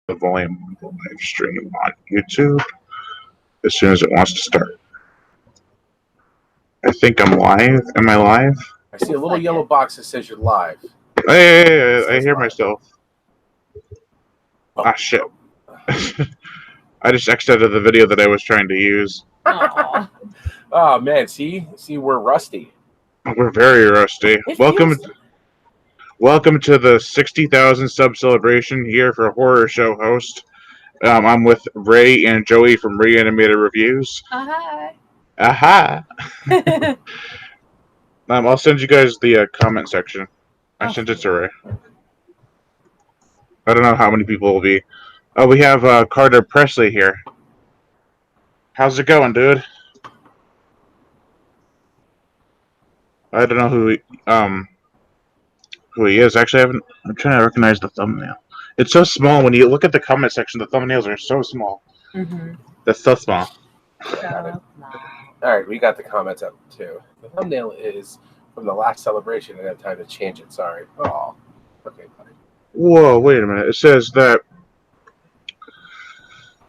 the volume on the live stream on YouTube as soon as it wants to start. I think I'm live. Am I live? I see a little yellow box that says you're live. Hey, I hear myself. Oh, shit. I just exited the video that I was trying to use. Oh man, see, we're rusty. We're very rusty. Welcome to the 60,000 sub celebration here for Horror Show host. I'm with Ray and Joey from Reanimated Reviews. Hi. Aha! I'll send you guys the comment section. I sent it to Ray. I don't know how many people will be. Oh, we have Carter Presley here. How's it going, dude? I don't know who he is. Actually, I'm trying to recognize the thumbnail. It's so small. When you look at the comment section, the thumbnails are so small. Mm-hmm. That's so small. All right, we got the comments up too. The thumbnail is from the last celebration. I didn't have time to change it. Sorry. Oh, okay, buddy. Whoa, wait a minute. It says that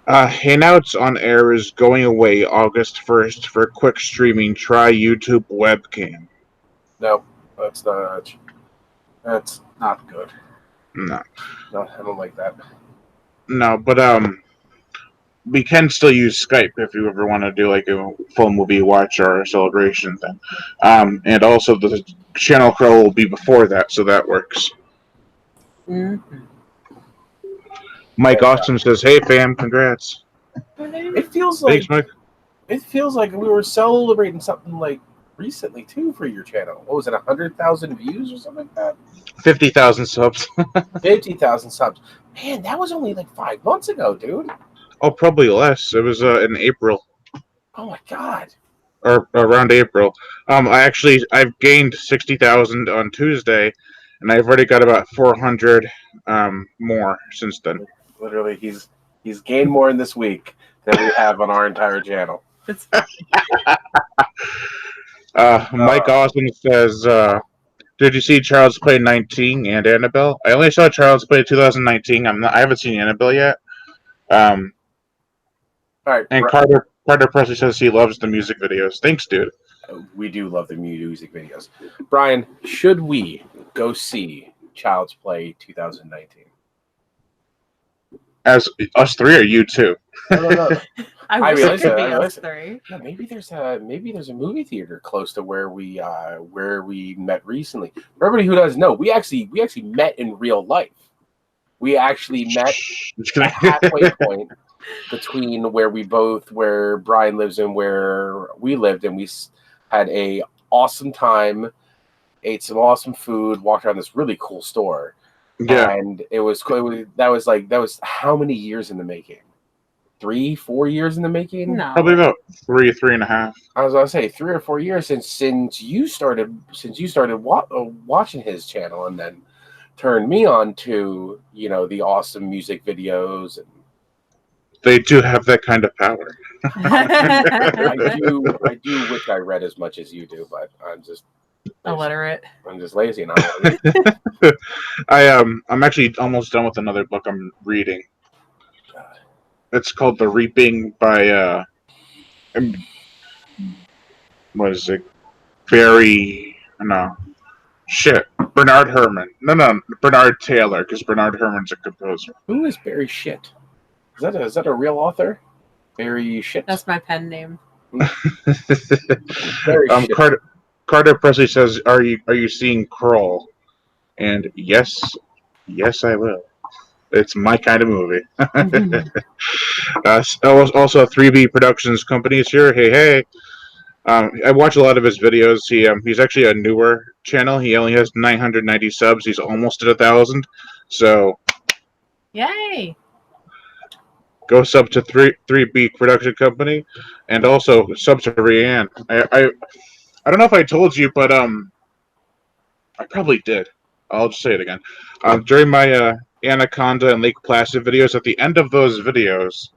Hangouts on Air is going away August 1st for quick streaming. Try YouTube webcam. No, that's not good. No, I don't like that. No, but we can still use Skype if you ever want to do like a full movie watch or a celebration thing. And also the channel crow will be before that, so that works. Mm-hmm. Mike Austin says, "Hey fam, congrats." It feels like Thanks, Mike. It feels like we were celebrating something like recently too for your channel. What was it, 100,000 views or something like that? 50,000 subs. 50,000 subs. Man, that was only like 5 months ago, dude. Oh, probably less. It was in April. Oh my god. Or around April. I've gained 60,000 on Tuesday, and I've already got about 400 more since then. Literally, he's gained more in this week than we have on our entire channel. Mike Austin says, "Did you see Child's Play 19 and Annabelle?" I only saw Child's Play 2019. I haven't seen Annabelle yet. All right. And Carter Presley says he loves the music videos. Thanks, dude. We do love the music videos. Brian, should we go see Child's Play 2019? As us three, or you two? No. I wish it could be I us three. Yeah, maybe there's a movie theater close to where we met recently. For everybody who doesn't know, we actually met in real life. We actually met at a halfway point between where Brian lives and where we lived, and we had a awesome time, ate some awesome food, walked around this really cool store. Yeah, and that was how many years in the making? 3-4 years in the making? No, probably about 3.5. I was gonna say 3 or 4 years since you started watching his channel, and then turned me on to the awesome music videos. And they do have that kind of power. I do wish I read as much as you do, but I'm just illiterate. I'm just lazy now. I'm actually almost done with another book I'm reading. It's called The Reaping by what is it? Bernard Herrmann. No, Bernard Taylor, because Bernard Herrmann's a composer. Who is Barry Shit? Is that a real author? Barry Shit. That's my pen name. Barry Shit. Carter Presley says, "Are you seeing Crawl?" And yes, I will. It's my kind of movie. Also, 3B Productions Company is here. Hey. I watch a lot of his videos. He's actually a newer channel. He only has 990 subs. He's almost at 1,000. So, yay! Go sub to 3B Production Company, and also sub to Rianne. I don't know if I told you, but I probably did. I'll just say it again. During my Anaconda and Lake Placid videos, at the end of those videos,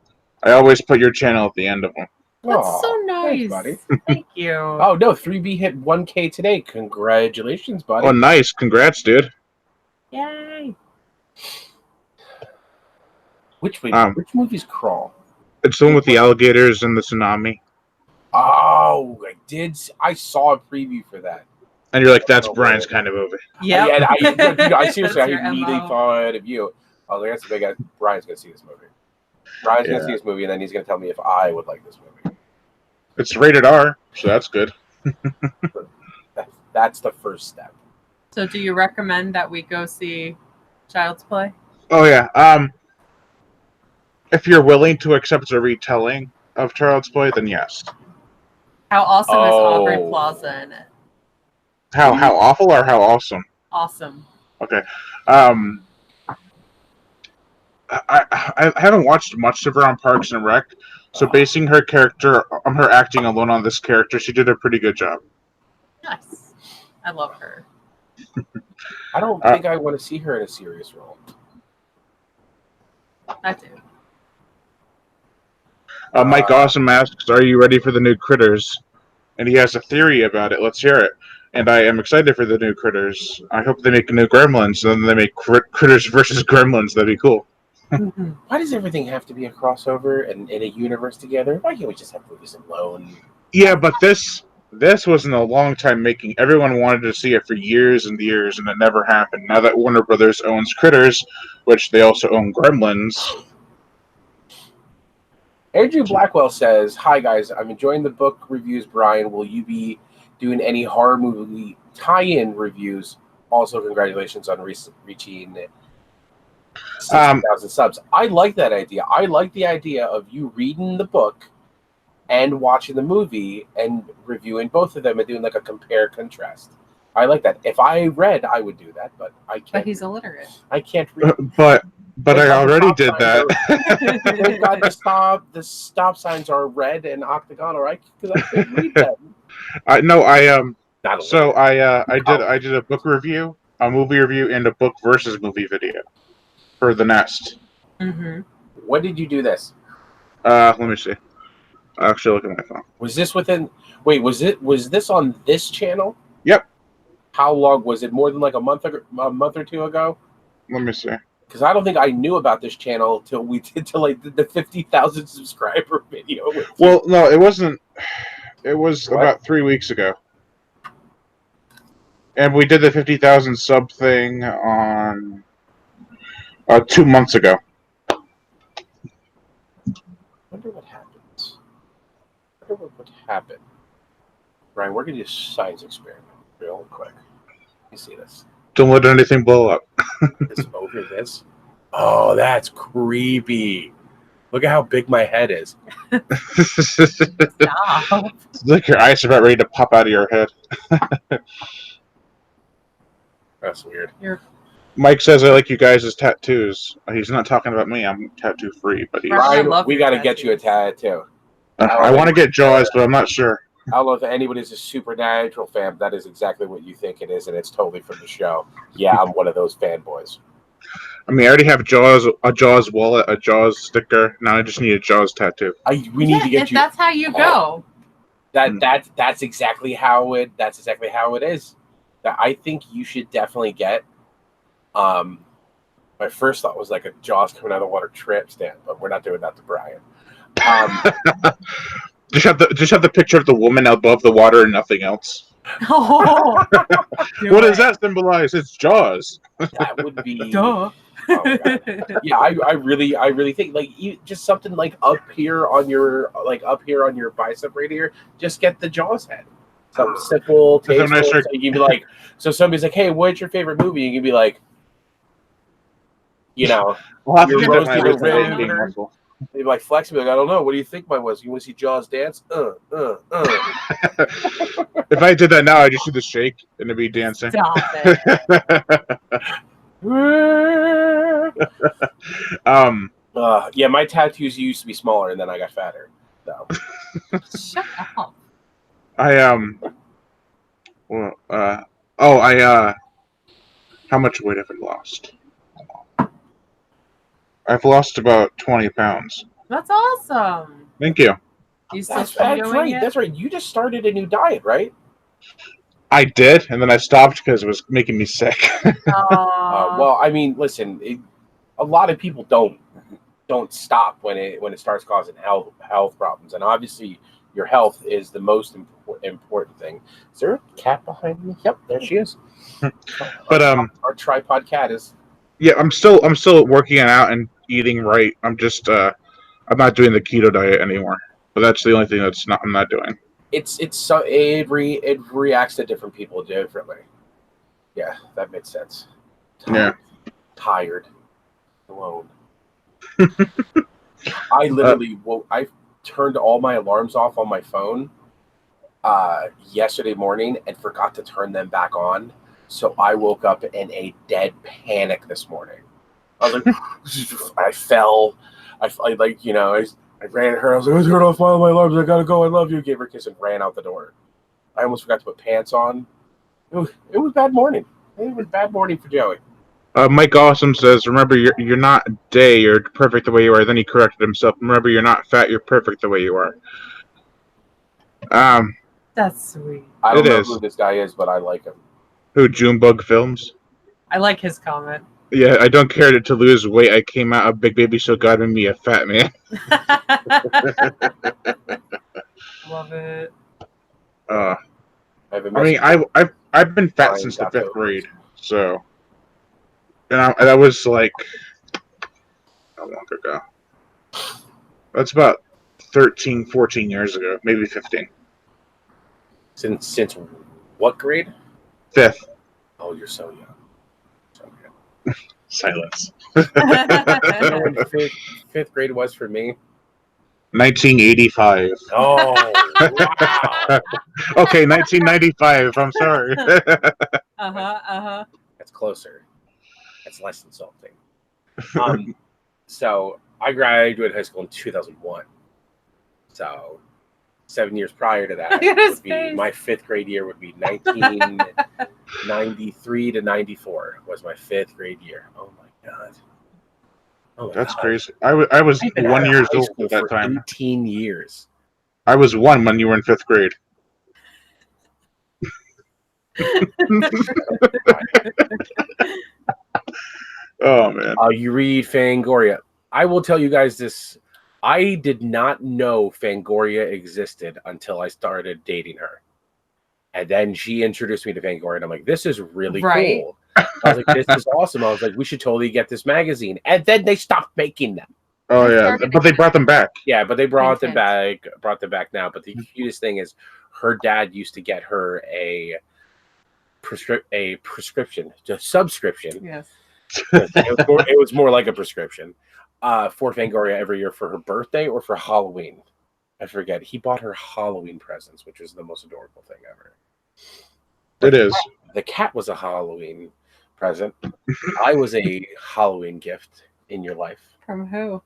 I always put your channel at the end of them. That's so nice, thanks, buddy. Thank you. Oh no, 3B hit 1K today. Congratulations, buddy. Oh, nice. Congrats, dude. Yay! Which Um, which movie's Crawl? It's the one with the alligators and the tsunami. Oh, I saw a preview for that. And you're like, that's Oh, Brian's man. kind of movie. Yep. I seriously, I That's your immediately MO. thought of you. I was like, that's a big guy. Brian's gonna see this movie. Brian's gonna see this movie, and then he's gonna tell me if I would like this movie. It's rated R, so that's good. That's the first step. So, do you recommend that we go see Child's Play? Oh yeah. If you're willing to accept a retelling of Child's Play, then yes. How awesome is Aubrey Oh. Plaza in it? How awful or how awesome? Awesome. Okay. I haven't watched much of her on Parks and Rec, so basing her character, her acting alone on this character, she did a pretty good job. Nice. I love her. I don't think I want to see her in a serious role. I do. Mike Awesome asks, "Are you ready for the new Critters?" And he has a theory about it. Let's hear it. And I am excited for the new Critters. I hope they make new Gremlins, and then they make Critters versus Gremlins. That'd be cool. Why does everything have to be a crossover and in a universe together? Why can't we just have movies alone? Yeah, but this wasn't a long time making. Everyone wanted to see it for years and years, and it never happened. Now that Warner Brothers owns Critters, which they also own Gremlins. Andrew Blackwell says, "Hi guys, I'm enjoying the book reviews. Brian, will you be doing any horror movie tie-in reviews? Also, congratulations on reaching 60,000 subs." I like that idea. I like the idea of you reading the book and watching the movie and reviewing both of them and doing like a compare contrast. I like that. If I read, I would do that, but I can't. But he's illiterate. I can't read. But I already did that. Thank God the stop signs are red and octagonal, right? Because I couldn't read them. Not So I did a book review, a movie review, and a book versus movie video for The Nest. Mm-hmm. When did you do this? Let me see. I'll actually look at my phone. Was this within? Wait, was this on this channel? Yep. How long was it? More than like a month or two ago? Let me see. Because I don't think I knew about this channel till we did the 50,000 subscriber video. Well, no, it wasn't. It was What? about 3 weeks ago, and we did the 50,000 sub thing on 2 months ago. I wonder what happens. I wonder what would happen. Brian, we're gonna do a science experiment real quick. You see this? Don't let anything blow up. This over this. Oh, that's creepy. Look at how big my head is. Stop. It's like your eyes are about ready to pop out of your head. That's weird. Mike says, "I like you guys' tattoos." He's not talking about me. I'm tattoo free, but he's. Right. I Brian, love we your got to get you a tattoo. I want to get Jaws, but I'm not sure. I don't know if anybody's a Supernatural fan, but that is exactly what you think it is, and it's totally from the show. Yeah, I'm one of those fanboys. I mean, I already have a Jaws wallet, a Jaws sticker. Now I just need a Jaws tattoo. We need to get if you. that's how you go. That's exactly how it. That's exactly how it is. That I think you should definitely get. My first thought was like a Jaws coming out of the water tramp stamp, but we're not doing that to Brian. Just have the picture of the woman above the water and nothing else. Oh, What does that symbolize? It's Jaws. That would be. Duh. Oh my God. Yeah, I really think like just something like up here on your bicep right here. Just get the Jaws head. Something simple, tasteful. So you can be like, so somebody's like, "Hey, what's your favorite movie?" You can be like, We'll have Your to roasted do that red being butter. Muscle. they'd be like flexible. Like, I don't know. What do you think mine was? You want to see Jaws dance? If I did that now, I'd just do the shake and it'd be dancing. Stop it. Yeah, my tattoos used to be smaller, and then I got fatter. So Shut up. How much weight have I lost? I've lost about 20 pounds. That's awesome. Thank you. You still that's doing right. it? That's right. You just started a new diet, right? I did, and then I stopped because it was making me sick. Aw. Well, I mean, listen, a lot of people don't don't stop when it starts causing health problems. And obviously, your health is the most important thing. Is there a cat behind me? Yep, there she is. But our tripod cat is. yeah, I'm still working out and eating right. I'm just I'm not doing the keto diet anymore. But that's the only thing I'm not doing. It reacts to different people differently. Yeah, that makes sense. Tired, alone. I literally I turned all my alarms off on my phone yesterday morning and forgot to turn them back on. So I woke up in a dead panic this morning. I was like, I fell. I ran at her. I was like, I turned off all my alarms. I gotta go. I love you. Gave her a kiss and ran out the door. I almost forgot to put pants on. It was bad morning. It was bad morning for Joey. Mike Awesome says, "Remember, you're not Day. You're perfect the way you are." Then he corrected himself. "Remember, you're not fat. You're perfect the way you are." That's sweet. I don't know who this guy is, but I like him. Who? Junebug Films. I like his comment. Yeah, I don't care to lose weight. I came out a big baby, so God made me a fat man. Love it. I've been fat since the 5th grade, so. And that was like, how long ago? That's about 13, 14 years ago, maybe 15. Since what grade? 5th. Oh, you're so young. Silence. When fifth grade was for me? 1985. Oh, wow. Okay, 1995. I'm sorry. That's closer. That's less insulting. So I graduated high school in 2001. So 7 years prior to that would be my 5th grade year. Would be 1993 to 94 was my 5th grade year. Oh my god. That's crazy. I was 1 year old at that time. 18 years. I was 1 when you were in 5th grade. Oh man. You read Fangoria. I will tell you guys this. I did not know Fangoria existed until I started dating her. And then she introduced me to Fangoria, and I'm like, this is really cool. I was like, this is awesome. I was like, we should totally get this magazine. And then they stopped making them. Oh yeah, but they brought them back. Yeah, but they brought them back now. But the cutest thing is her dad used to get her a prescription, just subscription. Yes. It was more like a prescription for Fangoria every year for her birthday or for Halloween. I forget. He bought her Halloween presents, which is the most adorable thing ever. It is. The cat was a Halloween present. I was a Halloween gift in your life. From who?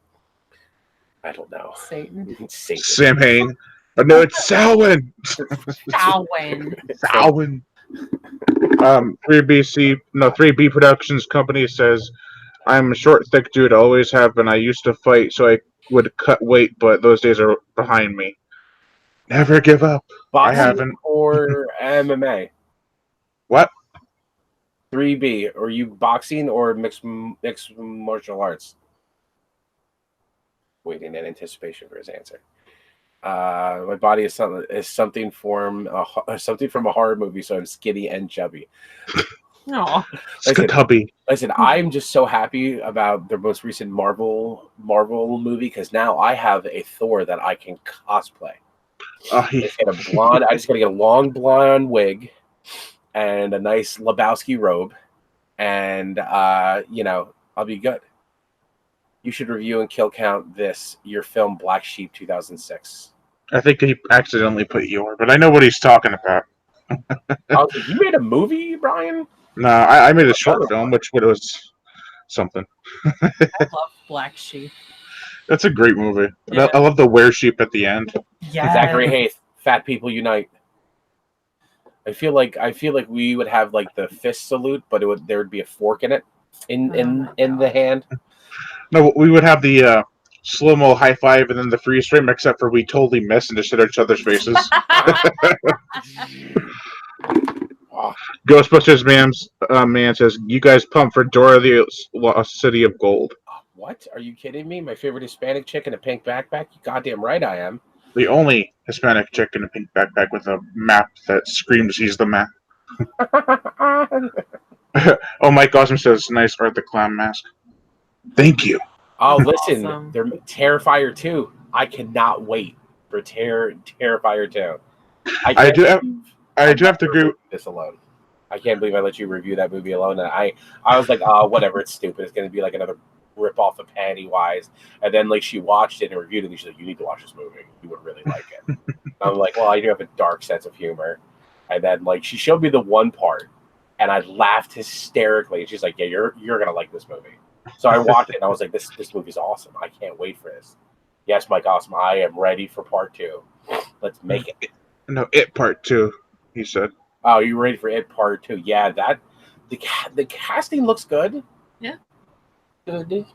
I don't know. Satan. Sam Hain. Oh, no, it's Samhain. Samhain. 3B Productions Company says, "I'm a short, thick dude. I always have been. I used to fight, so I would cut weight, but those days are behind me. Never give up." Boxing I haven't. or MMA? What? 3B. Are you boxing or mixed martial arts? Waiting in anticipation for his answer. My body is something from a horror movie, so I'm skinny and chubby. No. Listen, I'm just so happy about the most recent Marvel movie because now I have a Thor that I can cosplay. I just gotta get a long blonde wig and a nice Lebowski robe, and I'll be good. You should review and kill count your film Black Sheep 2006. I think he accidentally put your, but I know what he's talking about. You made a movie, Brian? No, I made a short film, which was something. I love Black Sheep. That's a great movie. Yeah. I love the were sheep at the end. Yeah. Zachary Hayes, Fat People Unite. I feel like we would have like the fist salute, but there would be a fork in it in the hand. No, we would have the slow-mo high five and then the freeze frame, except for we totally missed and just hit each other's faces. Ghostbusters man says, "You guys pumped for Dora the Lost City of Gold?" What? Are you kidding me? My favorite Hispanic chick in a pink backpack? You goddamn right I am. The only Hispanic chick in a pink backpack with a map that screams he's the map. Oh, Mike Awesome says, nice Art the Clown mask. Thank you. Oh, listen, Awesome. they're Terrifier 2. I cannot wait for Terrifier 2. I do have to agree. This alone. I can't believe I let you review that movie alone. And I was like, oh, whatever, it's stupid. It's going to be like another rip off of Pennywise. And then like she watched it and reviewed it, and she's like, you need to watch this movie. You would really like it. I'm like, well, I do have a dark sense of humor. And then like she showed me the one part, and I laughed hysterically. And she's like, yeah, you're gonna like this movie. So I watched it, and I was like, this movie's awesome. I can't wait for this. Yes, Mike Awesome, I am ready for part 2. Let's make it. No, It Part 2, he said. Oh, you ready for It Part 2? Yeah, that the casting looks good. Yeah. Good.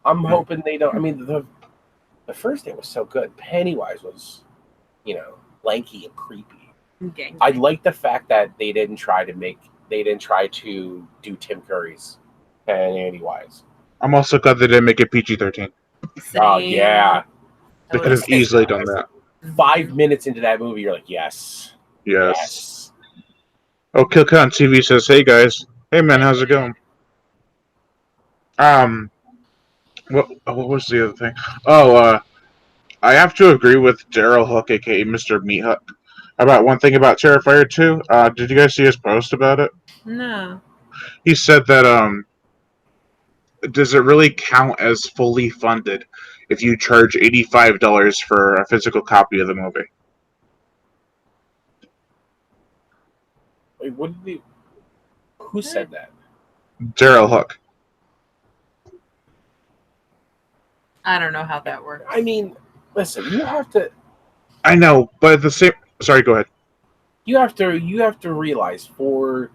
I'm hoping they don't. I mean, the first thing was so good. Pennywise was, lanky and creepy. Gang. I like the fact that they didn't try to do Tim Curry's Pennywise. I'm also glad they didn't make it PG-13. Oh yeah. They could have easily done that. 5 minutes into that movie, you're like, yes. Yes. Oh, Killcut on TV says, hey guys. Hey man, how's it going? What was the other thing? Oh, I have to agree with Daryl Hook, aka Mr. Meat Hook, about one thing about Terrifier 2. Did you guys see his post about it? No. He said that, does it really count as fully funded if you charge $85 for a physical copy of the movie? Wait, who said that? Daryl Hook. I don't know how that works. I mean, listen, you have to I know, but at the same... Sorry, go ahead. you have to realize for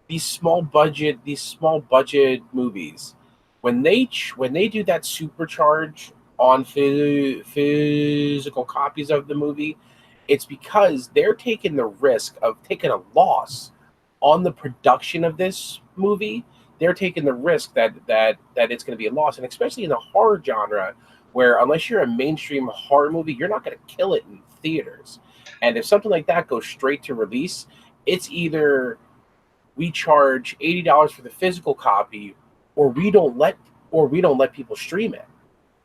these small budget movies, when they do that supercharge on physical copies of the movie, it's because they're taking the risk of taking a loss on the production of this movie. They're taking the risk that it's going to be a loss, and especially in the horror genre, where unless you're a mainstream horror movie, you're not going to kill it in theaters. And if something like that goes straight to release, it's either we charge $80 for the physical copy, or we don't let people stream it,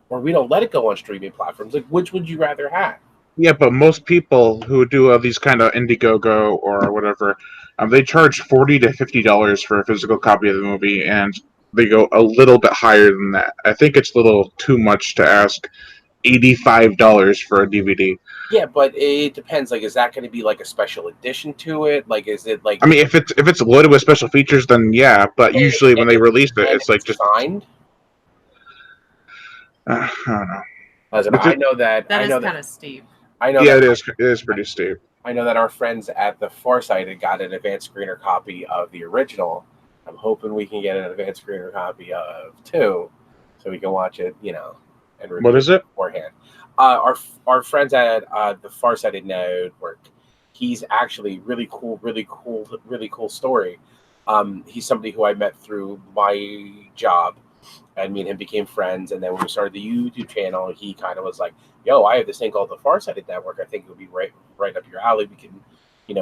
or we don't let it go on streaming platforms. Like, which would you rather have? Yeah, but most people who do these kind of Indiegogo or whatever, they charge $40 to $50 for a physical copy of the movie, and they go a little bit higher than that. I think it's a little too much to ask $85 for a DVD. Yeah, but it depends. Like, is that going to be like a special edition to it? Like, is it like? I mean, if it's loaded with special features, then yeah. But usually when they release it, it's like just signed. I don't know. Listen, I know that. That I is know kind that. of steep. I know. Yeah, that, it is pretty steep. I know that our friends at the Farsight had got an advanced screener copy of the original. I'm hoping we can get an advanced screener copy of 2, so we can watch it, and review What is it? beforehand. Our friends at the Farsighted Network, he's actually really cool story. He's somebody who I met through my job, and me and him became friends. And then when we started the YouTube channel, he kind of was like, yo, I have this thing called the Farsighted Network. I think it would be right up your alley. We can,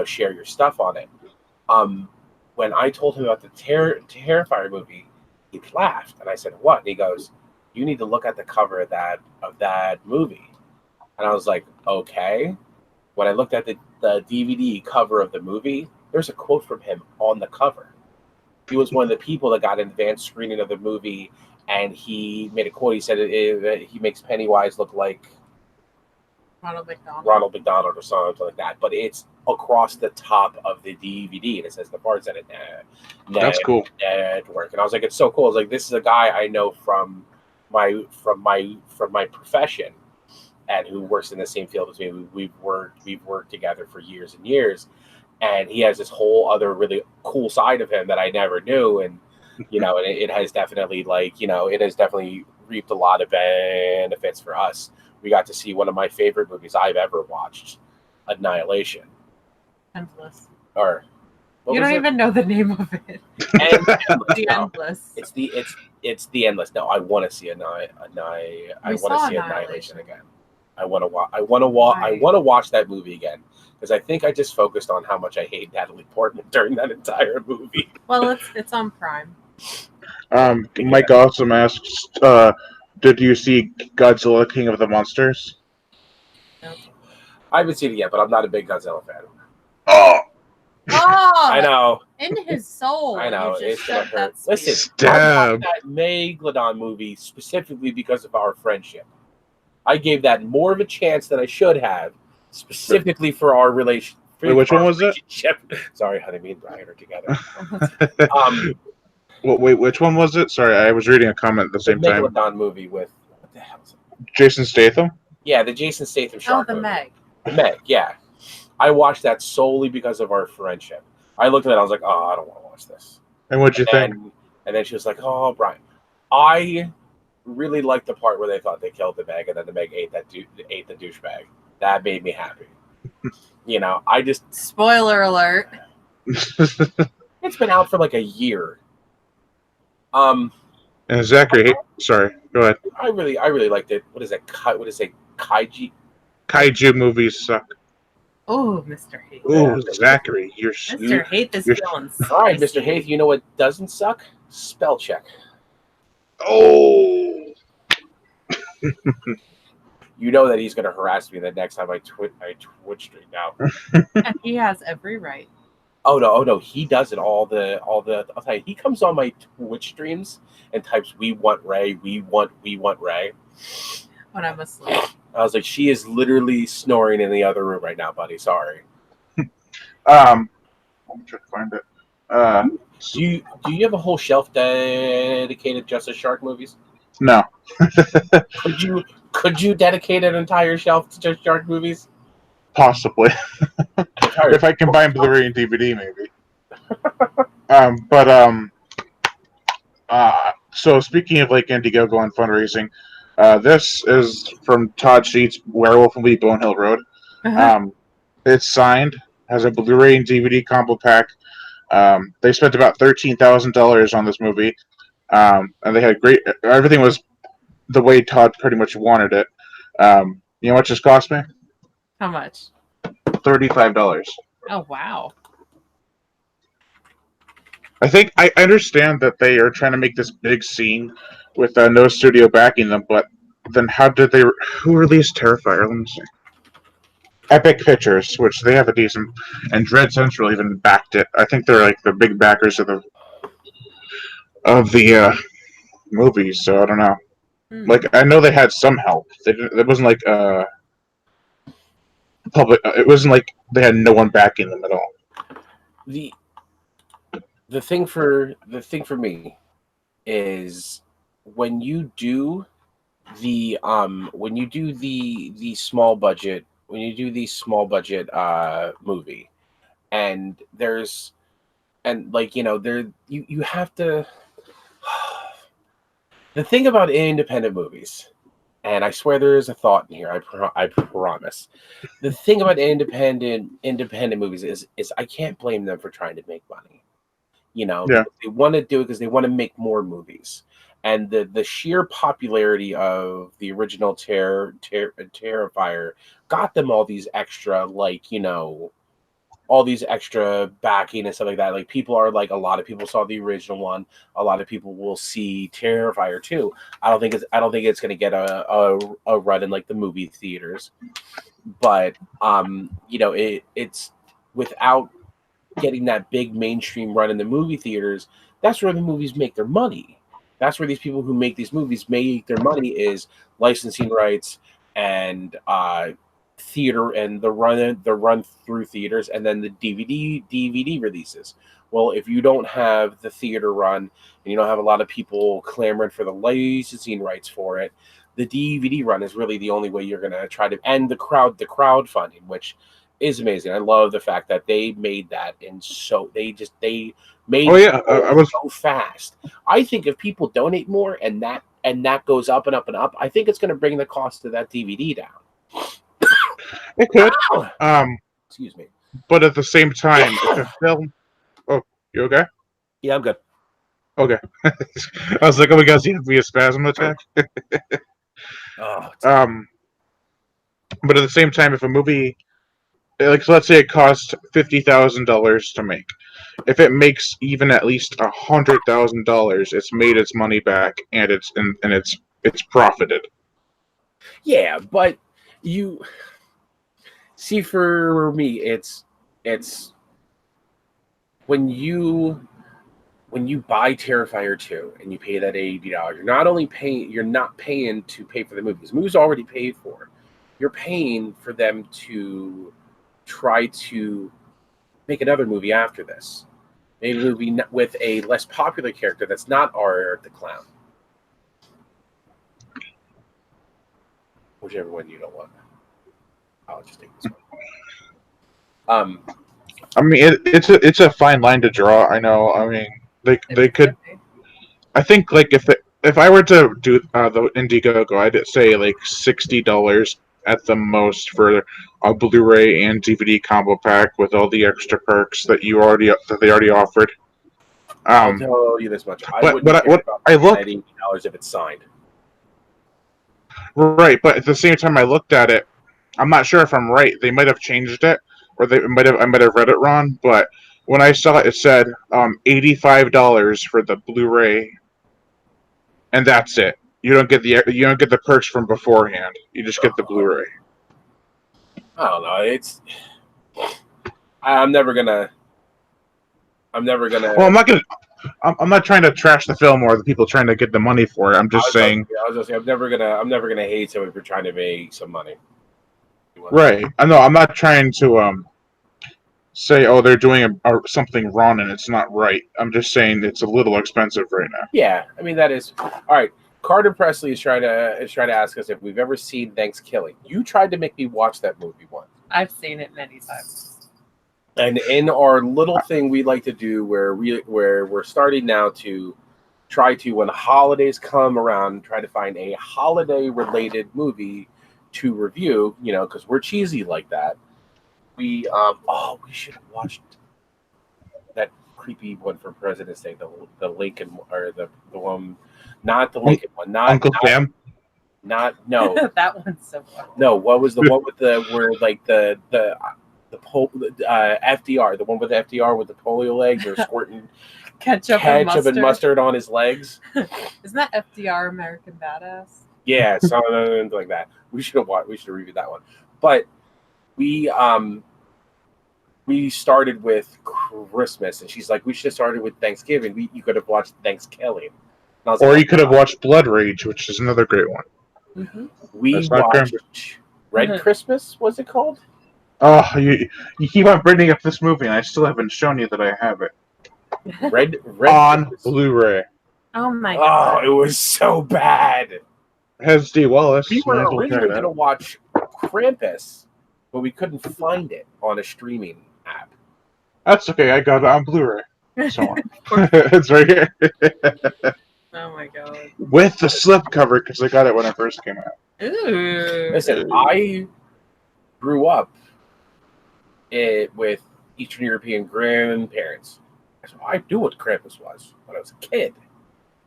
share your stuff on it. When I told him about the Terrifier movie, he laughed, and I said, what? And he goes, you need to look at the cover of that movie. And I was like, okay. When I looked at the DVD cover of the movie, there's a quote from him on the cover. He was one of the people that got an advanced screening of the movie, and he made a quote. He said he makes Pennywise look like Ronald McDonald or something like that, but it's across the top of the DVD, and it says the Farsighted That's cool. Network. And I was like, it's so cool. I was like, this is a guy I know from my profession, and who works in the same field as me. We've worked together for years and years, and he has this whole other really cool side of him that I never knew. And and it has definitely reaped a lot of benefits for us. We got to see one of my favorite movies I've ever watched, Annihilation. Endless. Or You don't even know the name of it. Endless. The Endless. It's it's the endless. No, I want to see Annihilation again. I want to watch that movie again because I think I just focused on how much I hate Natalie Portman during that entire movie. Well, it's on Prime. Mike Awesome asks, did you see Godzilla King of the Monsters? Nope. I haven't seen it yet, but I'm not a big Godzilla fan. Oh, Oh, I know. in his soul. I know. You It's just gonna shoved that hurt. spear. Listen, I Stab. watched that Megalodon movie specifically because of our friendship. I gave that more of a chance than I should have, specifically for our relation. Wait, which one was it? relationship. Sorry, honey, me and Brian are together. Wait, which one was it? Sorry, I was reading a comment at the The same time. Megalodon movie with what the hell is it? Jason Statham? Yeah, the Jason Statham Oh, shark the movie. Meg. The Meg, yeah. I watched that solely because of our friendship. I looked at it, I was like, oh, I don't want to watch this. And what'd you think? And then she was like, oh, Brian. I really liked the part where they thought they killed the Meg, and then the Meg ate the douchebag. That made me happy. You know, I just Spoiler alert. it's been out for like a year. And Zachary, sorry, go ahead. I really liked it. What is that? What is it? Kaiji? Kaiju movies suck. Oh, Mr. Hate. Ooh, Zachary, Mr. Hate this you're- feeling. All right, Mr. Haith, you know what doesn't suck? Spell check. Oh. You know that he's going to harass me the next time I Twitch stream now. And he has every right. Oh no, he does it all the. I'll tell you, he comes on my Twitch streams and types, "We want Ray, we want Ray." When I'm asleep. I was like, she is literally snoring in the other room right now, buddy. Sorry. I'm trying to find it. Do you have a whole shelf dedicated just to shark movies? No. Could you dedicate an entire shelf to just shark movies? Possibly. If I combine Blu-ray and DVD, maybe. So speaking of like Indiegogo and fundraising, this is from Todd Sheets, Werewolf movie Bonehill Road. It's signed, has a Blu-ray and DVD combo pack. They spent about $13,000 on this movie, and they had great. Everything was the way Todd pretty much wanted it. You know what this cost me? How much? $35. Oh, wow. I think I understand that they are trying to make this big scene with no studio backing them, but then who released Terrifier? Let me see. Epic Pictures, which they have a decent, and Dread Central even backed it. I think they're like the big backers of the movies. So I don't know. Like I know they had some help. It wasn't like public. It wasn't like they had no one backing them at all. The thing for me is when you do the small budget movie, and you have to. The thing about independent movies, and I swear there is a thought in here. I promise. The thing about independent movies is I can't blame them for trying to make money. You know, Yeah. They want to do it because they want to make more movies, and the sheer popularity of the original Terrifier got them all these extra, all these extra backing and stuff like that. Like people are like, a lot of people saw the original one. A lot of people will see Terrifier 2. I don't think it's going to get a run in like the movie theaters, but it's without getting that big mainstream run in the movie theaters. That's where the movies make their money. That's where these people who make these movies make their money, is licensing rights and theater and the run through theaters, and then the DVD releases. Well, if you don't have the theater run and you don't have a lot of people clamoring for the licensing rights for it, the DVD run is really the only way you're going to try to end the crowdfunding, which is amazing. I love the fact that they made that, and so they made it so fast. I think if people donate more and that goes up and up and up, I think it's going to bring the cost of that DVD down. It could. Excuse me. But at the same time, if a film. Oh, you okay? Yeah, I'm good. Okay. I was like, oh my god, it's gonna be a spasm attack. Oh, But at the same time, if a movie, like, so let's say it costs $50,000 to make, if it makes even at least $100,000, it's made its money back and it's profited. yeah, but you see, for me, it's when you buy Terrifier 2 and you pay that $80, you're not paying to pay for the movie. The movie's already paid for. You're paying for them to try to make another movie after this. Maybe a movie with a less popular character that's not Art the Clown. Whichever one you don't want. I'll just take this one. I mean, it's a fine line to draw. I know. I mean, they could. I think like if I were to do the Indiegogo, I'd say like $60 at the most for a Blu-ray and DVD combo pack with all the extra perks that they already offered. I'll tell you this much: I but wouldn't but care what about I looked that $80 if it's signed. right, but at the same time I looked at it, I'm not sure if I'm right. They might have changed it, or I might have read it wrong. But when I saw it, it said $85 for the Blu-ray, and that's it. You don't get the perks from beforehand. You just get the Blu-ray. I don't know. I'm never gonna. Well, I'm not trying to trash the film or the people trying to get the money for it. I'm just saying. I was just saying, I'm never gonna hate someone for trying to make some money. Right. I know. I'm not trying to say, oh, they're doing something wrong and it's not right. I'm just saying it's a little expensive right now. Yeah, I mean that is all right. Carter Presley is trying to ask us if we've ever seen Thanksgiving. You tried to make me watch that movie once. I've seen it many times. And in our little thing we like to do, where we're starting now to try to, when holidays come around, try to find a holiday related movie to review. You know, because we're cheesy like that. We should have watched that creepy one for President's Day, the Lincoln, or the one, not the Lincoln one, not Uncle Sam. no. That one's so funny. No, what was the one with the FDR, the one with FDR with the polio legs or squirting Ketchup and mustard on his legs? Isn't that FDR American Badass? Yeah, something like that. We should have reviewed that one. But we started with Christmas, and she's like, we should have started with Thanksgiving. You could have watched Thanksgiving. Or you could have watched Blood Rage, which is another great one. Mm-hmm. We watched Red Christmas, was it called? Oh, you keep on bringing up this movie, and I still haven't shown you that I have it. Red on Christmas. Blu-ray. Oh my god! Oh, it was so bad. It has Dee Wallace. We were originally going to watch Krampus, but we couldn't find it on a streaming app. That's okay. I got it on Blu-ray. So it's right here. Oh my god! With the slipcover, because I got it when it first came out. Ooh. Listen, I grew up with Eastern European grandparents. So I knew what Krampus was when I was a kid.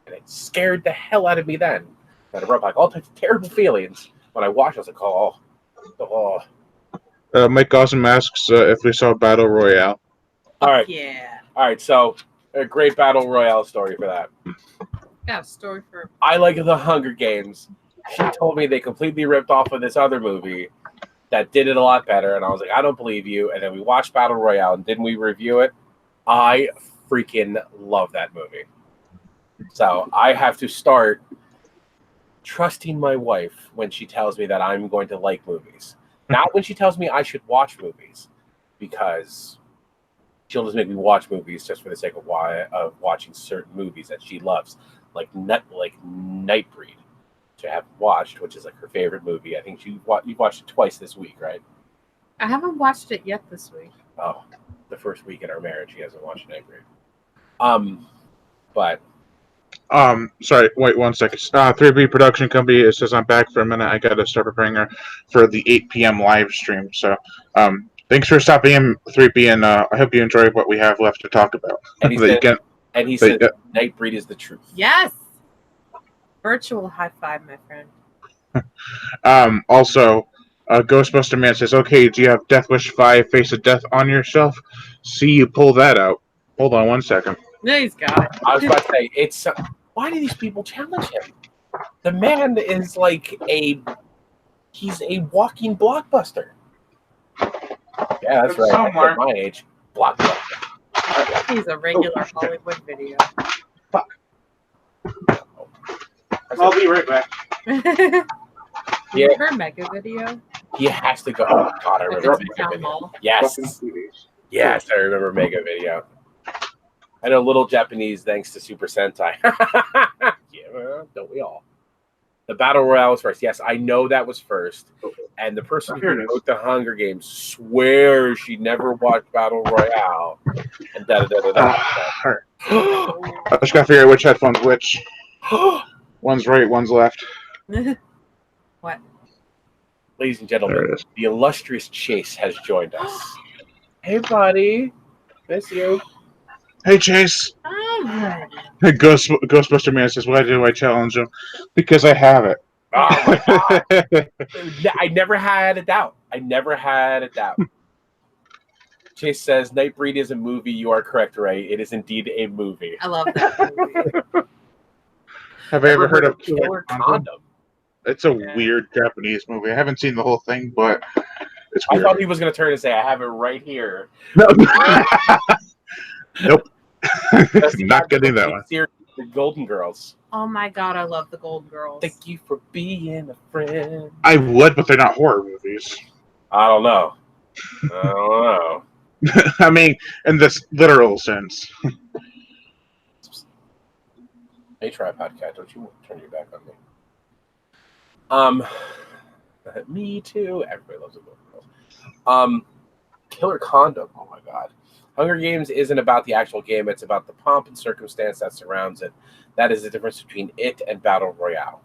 And it scared the hell out of me then. And it brought back all types of terrible feelings. When I watched it, I was like, oh. Mike Gosson asks if we saw Battle Royale. All right. Yeah. All right, so a great Battle Royale story for that. Yeah, story for. I like The Hunger Games. She told me they completely ripped off of this other movie that did it a lot better, and I was like, I don't believe you. And then we watched Battle Royale, and didn't we review it? I freaking love that movie. So I have to start trusting my wife when she tells me that I'm going to like movies. Not when she tells me I should watch movies, because she'll just make me watch movies just for the sake of watching certain movies that she loves, like Nightbreed, which I haven't watched, which is like her favorite movie. I think you've watched it twice this week, right? I haven't watched it yet this week. Oh, the first week in our marriage, she hasn't watched Nightbreed. But sorry, wait 1 second. 3B Production Company, it says I'm back for a minute. I gotta start preparing her for the 8 p.m. live stream. So, thanks for stopping in, 3B, and I hope you enjoy what we have left to talk about. and And he But, said, Nightbreed is the truth. Yes. Virtual high five, my friend. Also, Ghostbuster Man says, okay, do you have Death Wish 5 Face of Death on yourself? See you pull that out. Hold on 1 second. No, he's got it. I was about to say, why do these people challenge him? The man is like he's a walking blockbuster. Yeah, that's right. At my age, blockbuster. He's a regular Hollywood video. I'll be right back. Yeah. Remember Mega Video? He has to go. Oh God, I remember It's Mega Town Video. Hall. Yes, yes, I remember Mega Video. I know Little Japanese thanks to Super Sentai. Yeah, well, don't we all? The Battle Royale was first. Yes, I know that was first. And the person Here it who is. wrote the Hunger Games swears she never watched Battle Royale. And da da da da Alright. da. I just gotta figure out which headphone's which. One's right, one's left. What? Ladies and There gentlemen, it is. the illustrious Chase has joined us. Hey, buddy. Miss you. Hey, Chase. Oh, Ghostbuster Man says, why do I challenge him? Because I have it. Oh, my God. I never had a doubt. Chase says, Nightbreed is a movie. You are correct, Ray. It is indeed a movie. I love that movie. Have I ever heard of Killer Condom? It's a Yeah. weird Japanese movie. I haven't seen the whole thing, but it's I weird. thought he was going to turn and say, I have it right here. No. Nope. That's the Not getting that one. series, The Golden Girls. Oh my god, I love the Golden Girls. Thank you for being a friend. I would, but they're not horror movies. I don't know. I mean, in this literal sense. Hey, Tripod Cat, don't you turn your back on me. Me too. Everybody loves the Golden Girls. Killer Condom. Oh my God. Hunger Games isn't about the actual game. It's about the pomp and circumstance that surrounds it. That is the difference between it and Battle Royale.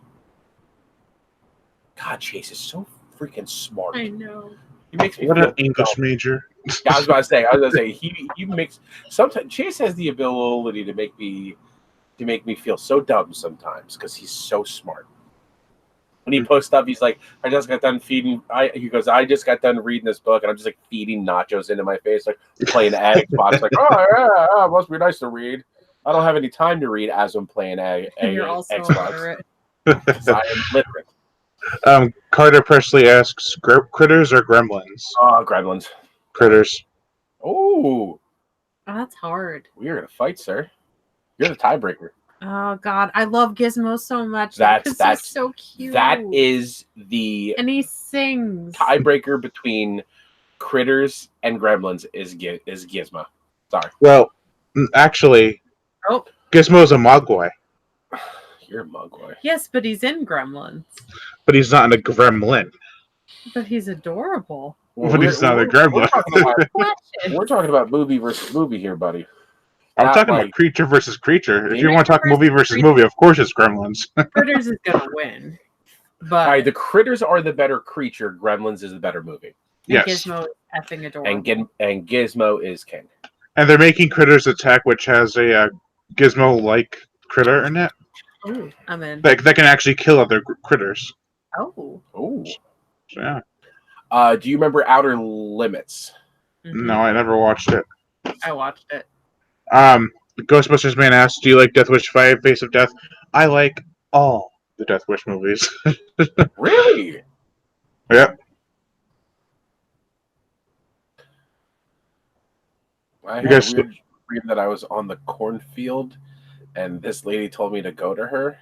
God, Chase is so freaking smart. I know. He makes me What feel an English dumb. major. Yeah, I was about to say, he makes sometimes Chase has the ability to make me feel so dumb sometimes because he's so smart. When he posts stuff, he's like, I just got done feeding. I just got done reading this book, and I'm just like feeding nachos into my face, like playing Xbox. Like, oh yeah, must be nice to read. I don't have any time to read as I'm playing And you're also Xbox. illiterate. 'Cause I am literate. Carter Presley asks, critters or gremlins? Oh, Gremlins. Critters. Oh, Oh, that's hard. we are gonna fight, sir. You're the tiebreaker. Oh god, I love Gizmo so much. That's He's so cute. That is the and he sings. tiebreaker between Critters and Gremlins is Gizmo. Sorry, Well, actually, Oh, Gizmo's a Mogwai, you're a Mogwai. yes, but he's in Gremlins. but he's not a gremlin. But he's adorable. But he's not a gremlin. We're talking about movie versus movie here, buddy. I'm Not talking like- about creature versus creature. If you Creature want to talk movie versus versus movie, of course it's Gremlins. Critters is gonna win. But All right, the Critters are the better creature. Gremlins is the better movie, Yes. Gizmo is effing adorable. and Gizmo is king. And they're making Critters Attack, which has a Gizmo-like critter in it Ooh, I'm in. that can actually kill other critters. Oh. Oh, So, yeah. do you remember Outer Limits? Mhm. No, I never watched it. I watched it. Ghostbusters Man asks, do you like Death Wish 5 Face of Death? I like all the Death Wish movies. Really? Yep. I You had guys- a weird dream that I was on the cornfield, and this lady told me to go to her.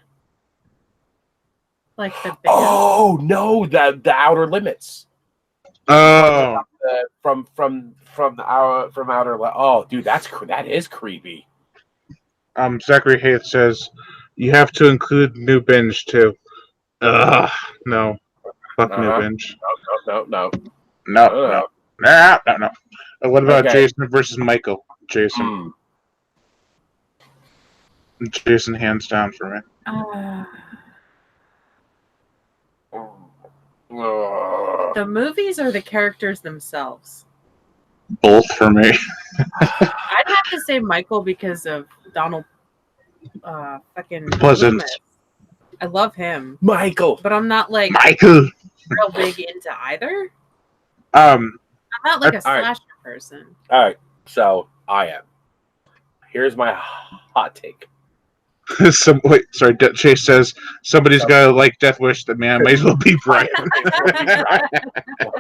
Like the band. Oh no, the Outer Limits. Oh, From Outer. Oh, dude, that is creepy. Zachary Hayth says, you have to include New Binge too. Ugh, no. Fuck New Uh-huh. Binge. No. No, no. No. What about Okay. Jason versus Michael? Jason. Jason hands down for me. The movies or the characters themselves? Both for me. I'd have to say Michael because of Donald fucking Pleasant. Loomis. I love him, Michael. but I'm not like Michael. real big into either. Um, I'm not like a All right. slasher person. All right, so I am. Here's my hot take. Chase says somebody's got to like Death Wish. The man may as well be Brian. Love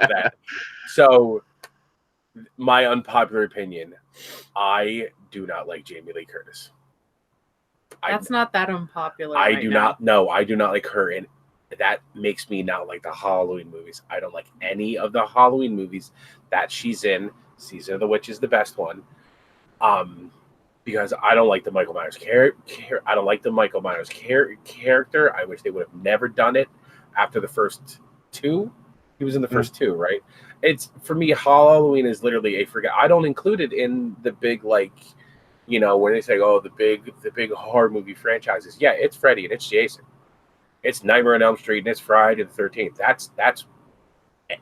that. So, my unpopular opinion: I do not like Jamie Lee Curtis. That's not that unpopular. I right do now. not. No, I do not like her, and that makes me not like the Halloween movies. I don't like any of the Halloween movies that she's in. Season of the Witch is the best one. Because I don't like the Michael Myers character. I don't like the Michael Myers character. I wish they would have never done it after the first two. He was in the first two, right? It's for me, Halloween is literally a forget. I don't include it in the big when they say, oh, the big horror movie franchises. Yeah, it's Freddy and it's Jason. It's Nightmare on Elm Street and it's Friday the 13th. That's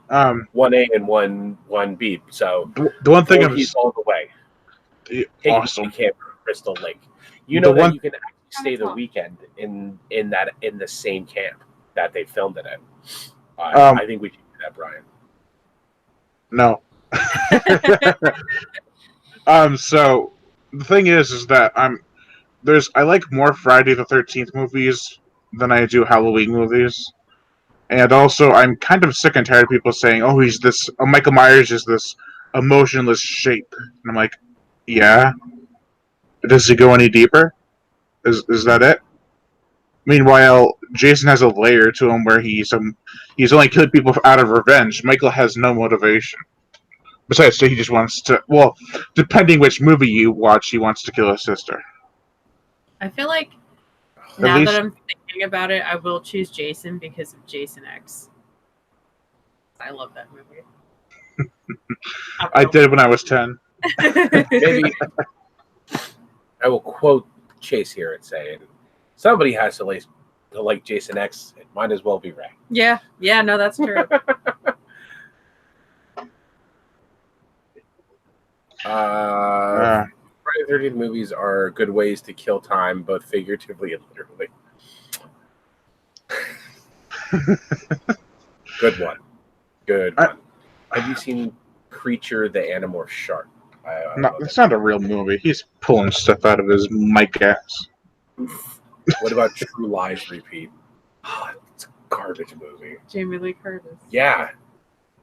1A and 1B. So the one thing I'm he's all the way. awesome. Camp Crystal Lake. You know The that one- you can actually stay the weekend in the same camp that they filmed it in. I think we should do that, Brian. No. So the thing is that I like more Friday the 13th movies than I do Halloween movies. And also, I'm kind of sick and tired of people saying, "Oh, Michael Myers is this emotionless shape," and I'm like, "Yeah." Does he go any deeper? Is that it? Meanwhile, Jason has a layer to him where he's only killed people out of revenge. Michael has no motivation. Besides, he just wants to. Well, depending which movie you watch, he wants to kill his sister. I feel like At now least- that I'm thinking about it, I will choose Jason because of Jason X. I love that movie. I did when I was 10. Maybe I will quote Chase here and say, somebody has to like Jason X. It might as well be Ray. Yeah, no, that's true. Uh, Friday the 13th movies are good ways to kill time, both figuratively and literally. Good one. Have you seen Creature the Animorph Shark? It's not a real movie. He's pulling stuff out of his mic ass. What about True Lies Repeat? Oh, it's a garbage movie. Jamie Lee Curtis. Yeah,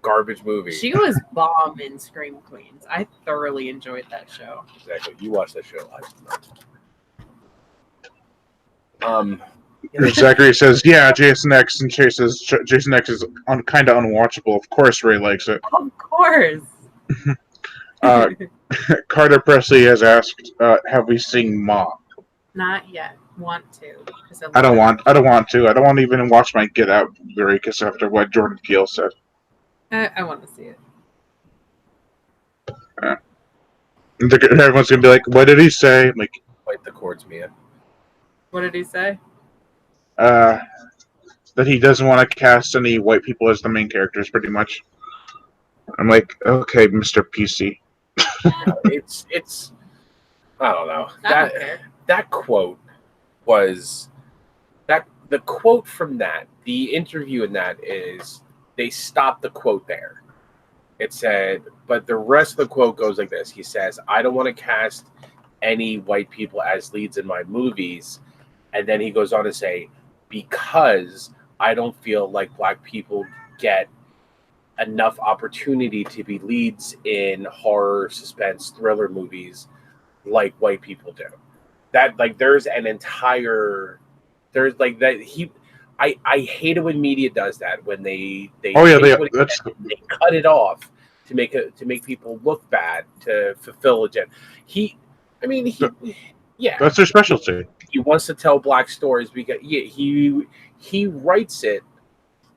garbage movie. She was bomb in Scream Queens. I thoroughly enjoyed that show. Exactly. You watched that show. Zachary says, "Yeah, Jason X," and Chase says, "Jason X is kind of unwatchable." Of course, Ray likes it. Of course. Carter Presley has asked, "Have we seen Ma?" Not yet. Want to? I don't want to. I don't want to even watch my Get Out because after what Jordan Peele said. I want to see it. Everyone's gonna be like, "What did he say?" I'm like, Fight the chords, Mia. What did he say? that he doesn't want to cast any white people as the main characters, pretty much. I'm like, okay, Mr. PC. It's. I don't know. I don't care. That quote was the quote from that. The interview in that is they stopped the quote there. It said, but the rest of the quote goes like this. He says, "I don't want to cast any white people as leads in my movies," and then he goes on to say, "Because I don't feel like black people get enough opportunity to be leads in horror, suspense, thriller movies like white people do." That there's that I hate it when media does that, when they cut it off to make people look bad to fulfill a gen. That's their specialty. He wants to tell black stories because he writes it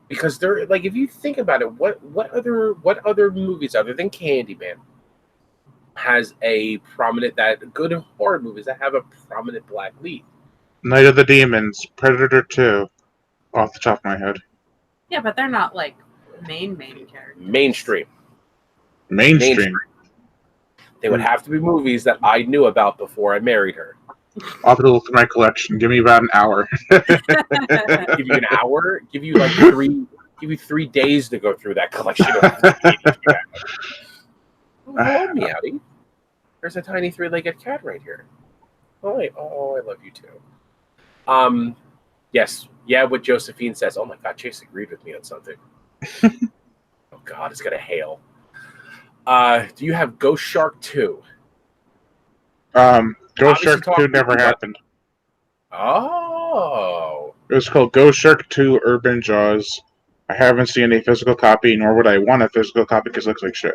because they're like, if you think about it, what other movies other than Candyman has a prominent, that good horror movies that have a prominent black lead? Night of the Demons, Predator 2, off the top of my head. Yeah, but they're not like main characters. Mainstream. Mainstream. They would have to be movies that I knew about before I married her. I'll have to look through my collection. Give me about an hour. Give you an hour. Give you like 3. Give you 3 days to go through that collection of DVDs you have. Hello, Meowdy. There's a tiny 3-legged cat right here. Oh, I love you too. Yes, yeah. What Josephine says. Oh my God, Chase agreed with me on something. Oh God, it's gonna hail. Do you have Ghost Shark 2? Ghost Obviously Shark 2 talking never about- happened. Oh, It was called Ghost Shark 2 Urban Jaws. I haven't seen a physical copy, nor would I want a physical copy because it looks like shit.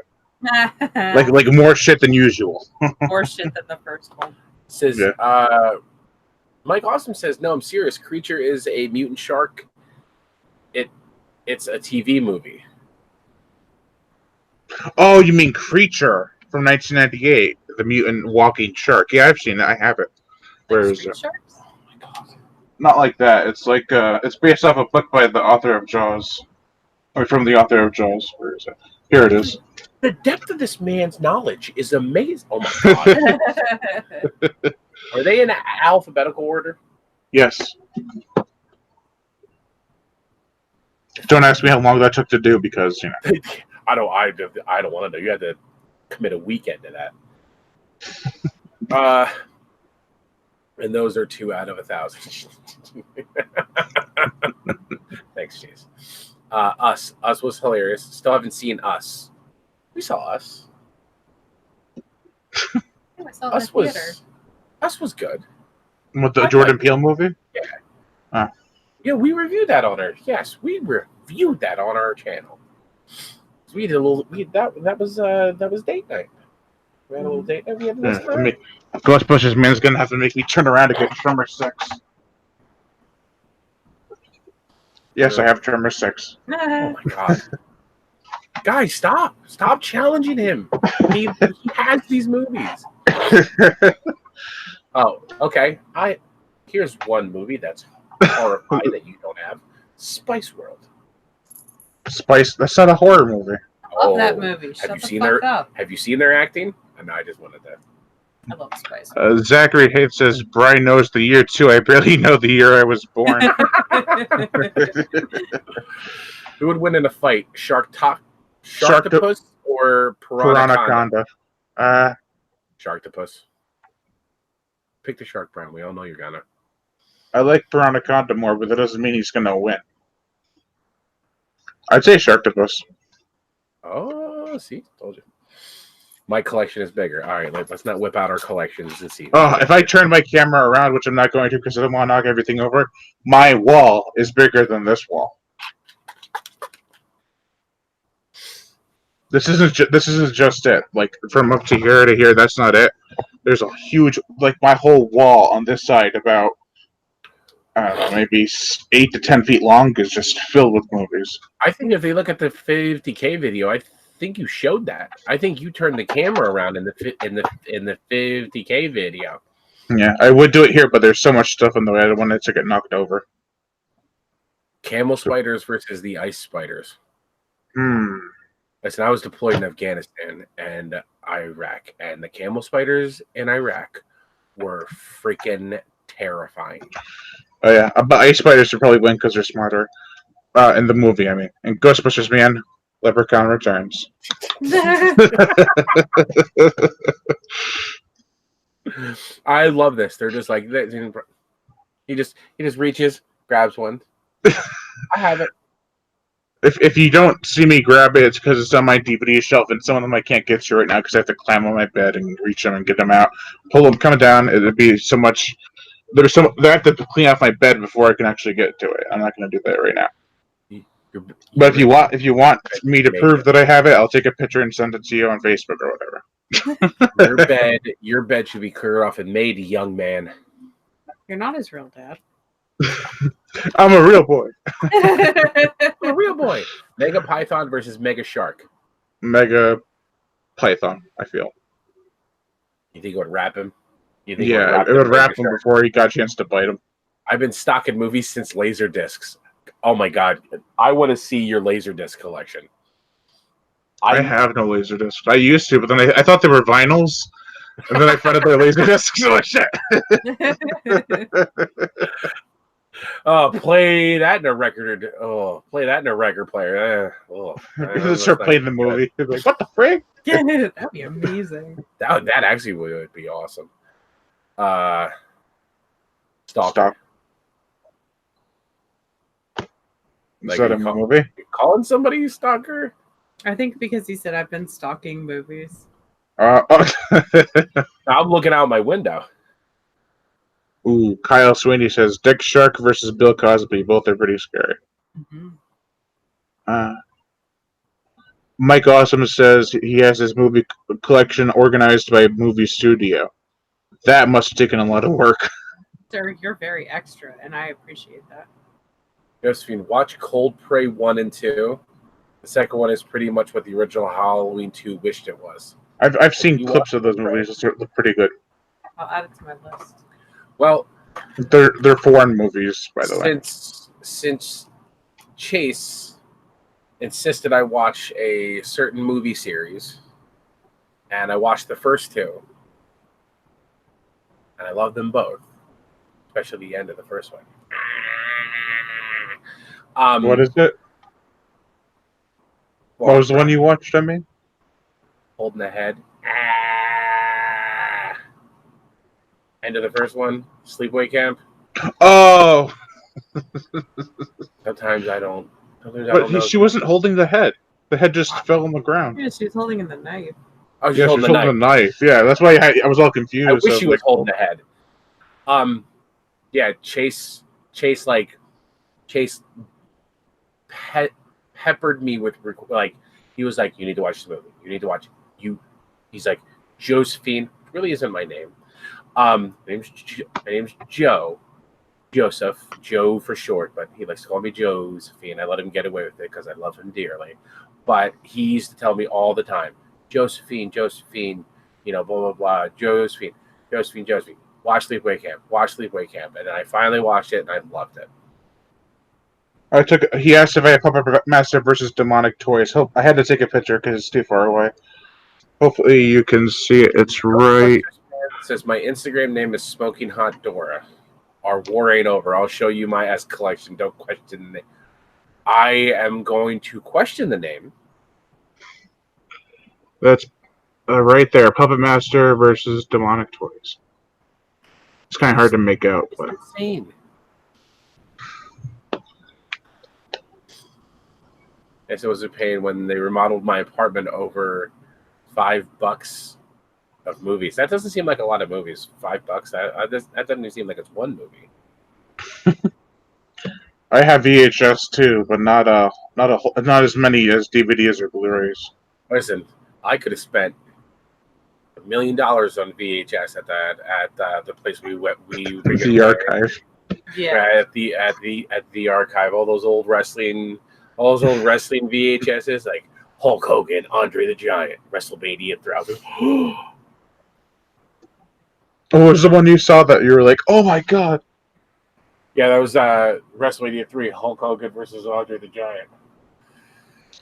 Like more shit than usual. More shit than the first one. says Yeah. Mike Awesome says, no, I'm serious. Creature is a mutant shark. It's a TV movie. Oh, you mean Creature from 1998, the mutant walking shark? Yeah, I've seen it. I have it. Where Like is Street it? Sharks? Oh my God. Not like that. It's like it's based off a book by the author of Jaws, or from the author of Jaws. Where is it? Here it is. The depth of this man's knowledge is amazing. Oh my God. Are they in alphabetical order? Yes. Don't ask me how long that took to do because I don't want to know. You had to commit a weekend to that. And those are 2 out of 1,000. Thanks, Chase. Us was hilarious. Still haven't seen Us. We saw Us. I saw it in Us the theater. was good. With the Jordan Peele movie. Yeah, we reviewed that on our. Yes, we reviewed that on our channel. So we did a little. That was date night. We had a little date night. We had a little time. Ghostbusters man's gonna have to make me turn around to get Tremor 6. Yes, I have Tremor 6. Oh my God. Guys, stop challenging him. He has these movies. Oh, okay. Here's one movie that's horrifying that you don't have. Spice World. Spice. That's not a horror movie. I love that movie. Shut Have you the seen fuck up. Have you seen their acting? No, I just wanted to. I love Spice. Zachary Hayes says Brian knows the year too. I barely know the year I was born. Who would win in a fight? Sharktopus or Piranaconda. Sharktopus. Pick the shark, Brown. We all know you're gonna. I like Piranaconda more, but that doesn't mean he's gonna win. I'd say Sharktopus. Oh, see, told you. My collection is bigger. All right, let's not whip out our collections and see. Oh, if I turn my camera around, which I'm not going to because I don't want to knock everything over, my wall is bigger than this wall. This isn't just it. Like from up to here, that's not it. There's a huge, like my whole wall on this side, about I don't know, maybe 8 to 10 feet long, is just filled with movies. I think if they look at the 50K video, I think you showed that. I think you turned the camera around in the 50K video. Yeah, I would do it here, but there's so much stuff in the way I don't want it to get knocked over. Camel spiders versus the ice spiders. Listen, I was deployed in Afghanistan and Iraq, and the camel spiders in Iraq were freaking terrifying. Oh yeah, but ice spiders should probably win because they're smarter. In the movie, I mean. In Ghostbusters, man, Leprechaun Returns. I love this. They're just like he just reaches, grabs one. I have it. If you don't see me grab it, it's because it's on my DVD shelf, and some of them I can't get to right now because I have to climb on my bed and reach them and get them out. Pull them, coming down. It'd be so much. I have to clean off my bed before I can actually get to it. I'm not going to do that right now. But if you want me to prove that I have it, I'll take a picture and send it to you on Facebook or whatever. Your bed should be cleared off and made, young man. You're not his real dad. I'm a real boy. A real boy. Mega Python versus Mega Shark. Mega Python, I feel. You think it would wrap him? It would wrap him before he got a chance to bite him. I've been stocking movies since Laserdiscs. Oh my God. I want to see your Laserdisc collection. I have no Laserdiscs. I used to, but then I thought they were vinyls. And then I found out their laser discs. Oh shit! Oh, play that in a record. Oh, play that in a record player. Just start playing the movie. Like, what the frick? That'd be amazing. That actually would be awesome. Stalker. Stop. Like, Is that a movie? You calling somebody a stalker? I think because he said I've been stalking movies. I'm looking out my window. Ooh, Kyle Sweeney says Dick Shark versus Bill Cosby. Both are pretty scary. Mm-hmm. Mike Awesome says he has his movie collection organized by movie studio. That must have taken a lot of work. Sir, you're very extra, and I appreciate that. Josephine, watch Cold Prey 1 and 2. The second one is pretty much what the original Halloween 2 wished it was. I've seen clips of those movies. They're pretty good. I'll add it to my list. Well, they're foreign movies, by the way. Since Chase insisted I watch a certain movie series, and I watched the first two, and I love them both, especially the end of the first one. What is it? What was the one you watched, I mean? Holding the head. End of the first one, Sleepaway Camp. Oh! Sometimes I don't. She wasn't holding the head. The head just fell on the ground. Yeah, she was holding in the knife. Oh, she was holding the knife. Yeah, that's why I was all confused. I wish she was holding the head. Yeah, Chase peppered me with, like, he was like, you need to watch the movie. You need to watch it. He's like, Josephine really isn't my name. My name's Joe. Joe for short, but he likes to call me Josephine. I let him get away with it because I love him dearly. But he used to tell me all the time, Josephine, you know, blah, blah, blah, Josephine. Watch Sleepaway Camp. And then I finally watched it, and I loved it. He asked if I had Puppet Master versus Demonic Toys. I had to take a picture because it's too far away. Hopefully you can see it. It's right. It says, my Instagram name is Smoking Hot Dora. Our war ain't over. I'll show you my S collection. Don't question the name. I am going to question the name. That's right there. Puppet Master versus Demonic Toys. It's kind of hard to make out. It's insane. Yes, it was a pain when they remodeled my apartment over $5 of movies. That doesn't seem like a lot of movies. $5. That doesn't even seem like it's one movie. I have VHS too, but not as many as DVDs or Blu-rays. Listen, I could have spent $1 million on VHS at the place we went. The archive. Yeah. At the archive, all those old wrestling VHSs, like Hulk Hogan, Andre the Giant, WrestleMania throughout. What was the one you saw that you were like, oh my god? Yeah, that was WrestleMania 3, Hulk Hogan versus Andre the Giant.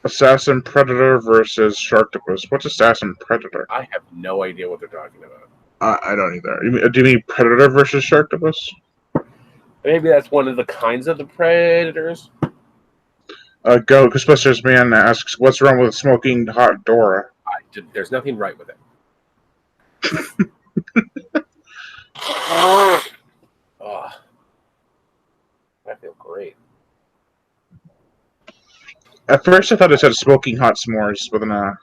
Assassin Predator versus Sharktopus. What's Assassin Predator? I have no idea what they're talking about. I don't either. Do you mean Predator versus Sharktopus? Maybe that's one of the kinds of the predators. Ghostbusters Man asks, what's wrong with Smoking Hot Dora? There's nothing right with it. Oh, I feel great. At first, I thought it said Smoking Hot S'mores, but then I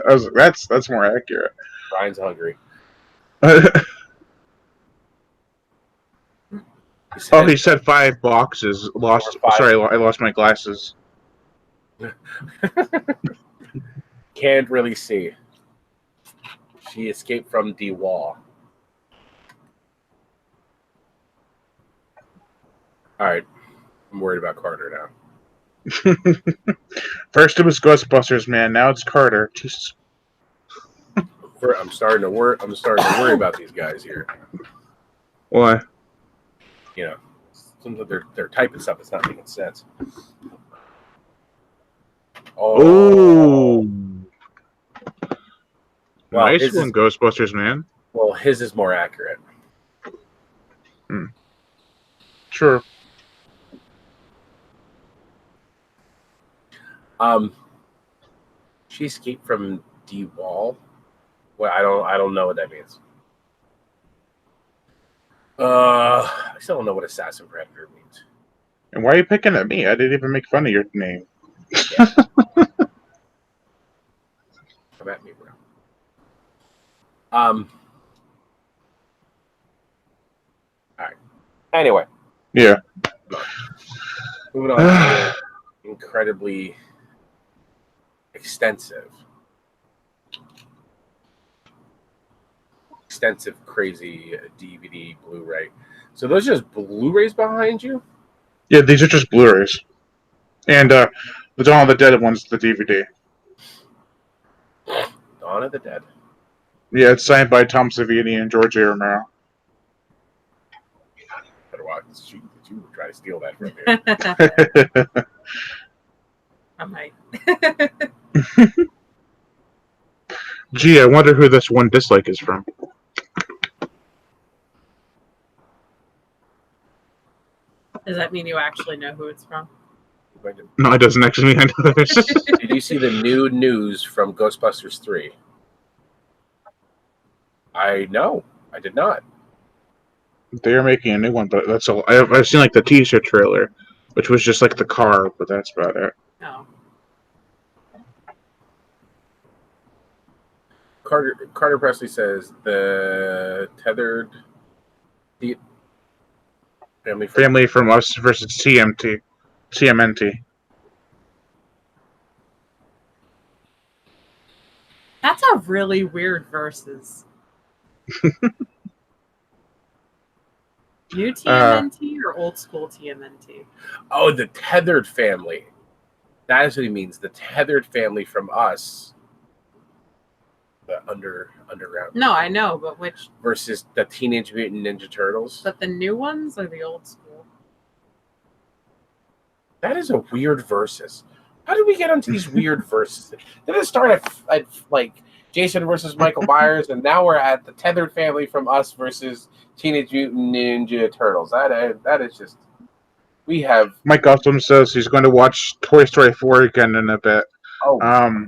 was like, that's more accurate. Brian's hungry. He said 5 boxes. Sorry, I lost my glasses. Can't really see. She escaped from the wall. All right. I'm worried about Carter now. First it was Ghostbusters, man. Now it's Carter. Jesus. I'm starting to worry about these guys here. Why? You know, sometimes they're typing stuff that's not making sense. Oh. Well, Nice his one, is, Ghostbusters, man. well, his is more accurate. Sure. She escaped from D Wall. Well, I don't know what that means. I still don't know what assassin predator means. And why are you picking at me? I didn't even make fun of your name. Come at me, bro. All right. Anyway, Yeah. moving on to incredibly extensive, crazy DVD, Blu-ray. So those are just Blu-rays behind you? Yeah, these are just Blu-rays. And the Dawn of the Dead one's the DVD. Dawn of the Dead. Yeah, it's signed by Tom Savini and George A. Romero. Better watch this. You would try to steal that from me. I might. Gee, I wonder who this one dislike is from. Does that mean you actually know who it's from? No, it doesn't actually mean I know this. Did you see the new news from Ghostbusters 3? I did not. They're making a new one, but that's all. I've seen like the teaser trailer, which was just like the car, but that's about it. No. Carter Presley says the tethered Family from Us versus TMNT. That's a really weird versus. New TMNT or old school TMNT? Oh, the tethered family. That is what he means. The tethered family from Us. The underground. No, I know, but which? Versus the Teenage Mutant Ninja Turtles. But the new ones or the old school? That is a weird versus. How did we get onto these weird verses? Did it start at like Jason versus Michael Myers, and now we're at the tethered family from Us versus Teenage Mutant Ninja Turtles? That is just. We have. Mike Gotham says he's going to watch Toy Story 4 again in a bit. Oh.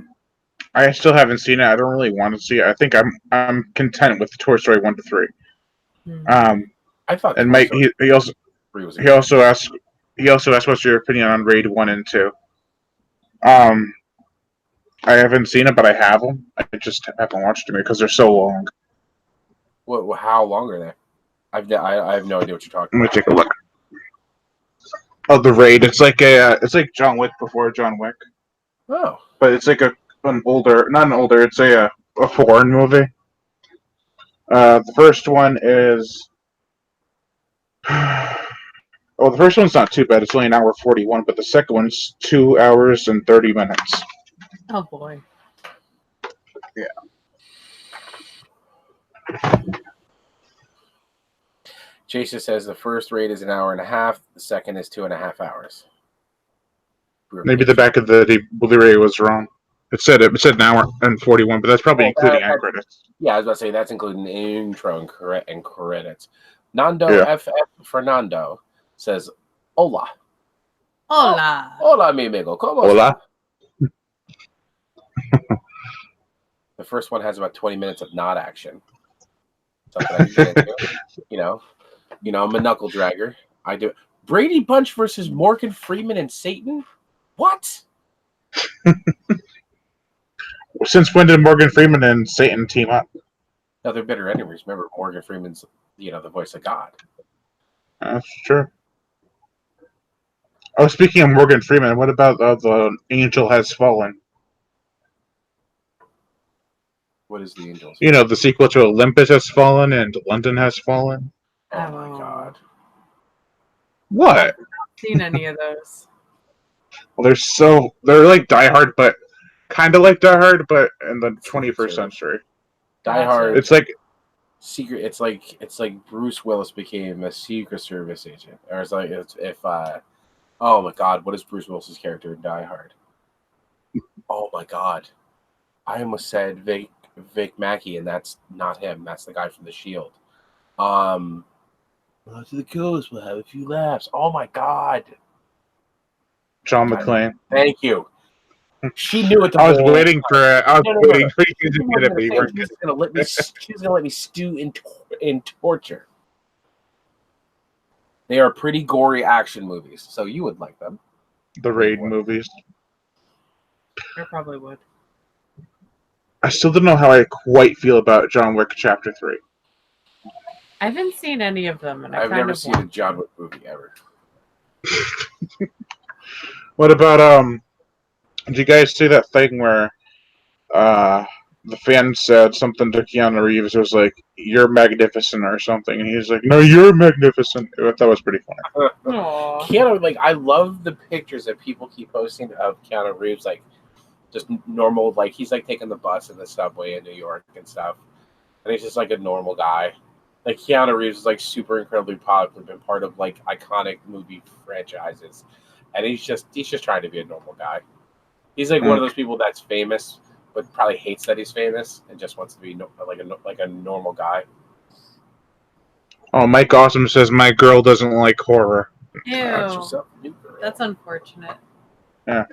I still haven't seen it. I don't really want to see it. I think I'm content with Toy Story 1 to 3. I thought. And Mike, he also asked what's your opinion on Raid 1 and 2. I haven't seen it, but I have them. I just haven't watched them because they're so long. What? How long are they? I have no idea what you're talking Let me about. take a look. Oh, the Raid. It's like John Wick before John Wick. Oh. But it's like it's a foreign movie. The first one is the first one's not too bad. It's only an hour 41, but the second one's 2 hours and 30 minutes. Oh boy. Yeah. Jason says the first Raid is an hour and a half. The second is 2.5 hours. Maybe the back of the Blu-ray was wrong. It said an hour and 41, but that's probably including end credits. Yeah, I was about to say that's including the intro and credits. Nando FF Fernando says, "Hola, hola, hola, mi amigo, ¿cómo Hola." The first one has about 20 minutes of not action. Something I can get into. I'm a knuckle dragger. I do. Brady Bunch versus Morgan Freeman and Satan. What? Since when did Morgan Freeman and Satan team up? No, they're bitter enemies. Remember, Morgan Freeman's, the voice of God. That's true. Oh, speaking of Morgan Freeman, what about the Angel Has Fallen? What is the Angel? The sequel to Olympus Has Fallen and London Has Fallen. Oh my God! What? I've not seen any of those. Well, they're like Die Hard, but kind of like Die Hard, but in the 21st century. Die Hard. It's like secret. It's like Bruce Willis became a Secret Service agent, or it's like oh my God, what is Bruce Willis's character in Die Hard? Oh my God, I almost said Vic Mackey, and that's not him. That's the guy from The Shield. To the coast, we'll have a few laughs. Oh my God! John McClane. Thank you. She knew it. I was waiting for it. I was waiting for you to get it, but you weren't. She was gonna let me. She was gonna let me stew in torture. They are pretty gory action movies, so you would like them. The Raid movies. I probably would. I still don't know how I quite feel about John Wick Chapter 3. I haven't seen any of them, and I've never seen a John Wick movie ever. What about did you guys see that thing where the fan said something to Keanu Reeves? It was like, "You're magnificent" or something, and he's like, "No, you're magnificent." That was pretty funny. Aww. Keanu, like, I love the pictures that people keep posting of Keanu Reeves, like, just normal, like, he's like taking the bus in the subway in New York and stuff, and he's just like a normal guy. Like, Keanu Reeves is like super incredibly popular, been part of like iconic movie franchises, and he's just trying to be a normal guy. He's like one of those people that's famous, but probably hates that he's famous and just wants to be like a normal guy. Oh, Mike Awesome says my girl doesn't like horror. Ew. That's unfortunate. Yeah,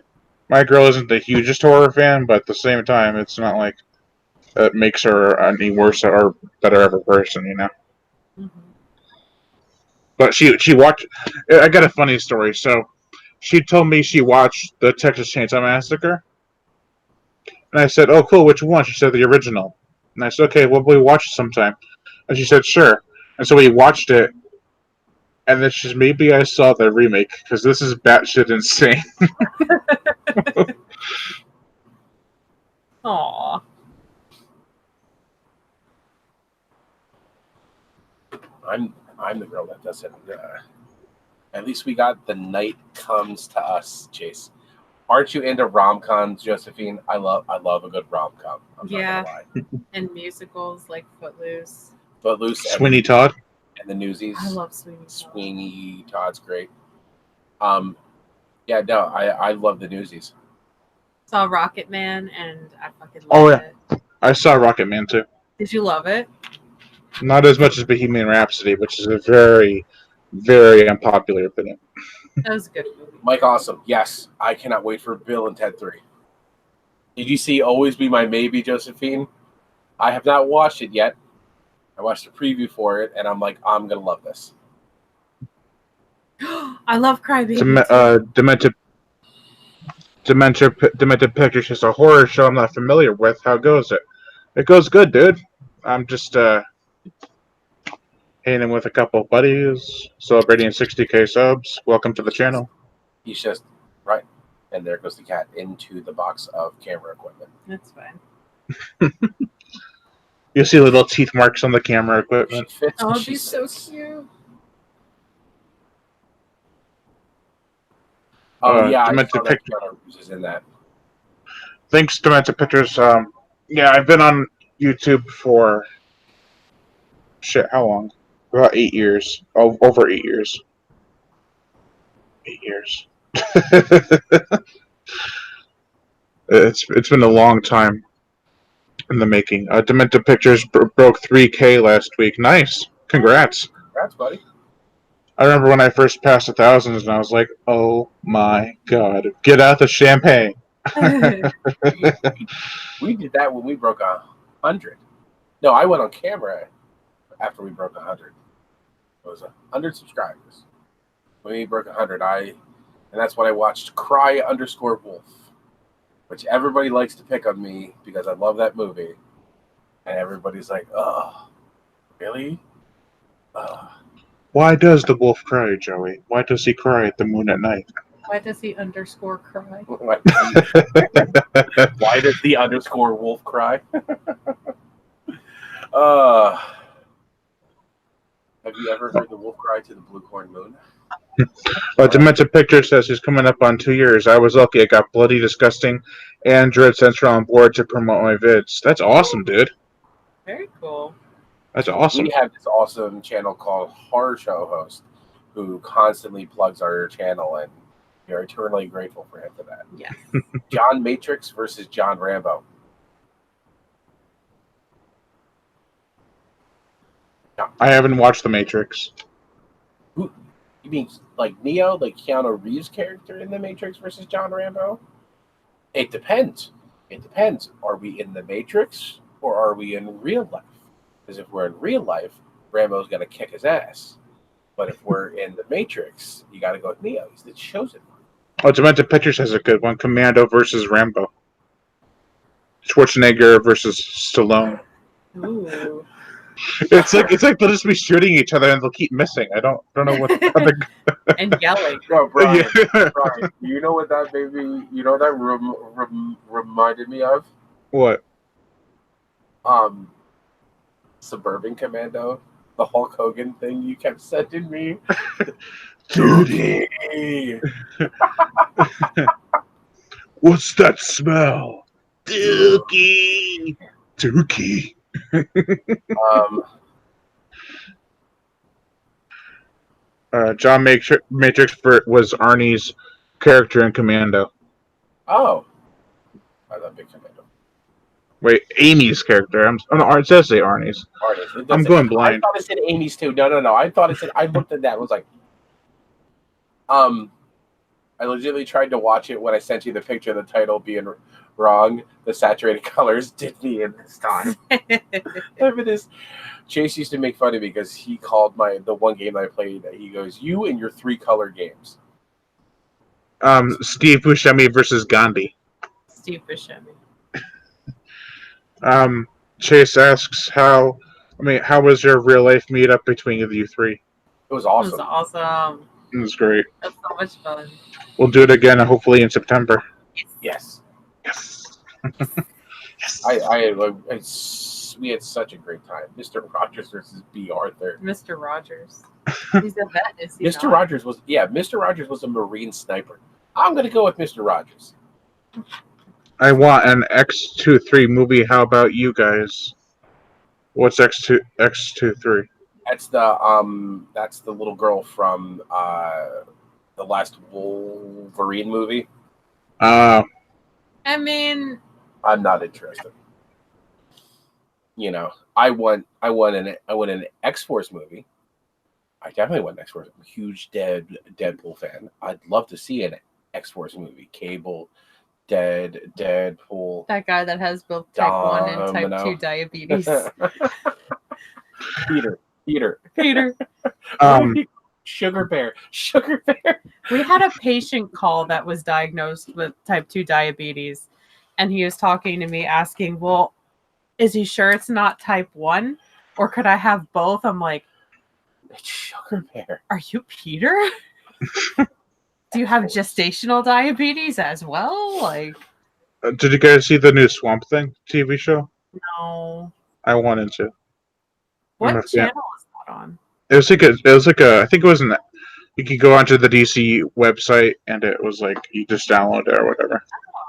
my girl isn't the hugest horror fan, but at the same time, it's not like it makes her any worse or better of a person, you know. Mm-hmm. But she watched. I got a funny story. So she told me she watched the Texas Chainsaw Massacre, and I said, "Oh, cool. Which one?" She said, "The original." And I said, "Okay, well, we watch it sometime." And she said, "Sure." And so we watched it, and then she's maybe I saw the remake because this is batshit insane. Aww. I'm the girl that doesn't. At least we got The Night Comes to Us, Chase. Aren't you into rom-coms, Josephine? I love a good rom-com. Yeah. And musicals like Footloose. Sweeney Todd. And the Newsies. I love Sweeney Todd. Sweeney Todd's great. Yeah, no, I love the Newsies. Saw Rocket Man, and I fucking loved it. I saw Rocket Man too. Did you love it? Not as much as Bohemian Rhapsody, which is a very, very unpopular opinion. That was a good movie. Mike Awesome. Yes, I cannot wait for Bill and Ted 3. Did you see Always Be My Maybe, Josephine? I have not watched it yet. I watched a preview for it, and I'm like, I'm going to love this. I love Crybaby. Demented Pictures is a horror show I'm not familiar with. How goes it? It goes good, dude. I'm just hanging with a couple of buddies, celebrating 60K subs. Welcome to the channel. He's just right. And there goes the cat into the box of camera equipment. That's fine. You see little teeth marks on the camera equipment. Oh, she's so cute. Oh, yeah, Demented Pictures is in that. Thanks, Demented Pictures. Yeah, I've been on YouTube for how long? About 8 years. Over 8 years. 8 years. It's been a long time in the making. Demented Pictures broke 3K last week. Nice. Congrats. Congrats, buddy. I remember when I first passed 1,000 and I was like, oh my god. Get out the champagne. We did that when we broke 100. No, I went on camera after we broke 100. It was 100 subscribers. When we broke 100, and that's when I watched Cry_Wolf, which everybody likes to pick on me because I love that movie. And everybody's like, oh, really? Why does the wolf cry, Joey? Why does he cry at the moon at night? Why does he _cry? Why does the _wolf cry? Have you ever heard the wolf cry to the blue corn moon? Demented Picture says he's coming up on 2 years. I was lucky. I got Bloody Disgusting and Dread Central on board to promote my vids. That's awesome, dude. Very cool. That's awesome. We have this awesome channel called Horror Show Host who constantly plugs our channel, and we are eternally grateful for him for that. Yeah. John Matrix versus John Rambo. I haven't watched The Matrix. Who? You mean like Neo, like Keanu Reeves' character in The Matrix versus John Rambo? It depends. It depends. Are we in The Matrix or are we in real life? Because if we're in real life, Rambo's gonna kick his ass. But if we're in The Matrix, you got to go with Neo. He's the chosen one. Oh, Demented Pictures has a good one. Commando versus Rambo. Schwarzenegger versus Stallone. Ooh. It's like they'll just be shooting each other and they'll keep missing. I don't know what. And yelling. Bro, Brian, Yeah. Brian, you know what that made me? You know what that reminded me of? What? Suburban Commando, the Hulk Hogan thing you kept sending me. Duty. What's that smell? Dookie. Dookie. John Matrix was Arnie's character in Commando. Oh, I love Big Commando. Wait, Amy's character. It says say Arnie's. I'm going blind. I thought it said Amy's too. No. I thought it said. I looked at that. And was like, I legitimately tried to watch it when I sent you the picture of the title being wrong. The saturated colors did me in this time. Remember this? Chase used to make fun of me because he called the one game that I played. He goes, "You and your 3-color games." Steve Buscemi versus Gandhi. Steve Buscemi. Chase asks how was your real life meetup between you three? It was It was awesome. awesome. It was great. That's so much fun. We'll do it again, hopefully in September. Yes. Yes. We had such a great time. Mr. Rogers versus B. Arthur. Mr. Rogers. He's a vet, is he Mr. not? Rogers was Mr. Rogers was a Marine sniper. I'm gonna go with Mr. Rogers. I want an X-23 movie. How about you guys? What's X-23? That's the little girl from the last Wolverine movie. I mean, I'm not interested. You know, I want an X-Force movie. I definitely want an X-Force. I'm a huge Deadpool fan. I'd love to see an X-Force movie. Cable, Deadpool. that guy that has both type 1 and type 2 diabetes. Peter. Sugar Bear. We had a patient call that was diagnosed with type 2 diabetes, and he was talking to me asking, well, is he sure it's not type 1? Or could I have both? I'm like, It's Sugar Bear. are you Peter? Do you have gestational diabetes as well? Like, did you guys see the new Swamp Thing TV show? no. I wanted to. What Yeah. channel is that on? It was like a. I think it was an. You could go onto the DC website and it was like you just download it or whatever.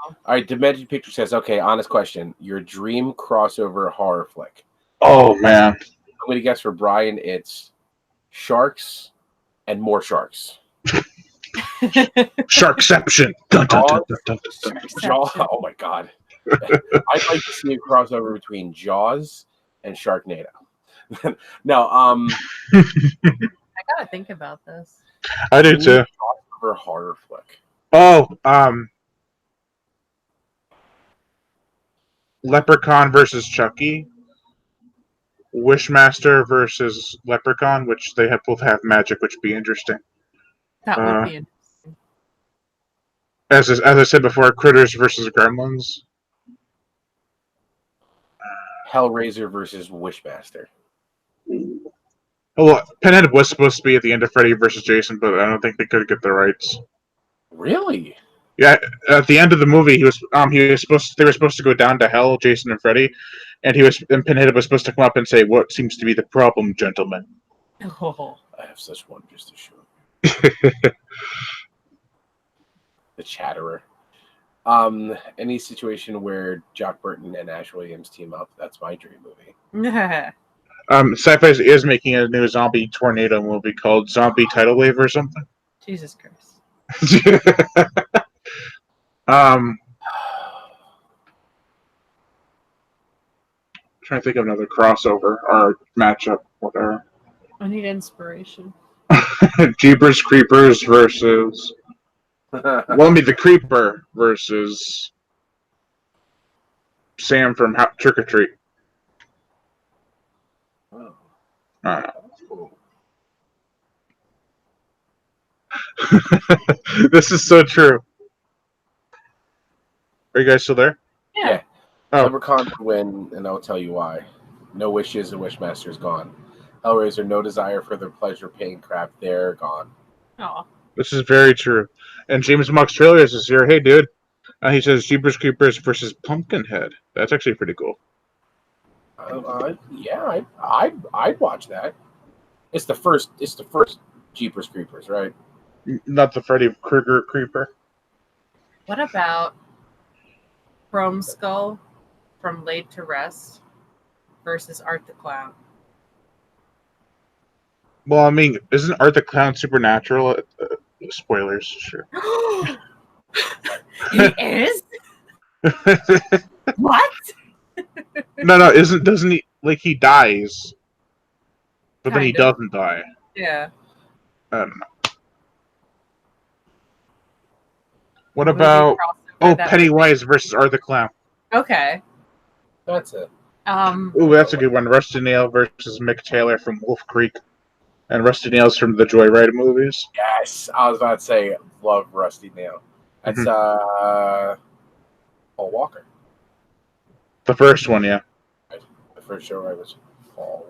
All right, Demented Picture says, okay, honest question. Your dream crossover horror flick. Oh man. I'm going to guess for Brian, it's Sharks and more Sharks. Sharkception. Dun, dun, dun, dun, dun, dun, dun. Jaws. Oh my God. I'd like to see a crossover between Jaws and Sharknado. No, I gotta think about this. I do too. crossover horror flick. Oh, Leprechaun versus Chucky. Wishmaster versus Leprechaun, which they both have magic, which would be interesting. That would be interesting. As I said before, Critters versus Gremlins. Hellraiser versus Wishmaster. Well, Pinhead was supposed to be at the end of Freddy versus Jason, but I don't think they could get the rights. Really? Yeah, at the end of the movie, they were supposed to go down to hell, Jason and Freddy, and Pinhead was supposed to come up and say, "What seems to be the problem, gentlemen?" Oh. I have such wonders to show you. The Chatterer. Any situation where Jock Burton and Ash Williams team up, that's my dream movie. Sci-Fi is making a new zombie tornado movie called Zombie Tidal Wave or something. Jesus Christ. Trying to think of another crossover or matchup. Whatever. I need inspiration. Jeepers Creepers versus. Well, I mean, the Creeper versus Sam from Trick or Treat. Oh, I don't cool. know. This is so true. Are you guys still there? Yeah. Oh. Leprechaun would win, and I'll tell you why. No wishes, and Wishmaster's gone. Hellraiser, no desire for their pleasure, pain, crap. They're gone. Oh, This is very true. And James Mox Trailers is here. Hey, dude. He says Jeepers Creepers versus Pumpkinhead. That's actually pretty cool. Yeah, I'd watch that. It's the first Jeepers Creepers, right? Not the Freddy Krueger Creeper. what about Chrome Skull from Laid to Rest versus Art the Clown? Well, I mean, isn't Art the Clown supernatural? Spoilers, sure. He is? What? No, doesn't he, like, he dies, but then he Kind of. doesn't die. Yeah. I don't know. What Movie about crossover that Pennywise versus Art the Clown? Okay. That's it. Ooh, that's a good one. Rusty Nail versus Mick Taylor from Wolf Creek, and Rusty Nail's from the Joyride movies. Yes, I was about to say, love Rusty Nail. That's Paul Walker. The first one, yeah. The first show I was Paul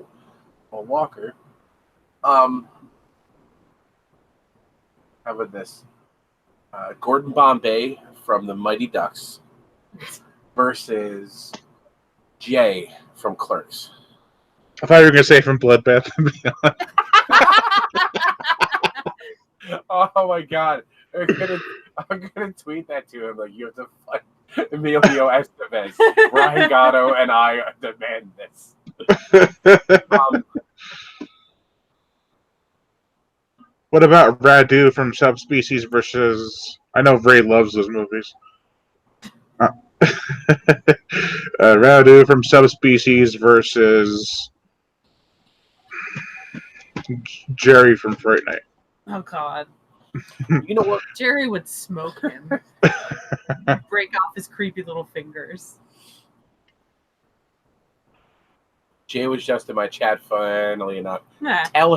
Walker. How about this? Gordon Bombay from the Mighty Ducks versus Jay from Clerks. I thought you were gonna say from Bloodbath and Beyond. Oh my god. I'm gonna tweet that to him. Like, you have to fight Emilio Estevez. Ryan Gatto and I demand this. What about Radu from Subspecies versus? I know Ray loves those movies. Radu from Subspecies versus Jerry from Fright Night. Oh God. You know what? Jerry would smoke him. Break off his creepy little fingers. Jay was just in my chat, funnily enough. Nah. Tell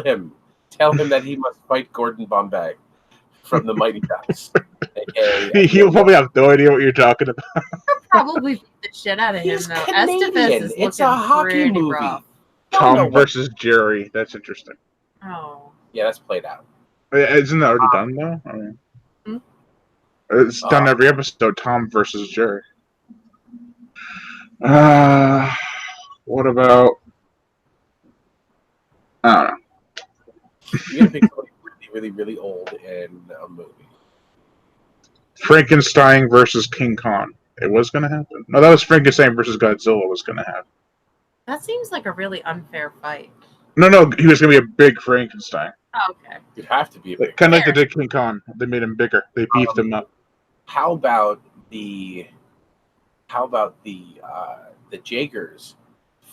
him that he must fight Gordon Bombay from the Mighty Ducks. He'll probably have no idea what you're talking about. Probably beat the shit out of He's him though. Canadian. Estevez is It's looking a hockey pretty movie. rough. Tom versus Jerry. That's interesting. Oh. Yeah, that's played out. Isn't that already done though? I mean, it's done every episode. Tom versus Jerry. What about? I don't know. You gotta pick somebody really, really old in a movie. Frankenstein versus King Kong. It was going to happen. No, that was Frankenstein versus Godzilla was going to happen. That seems like a really unfair fight. No, he was going to be a big Frankenstein. Oh, okay. You'd have to be a big. Kind of like they did King Kong. They made him bigger. They beefed him up. How about the Jaegers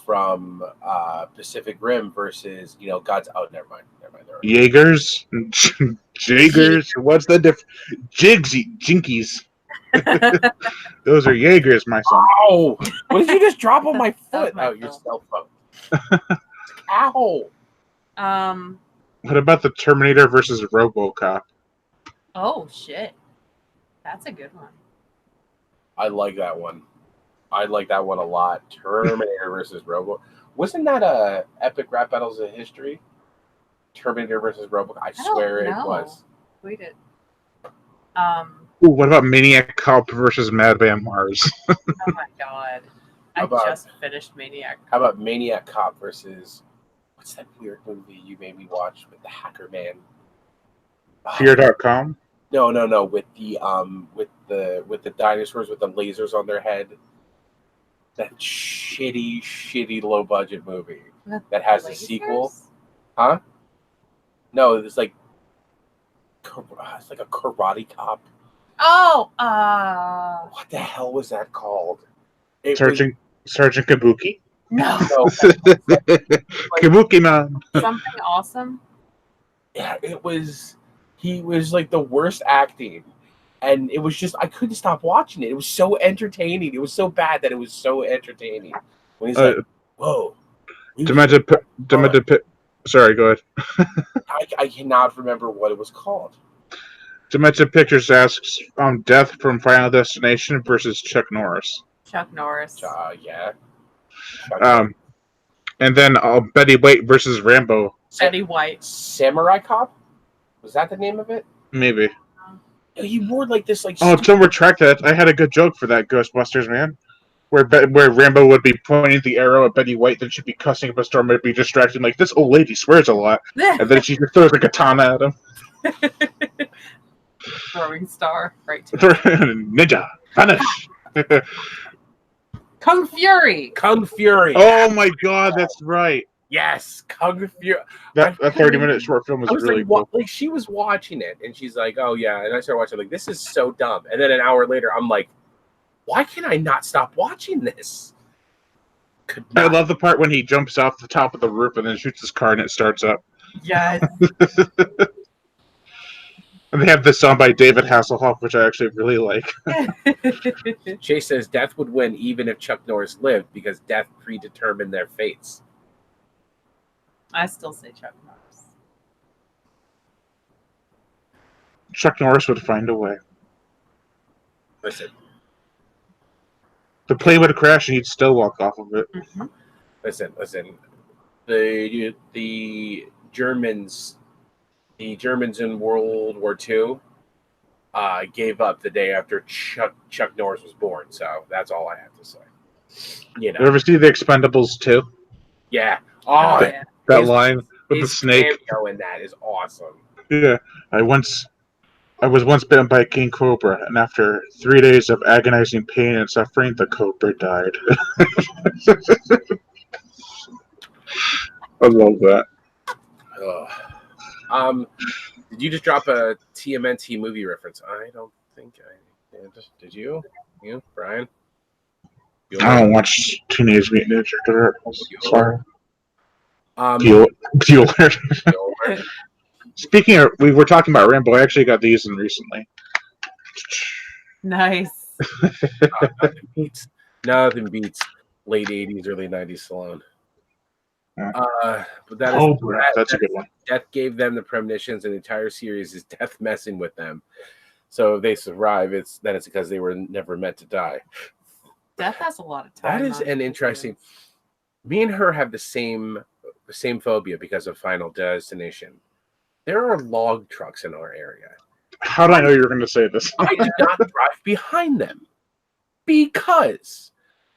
from Pacific Rim versus God's? Oh, never mind. Jaegers? Jaegers? What's the difference? Jinkies. Those are Jaegers, my son. Ow! What did you just drop on my foot? my Oh, your fault. cell phone. Ow! What about the Terminator versus RoboCop? Oh shit. That's a good one. I like that one. I like that one a lot. Terminator versus Robo. Wasn't that a epic rap battles of history? Terminator versus Robo. I swear it was. Tweet it. Ooh, what about Maniac Cop versus Madman Mars? Oh my god. I just finished Maniac. How about Maniac Cop versus what's that weird movie you made me watch with the hacker man? Fear.com? No. With the dinosaurs with the lasers on their head. That shitty low budget movie that has a sequel. Huh? No, it's like a Karate Cop. Oh, what the hell was that called? Sergeant Kabuki? No, No, Kabuki Man. something awesome. yeah, it was. He was like the worst acting, and it was just I couldn't stop watching it. It was so entertaining. It was so bad that it was so entertaining. When he's like, "Whoa." Demented Pit. Sorry, go ahead. I cannot remember what it was called. Demented Pictures asks, Death from Final Destination versus Chuck Norris. Chuck Norris. Yeah. And then Betty White versus Rambo. Betty White. Samurai Cop? Was that the name of it? Maybe. He wore like this like. Oh, don't retract that. I had a good joke for that, Ghostbusters, man. Where Rambo would be pointing the arrow at Betty White, then she'd be cussing up a storm, would be distracted, like, this old lady swears a lot. And then she just throws a katana at him. Throwing star. Right. Ninja. Vanish. Kung Fury. Kung Fury. Oh my god, that's right. Yes, Kung Fury. That 30-minute short film was really cool. Like she was watching it and she's like, "Oh yeah," and I started watching. Like, this is so dumb. And then an hour later, I'm like, "Why can I not stop watching this?" I love the part when he jumps off the top of the roof and then shoots his car and it starts up. Yes. And they have this song by David Hasselhoff, which I actually really like. Chase says Death would win even if Chuck Norris lived because Death predetermined their fates. I still say Chuck Norris. Chuck Norris would find a way. Listen. The plane would crash and he'd still walk off of it. Mm-hmm. Listen. The Germans in World War II gave up the day after Chuck Norris was born. So that's all I have to say. You ever see The Expendables 2? Yeah. Oh, yeah. That line with the snake. Cameo in that is awesome. Yeah. I was once bitten by a king cobra, and after 3 days of agonizing pain and suffering, the cobra died. I love that. Did you just drop a TMNT movie reference? I don't think I did. Did you? You, Brian? I don't watch Teenage Mutant Ninja Turtles. Sorry. Bueller. Speaking of, we were talking about Rambo. I actually got these in recently. Nice. Nothing beats late 80s, early 90s Stallone. Yeah. But that's a good one. Death gave them the premonitions, and the entire series is Death messing with them. So if they survive, it's because they were never meant to die. Death has a lot of time. That is an interesting. Me and her have the same phobia because of Final Destination. There are log trucks in our area. How did I know you were going to say this? I do not drive behind them because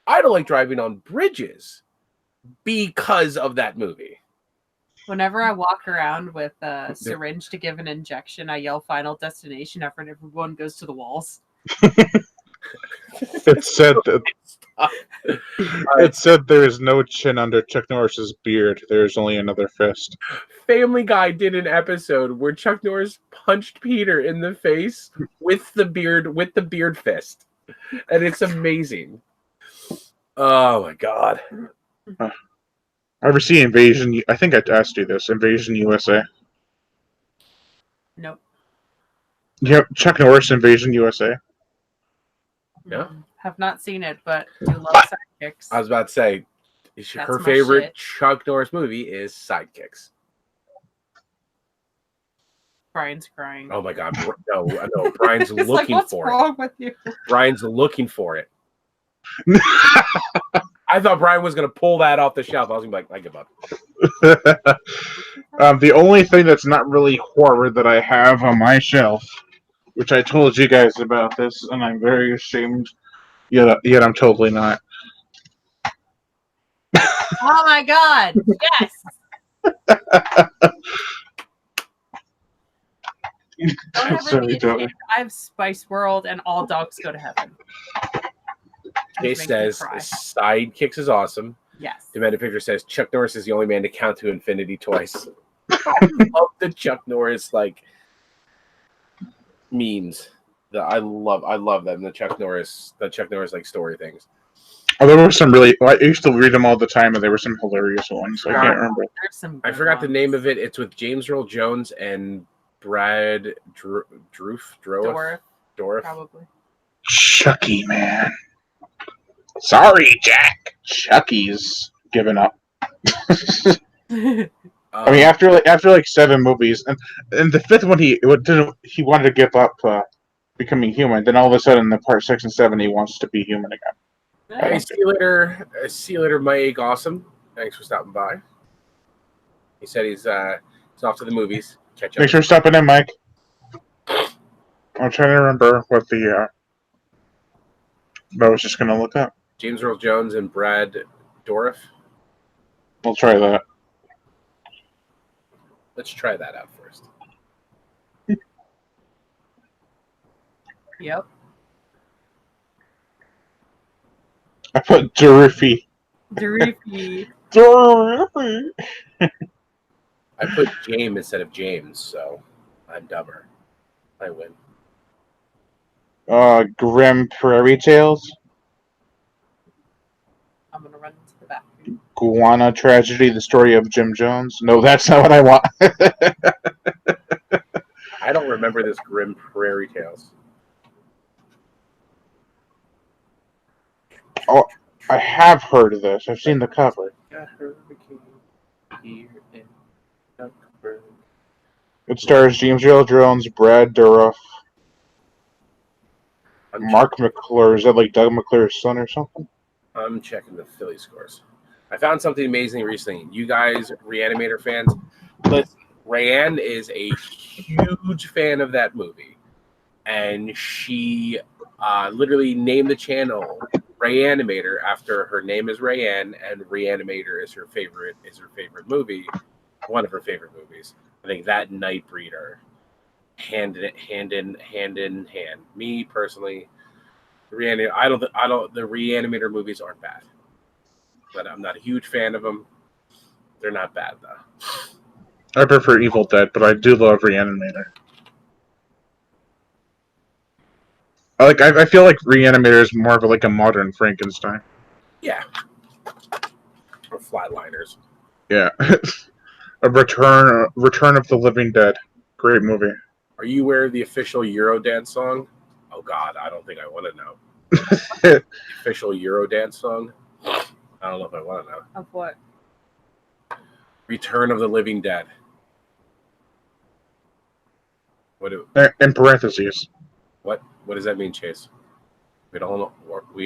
I don't like driving on bridges because of that movie. Whenever I walk around with a syringe to give an injection, I yell Final Destination after everyone goes to the walls. It said there is no chin under Chuck Norris's beard. There is only another fist. Family Guy did an episode where Chuck Norris punched Peter in the face with the beard fist, and it's amazing. Oh my god! Ever see Invasion? I think I asked you this. Invasion USA. Nope. Yep, Chuck Norris Invasion USA. Yeah. Have not seen it, but do love Sidekicks. I was about to say, her favorite Chuck Norris movie is Sidekicks. Brian's crying. Oh my god! No, Brian's looking what's for wrong with you? Brian's looking for it. I thought Brian was going to pull that off the shelf. I was going to be like, I give up. The only thing that's not really horror that I have on my shelf, which I told you guys about this, and I'm very ashamed, yet I'm totally not. Oh my god! Yes. Sorry, I have Spice World and All Dogs Go to Heaven. Jay says Sidekicks is awesome. Yes. Demented Picture says Chuck Norris is the only man to count to infinity twice. I love the Chuck Norris memes. I love them. The Chuck Norris like story things. Oh, there were some really. I used to read them all the time, and there were some hilarious ones. I can't remember. There's some. I good forgot the ones. name of it. It's with James Earl Jones and Brad Dourif. Probably. Chucky, man. Sorry, Jack. Chucky's given up. I mean, after like 7 movies, and the fifth one, he wanted to give up becoming human. Then all of a sudden, in the part 6 and 7, he wants to be human again. Hey, see you later. See you later, Mike. Awesome. Thanks for stopping by. He said he's off to the movies. Catch up. Thanks for stopping in, Mike. I'm trying to remember what the. I was just gonna look up. James Earl Jones and Brad Dourif. We'll try that. Let's try that out first. Yep. I put Dorothy. Dorothy. Dorothy. I put James instead of James, so I'm dumber. I win. Grim Prairie Tales. I'm gonna run into the bathroom. Guana Tragedy: The Story of Jim Jones. No, that's not what I want. I don't remember this Grim Prairie Tales. Oh, I have heard of this. I've seen the cover. It stars James Earl Jones, Brad Dourif, Mark McClure. Is that like Doug McClure's son or something? I'm checking the Philly scores. I found something amazing recently. You guys, Reanimator fans, listen. Rayanne is a huge fan of that movie, and she literally named the channel Reanimator after her name is Rayanne, and Reanimator is her favorite movie, one of her favorite movies. I think that Nightbreeder, hand in hand. Me personally, the Reanimator movies aren't bad, but I'm not a huge fan of them. They're not bad though. I prefer Evil Dead, but I do love Reanimator. I feel like Reanimator is more of a modern Frankenstein. Yeah. Or Flatliners. Yeah. A Return of the Living Dead. Great movie. Are you aware of the official Eurodance song? Oh God, I don't think I want to know. The official Eurodance song? I don't know if I want to know. Of what? Return of the Living Dead. In parentheses. What does that mean, Chase? We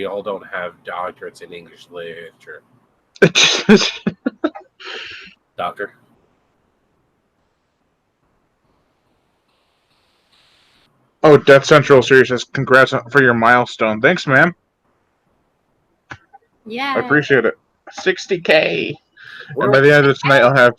all don't have doctorates in English literature. Doctor? Oh, Death Central series says congrats for your milestone. Thanks, man. Yeah. I appreciate it. 60K. And by the end of this night, I'll have.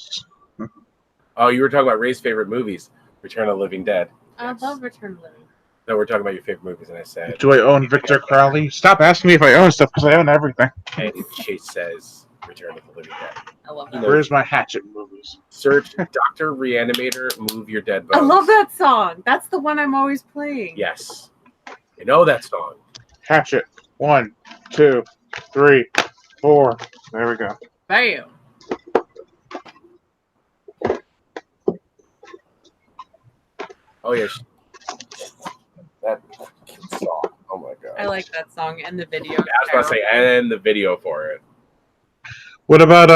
Oh, you were talking about Ray's favorite movies. Return of the Living Dead. I love Return of the Living. No, we're talking about your favorite movies, and I said. Do I own Victor Crowley? Stop asking me if I own stuff, because I own everything. And Chase says Return of the Living Dead. I love that. Where's my Hatchet movies? Search Dr. Reanimator, Move Your Dead Bones. I love that song. That's the one I'm always playing. Yes. You know that song. Hatchet. 1, 2, 3, 4. There we go. Bam. Oh, yeah. That song. Oh, my God. I like that song and the video. I was about to say, and the video for it. What about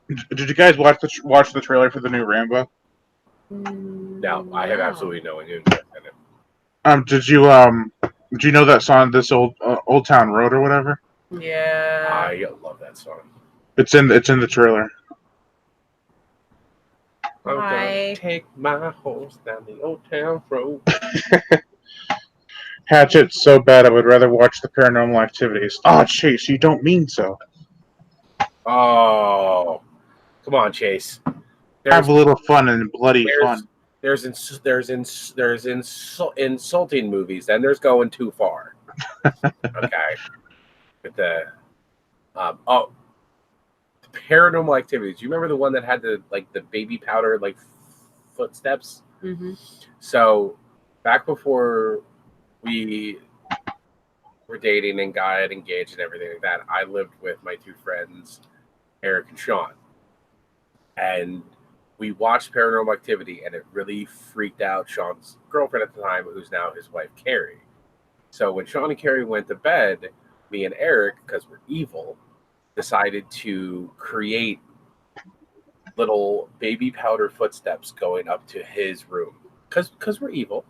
did you guys watch the trailer for the new Rambo? No, I have absolutely no interest in it. Did you know that song, This Old Town Road or whatever? Yeah. I love that song. It's in the trailer. I'm Hi. gonna take my horse down the old town road. Hatchet's so bad I would rather watch the Paranormal Activities. Oh, Chase, you don't mean so. Oh, come on, Chase. Have a little fun and bloody fun. There's insulting movies, and there's going too far. Okay, with the Paranormal Activities. Do you remember the one that had the baby powder footsteps? Mm-hmm. So back before we we're dating and got engaged and everything like that, I lived with my two friends, Eric and Sean. And we watched Paranormal Activity, and it really freaked out Sean's girlfriend at the time, who's now his wife, Carrie. So when Sean and Carrie went to bed, me and Eric, because we're evil, decided to create little baby powder footsteps going up to his room. Because we're evil.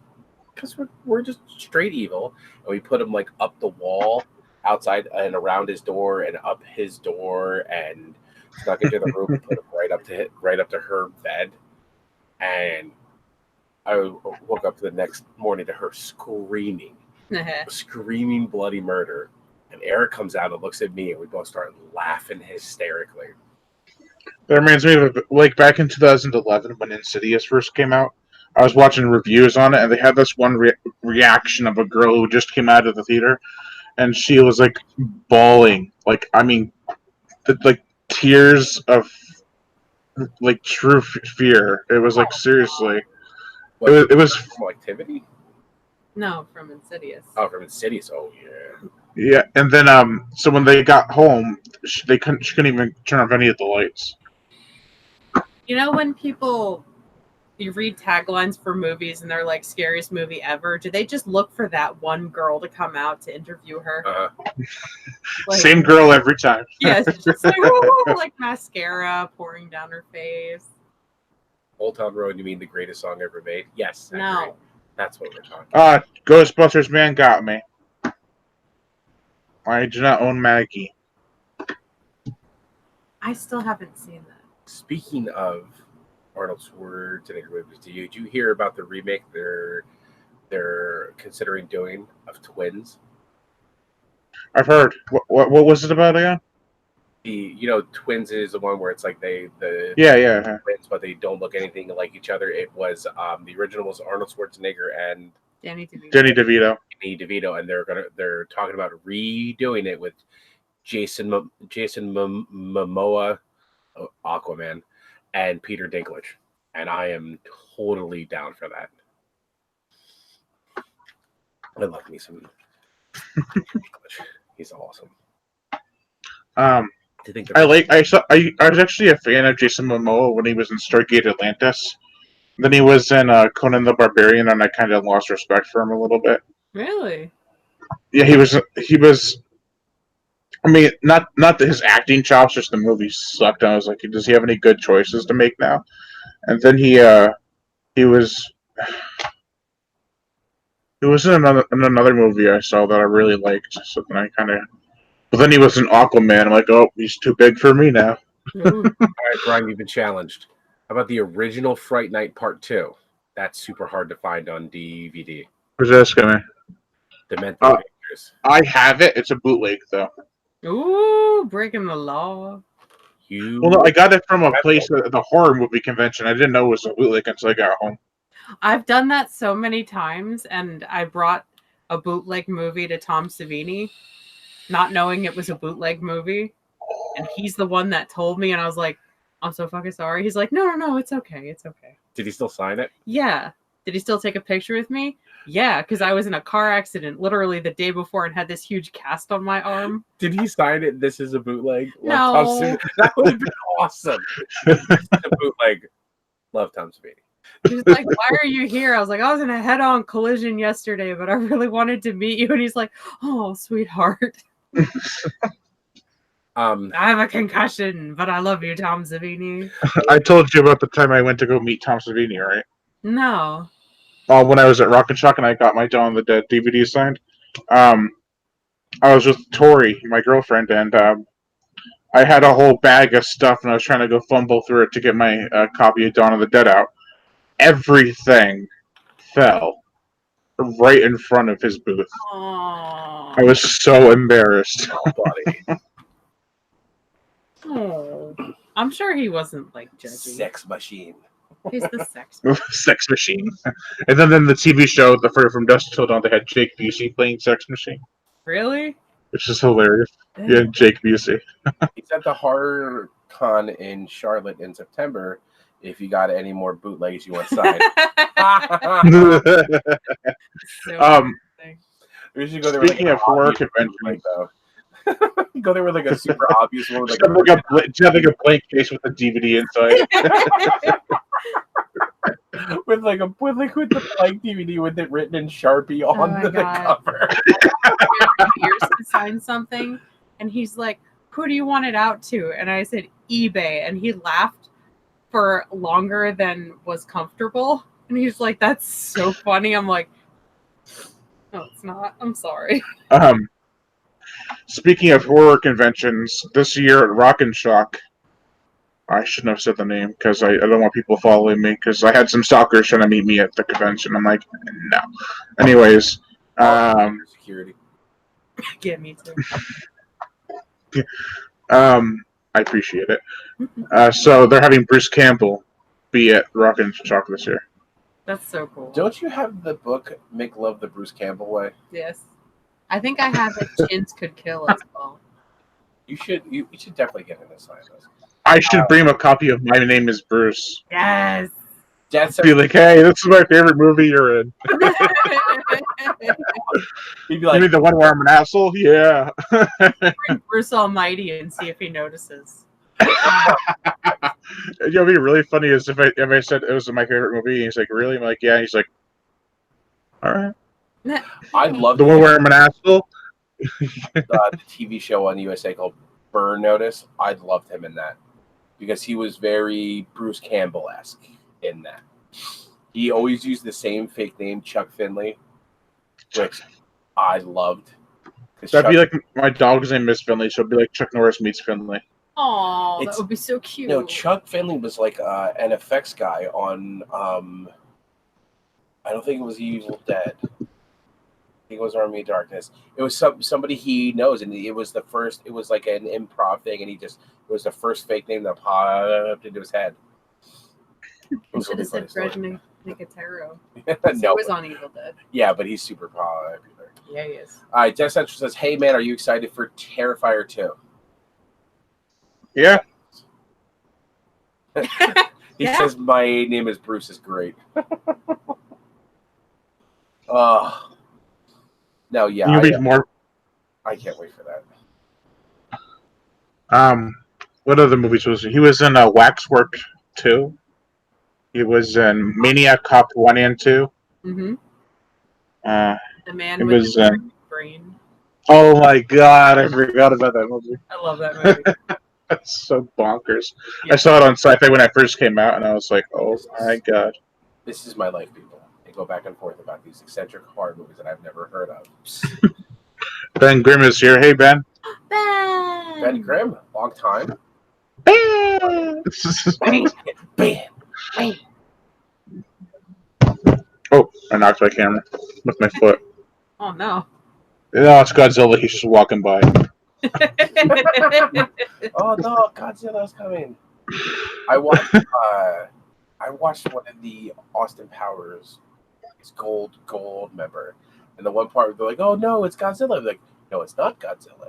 Because we're just straight evil. And we put them like up the wall, outside and around his door, and up his door, and snuck into the room and put him right up to her bed. And I woke up the next morning to her screaming bloody murder. And Eric comes out and looks at me, and we both start laughing hysterically. That reminds me of like back in 2011 when Insidious first came out. I was watching reviews on it, and they had this one reaction of a girl who just came out of the theater, and she was like bawling, like I mean, like tears of like true fear. It was like seriously. What, It was Paranormal Activity? No, from Insidious. Oh, from Insidious. Oh yeah. yeah. And then so when they got home, she couldn't even turn off any of the lights. You know when you read taglines for movies and they're like scariest movie ever, do they just look for that one girl to come out to interview her? Like, Same girl every time. Yes, just like, ooh, like mascara pouring down her face. Old Town Road, you mean the greatest song ever made? Yes. I No. agree. That's what we're talking Ghostbusters Man got me. I do not own Maggie. I still haven't seen that. Speaking of Arnold Schwarzenegger movies, did you hear about the remake they're considering doing of Twins? I've heard. What was it about again? Twins is the one where it's like the Yeah. twins, but they don't look anything like each other. It was the original was Arnold Schwarzenegger and Danny DeVito. Danny DeVito. And they're talking about redoing it with Jason Momoa, Aquaman, and Peter Dinklage, and I am totally down for that. I love me some Peter Dinklage. He's awesome. I was actually a fan of Jason Momoa when he was in Stargate Atlantis. Then he was in Conan the Barbarian, and I kind of lost respect for him a little bit. Really? Yeah, he was. I mean, not that his acting chops, just the movie sucked. And I was like, does he have any good choices to make now? And then he was in another movie I saw that I really liked. So then but then he was in Aquaman. I'm like, oh, he's too big for me now. All right, Brian, you've been challenged. How about the original Fright Night Part 2? That's super hard to find on DVD. Who's asking me? Demented Pictures. I have it. It's a bootleg, though. Ooh, breaking the law. Well, no, I got it from a place at the horror movie convention. I didn't know it was a bootleg until I got home. I've done that so many times, and I brought a bootleg movie to Tom Savini, not knowing it was a bootleg movie. And he's the one that told me, and I was like, I'm so fucking sorry. He's like, no, it's okay. It's okay. Did he still sign it? Yeah. Did he still take a picture with me? Yeah, because I was in a car accident literally the day before and had this huge cast on my arm. Did he sign it? This is a bootleg. No. Love Tom Savini. That would have been awesome. This is a bootleg. Love Tom Savini. He's like, why are you here? I was like, I was in a head-on collision yesterday, but I really wanted to meet you. And he's like, oh, sweetheart. I have a concussion, but I love you, Tom Savini. I told you about the time I went to go meet Tom Savini, right? No. When I was at Rock and Shock and I got my Dawn of the Dead DVD signed. I was with Tori, my girlfriend, and I had a whole bag of stuff, and I was trying to go fumble through it to get my copy of Dawn of the Dead out. Everything fell right in front of his booth. Aww. I was so embarrassed. Oh, buddy. Oh, I'm sure he wasn't like judging. Sex machine. He's the sex. Sex Machine. And then in the TV show, from Dusk Till Dawn, they had Jake Busey playing Sex Machine. Really? Which is hilarious. Yeah, Jake Busey. He's at the Horror Con in Charlotte in September. If you got any more bootlegs you want signed. So We should go there. With, Speaking like, of horror obvious one, conventions, go there with like a super obvious one. With, just have like a blank case with a DVD inside. with the blank DVD with it written in Sharpie on my the God. cover. Years to sign something, and he's like, "Who do you want it out to?" And I said, "eBay," and he laughed for longer than was comfortable. And he's like, "That's so funny." I'm like, "No, it's not. I'm sorry." Speaking of horror conventions, this year at Rock and Shock, I shouldn't have said the name because I don't want people following me because I had some stalkers trying to meet me at the convention. I'm like, no. Anyways, Security. Get me too. I appreciate it. So they're having Bruce Campbell be at Rock and Shock this year. That's so cool. Don't you have the book "Make Love the Bruce Campbell Way"? Yes, I think I have If Chins Could Kill as well. You should definitely get into sign this. I should bring him a copy of My Name is Bruce. Yes. That's Be like, hey, this is my favorite movie you're in. He'd be You like, mean the one where I'm an asshole? Yeah. Bring Bruce Almighty and see if he notices. You know, what'd be really funny is if I said it was my favorite movie, and he's like, really? I'm like, yeah. And he's like, all right. I love The one where I'm an asshole. the TV show on USA called Burn Notice. I loved him in that because he was very Bruce Campbell-esque in that. He always used the same fake name, Chuck Finley, which I loved. That'd be like my dog's name, Miss Finley. She'll be like Chuck Norris meets Finley. Oh, that would be so cute. No, Chuck Finley was like an effects guy on. I don't think it was Evil Dead. I think it was Army of Darkness. It was somebody he knows, and it was the first. It was like an improv thing, and it was the first fake name that popped into his head. You should have said Fred Nicotero. No, He was on Evil Dead. yeah, but he's super popular. Yeah, he is. All right, Death Central says, "Hey man, are you excited for Terrifier 2?" Yeah. He Yeah. says, "My name is Bruce is great." No, yeah, You'll be more. I can't wait for that. What other movies was he? He was in Waxwork 2. He was in Maniac Cop 1 and 2. Mm-hmm. The man it with was, the brain. Oh my god, I forgot about that movie. I love that movie. That's so bonkers. Yeah. I saw it on Sci-Fi when I first came out, and I was like, oh my god. This is my life, people. They go back and forth about these eccentric horror movies that I've never heard of. Ben Grimm is here. Hey, Ben. Ben Grimm, long time. Ben! Bam. Oh, I knocked my camera with my foot. Oh no. No, it's Godzilla. He's just walking by. Oh no, Godzilla's coming. I watched one of the Austin Powers. It's Gold member, and the one part where they're like, "Oh no, it's Godzilla." They're like, no, it's not Godzilla.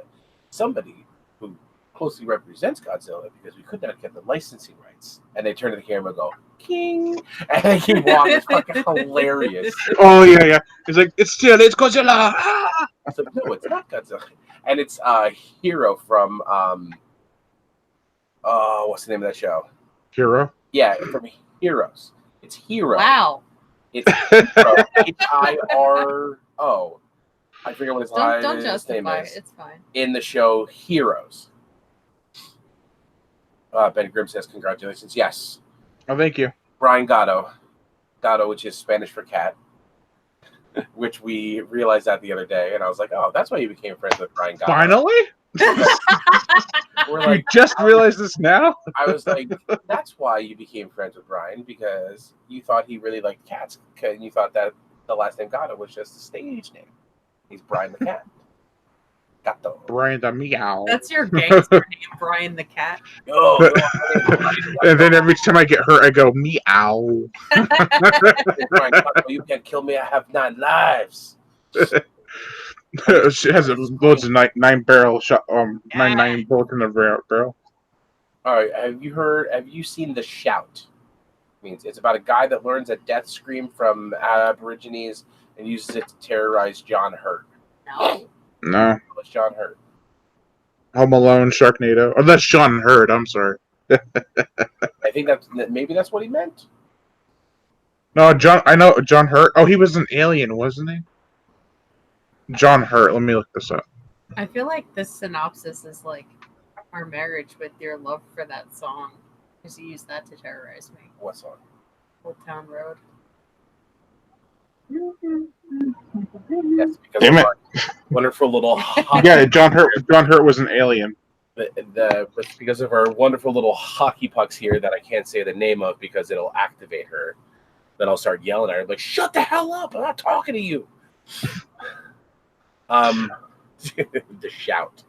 Somebody who closely represents Godzilla because we could not get the licensing rights. And they turn to the camera and go, "King," and they keep walking. It's fucking hilarious. Oh yeah. He's like, it's Godzilla. Ah! I was like, no, it's not Godzilla. And it's Hero from what's the name of that show? Hero. Yeah, from Heroes. It's Hero. Wow. It's Hiro. Hiro. I forget what his Don't name justify is. it. It's fine. In the show Heroes. Ben Grimm says, congratulations. Yes. Oh, thank you. Brian Gatto. Gatto, which is Spanish for cat. Which we realized that the other day. And I was like, oh, that's why you became friends with Brian Gatto. Finally? We're You like, just realized this now? I was like, that's why you became friends with Brian, because you thought he really liked cats, and you thought that the last name Gatto was just a stage name. He's Brian the Cat. Gatto. Brian the Meow. That's your gangster name, Brian the Cat. Oh, And then every time I get hurt, I go, meow. Brian Gatto, you can't kill me. I have 9 lives. She has loads of nine barrel shot. Nine bullets in the barrel. All right. Have you seen The Shout? It's about a guy that learns a death scream from Aborigines and uses it to terrorize John Hurt. No. No. That's John Hurt. Home Alone, Sharknado. Oh, that's John Hurt. I'm sorry. I think maybe that's what he meant. No, John. I know John Hurt. Oh, he was an alien, wasn't he? John Hurt. Let me look this up. I feel like this synopsis is like our marriage with your love for that song. Because you used that to terrorize me. What song? Old Town Road. Yes, because Damn of it. our wonderful little Yeah, John Hurt. John Hurt was an alien. because of our wonderful little hockey pucks here that I can't say the name of because it'll activate her. Then I'll start yelling at her like, "Shut the hell up! I'm not talking to you." The Shout.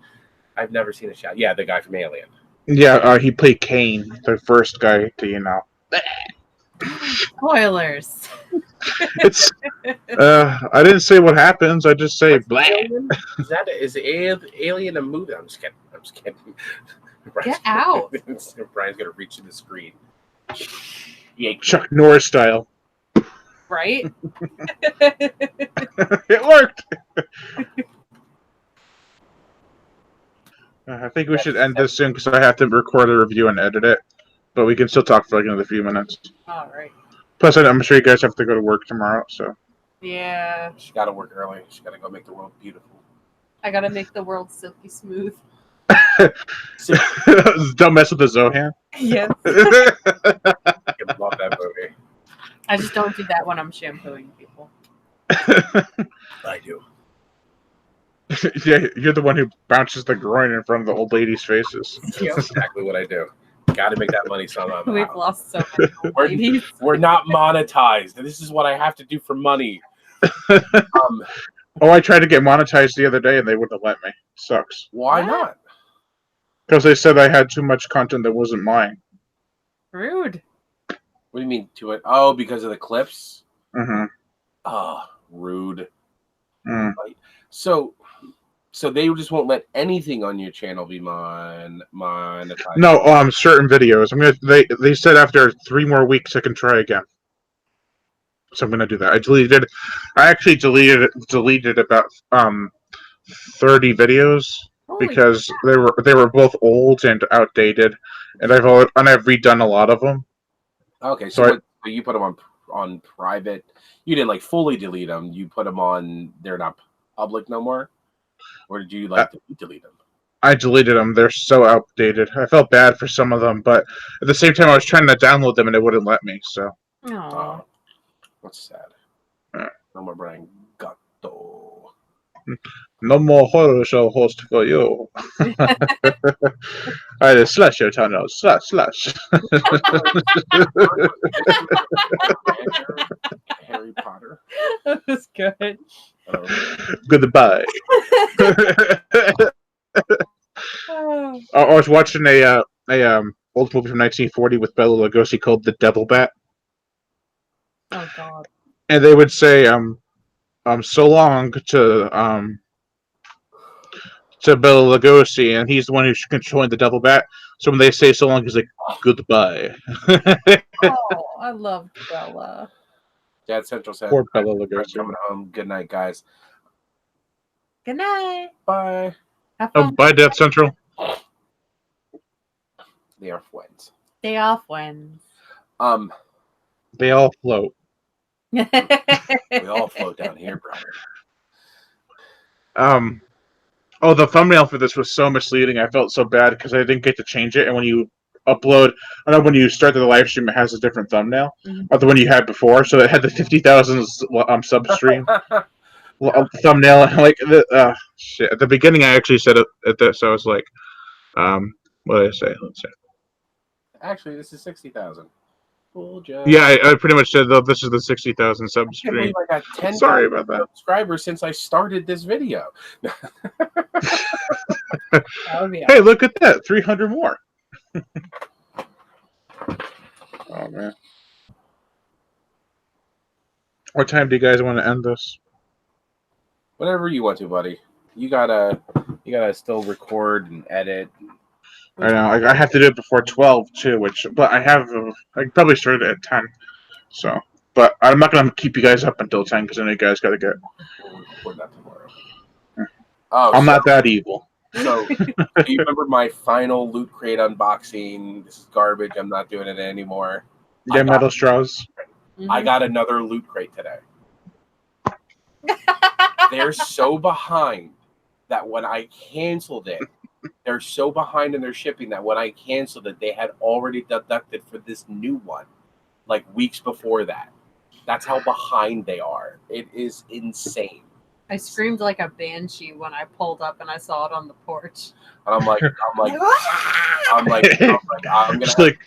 I've never seen The Shout. Yeah, the guy from Alien. Yeah, he played Kane, the first guy to Spoilers. It's. I didn't say what happens. I just say blah. Alien? Is Alien a movie? I'm just kidding. Get out. Brian's gonna reach in the screen. Yeah, Chuck Norris style. Right? It worked. I think we should end this soon because I have to record a review and edit it. But we can still talk for like another few minutes. All right. Plus, I'm sure you guys have to go to work tomorrow. So Yeah. She got to work early. She got to go make the world beautiful. I gotta make the world silky smooth. don't mess with the Zohan. Yes. I love that movie. I just don't do that when I'm shampooing people. I do. Yeah, you're the one who bounces the groin in front of the old ladies' faces. That's exactly what I do. Got to make that money somehow. We've lost so many old ladies. We're not monetized. This is what I have to do for money. Oh, I tried to get monetized the other day and they wouldn't let me. Sucks. Why What? not? Because they said I had too much content that wasn't mine. Rude. What do you mean to it? Oh, because of the clips? Mm-hmm. Oh, rude. Mm. So they just won't let anything on your channel be monetized. No, certain videos. They said after 3 more weeks I can try again. So I'm gonna do that. I actually deleted about 30 videos Holy because they were both old and outdated, and I've redone a lot of them. Okay, So so you put them on private. You didn't like fully delete them. You put them on. They're not public no more. Or did you delete them? I deleted them. They're so outdated. I felt bad for some of them, but at the same time, I was trying to download them and it wouldn't let me. So Aw. That's sad. Alright. No more Brian Gatto. no more horror show host for you. I just slash your tunnel. Slash. Harry Potter. That was good. Goodbye. Oh. I was watching a old movie from 1940 with Bela Lugosi called The Devil Bat, Oh God. and they would say so long to Bela Lugosi, and he's the one who's controlling the Devil Bat. So when they say so long, he's like goodbye. Oh, I love Bella. Dad Central said, Poor Bela "I'm Lugosi. coming home. Good night, guys. Good night. Bye." Have Oh, fun. bye, Death Central. They are friends. Day off wins. They all float. We all float down here, brother. Oh, the thumbnail for this was so misleading. I felt so bad because I didn't get to change it. And when you upload, I know when you start the live stream, it has a different thumbnail of the one you had before. So it had the 50,000 sub stream thumbnail. Like shit. At the beginning, I actually said it at this. I was like, what did I say? Let's see. Actually, this is 60,000. Cool job. Yeah, I pretty much said, "Oh, this is the 60,000 sub I can't stream." believe I got 10 Sorry about that. subscribers since I started this video. That would be Hey, look at that! 300 more. Oh man. What time do you guys want to end this? Whatever you want to, buddy. You gotta still record and edit. I know. I have to do it before 12 too, but I could probably start it at 10. So, but I'm not gonna keep you guys up until 10 because I know you guys gotta get. We'll record that tomorrow. Oh, I'm not that evil. So, do you remember my final Loot Crate unboxing? This is garbage. I'm not doing it anymore. Yeah, metal straws. I got another Loot Crate today. They're so behind that when I canceled it, they're so behind in their shipping that when I canceled it, they had already deducted for this new one, like weeks before that. That's how behind they are. It is insane. I screamed like a banshee when I pulled up and I saw it on the porch. And I'm like, I'm gonna Just have like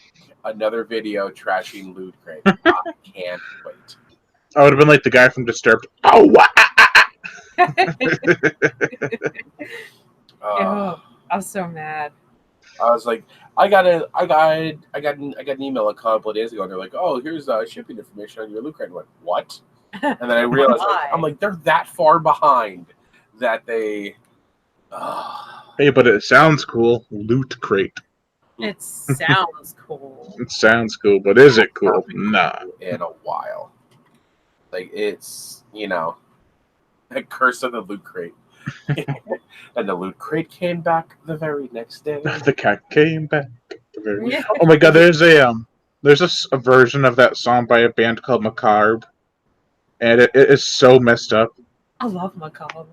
another video trashing Loot Crate. I can't wait. I would have been like the guy from Disturbed. Oh, what? Ew, I was so mad. I was like, I got an email a couple of days ago, and they're like, "Oh, here's shipping information on your Loot Crate." I went, "What?" And then I realized, I'm like, they're that far behind that they. Hey, but it sounds cool. Loot Crate. It sounds cool. It sounds cool, but is it cool? Nah. In a while, like it's a curse of the Loot Crate. And the Loot Crate came back the very next day. The cat came back. Oh my god, there's a version of that song by a band called Macabre, and it is so messed up. I love Macabre.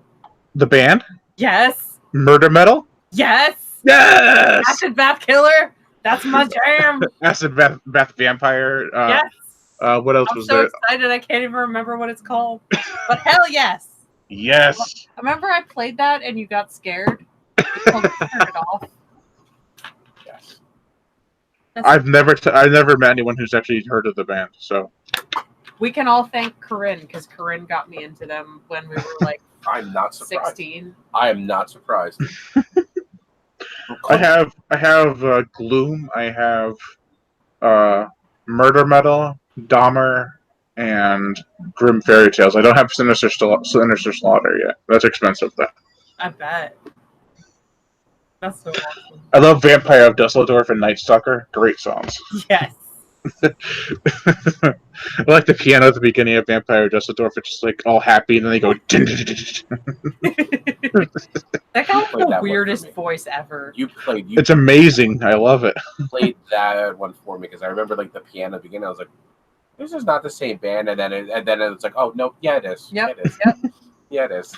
The band? Yes. Murder Metal? Yes. Yes. Acid Bath Killer. That's my jam. Acid Bath Vampire. Yes. What else I'm was so there? excited I can't even remember what it's called. But hell yes. Yes. I remember I played that and you got scared. You told me to turn it off. Yes. I've never met anyone who's actually heard of the band, so We can all thank Corinne because Corinne got me into them when we were like I'm not surprised. 16. I am not surprised. I have Gloom, I have Murder Metal, Dahmer, and Grim Fairy Tales. I don't have Sinister Slaughter yet. That's expensive though. I bet. That's so awesome. I love Vampire of Dusseldorf and Night Stalker. Great songs. Yes. I like the piano at the beginning of Vampire of Dusseldorf. It's just like all happy, and then they go. That guy Played has that the one weirdest for me. voice ever. You It's amazing. I love it. played that one for me because I remember like the piano beginning. I was like, "This is not the same band," and then it's like, "Oh no, yeah, it is. Yep. Yeah, it is. Yep. Yeah, it is."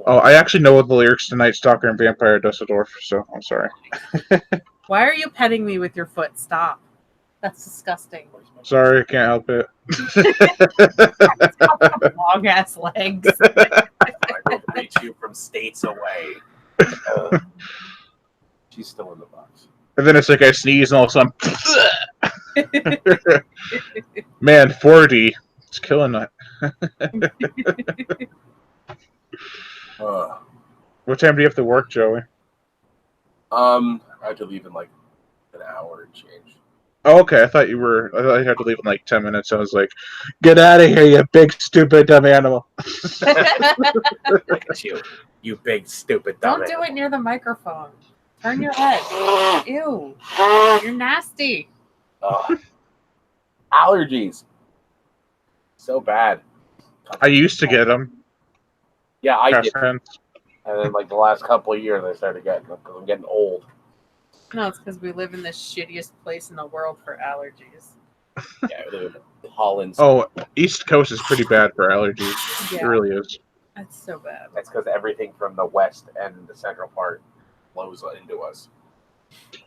Oh, I actually know the lyrics to Night Stalker and Vampire of Dusseldorf, so I'm sorry. Why are you petting me with your foot? Stop. That's disgusting. Sorry, I can't help it. It's got some long ass legs. I will reach you from states away. She's still in the box. And then it's like I sneeze and all of a sudden, man, 4D, it's killing it. What time do you have to work, Joey? I have to leave in like an hour and change. Oh, okay. I thought you had to leave in like 10 minutes. I was like, get out of here, you big, stupid, dumb animal. Look at you big stupid dumb. Don't do it near the microphone. Turn your head. Ew. You're nasty. Allergies. So bad. I used to get them. Yeah, I did. Friends. And then like the last couple of years, I started getting them because I'm getting old. No, it's because we live in the shittiest place in the world for allergies. Yeah, I live in Holland. Oh, East Coast is pretty bad for allergies. Yeah. It really is. That's so bad. That's because everything from the west and the central part blows into us.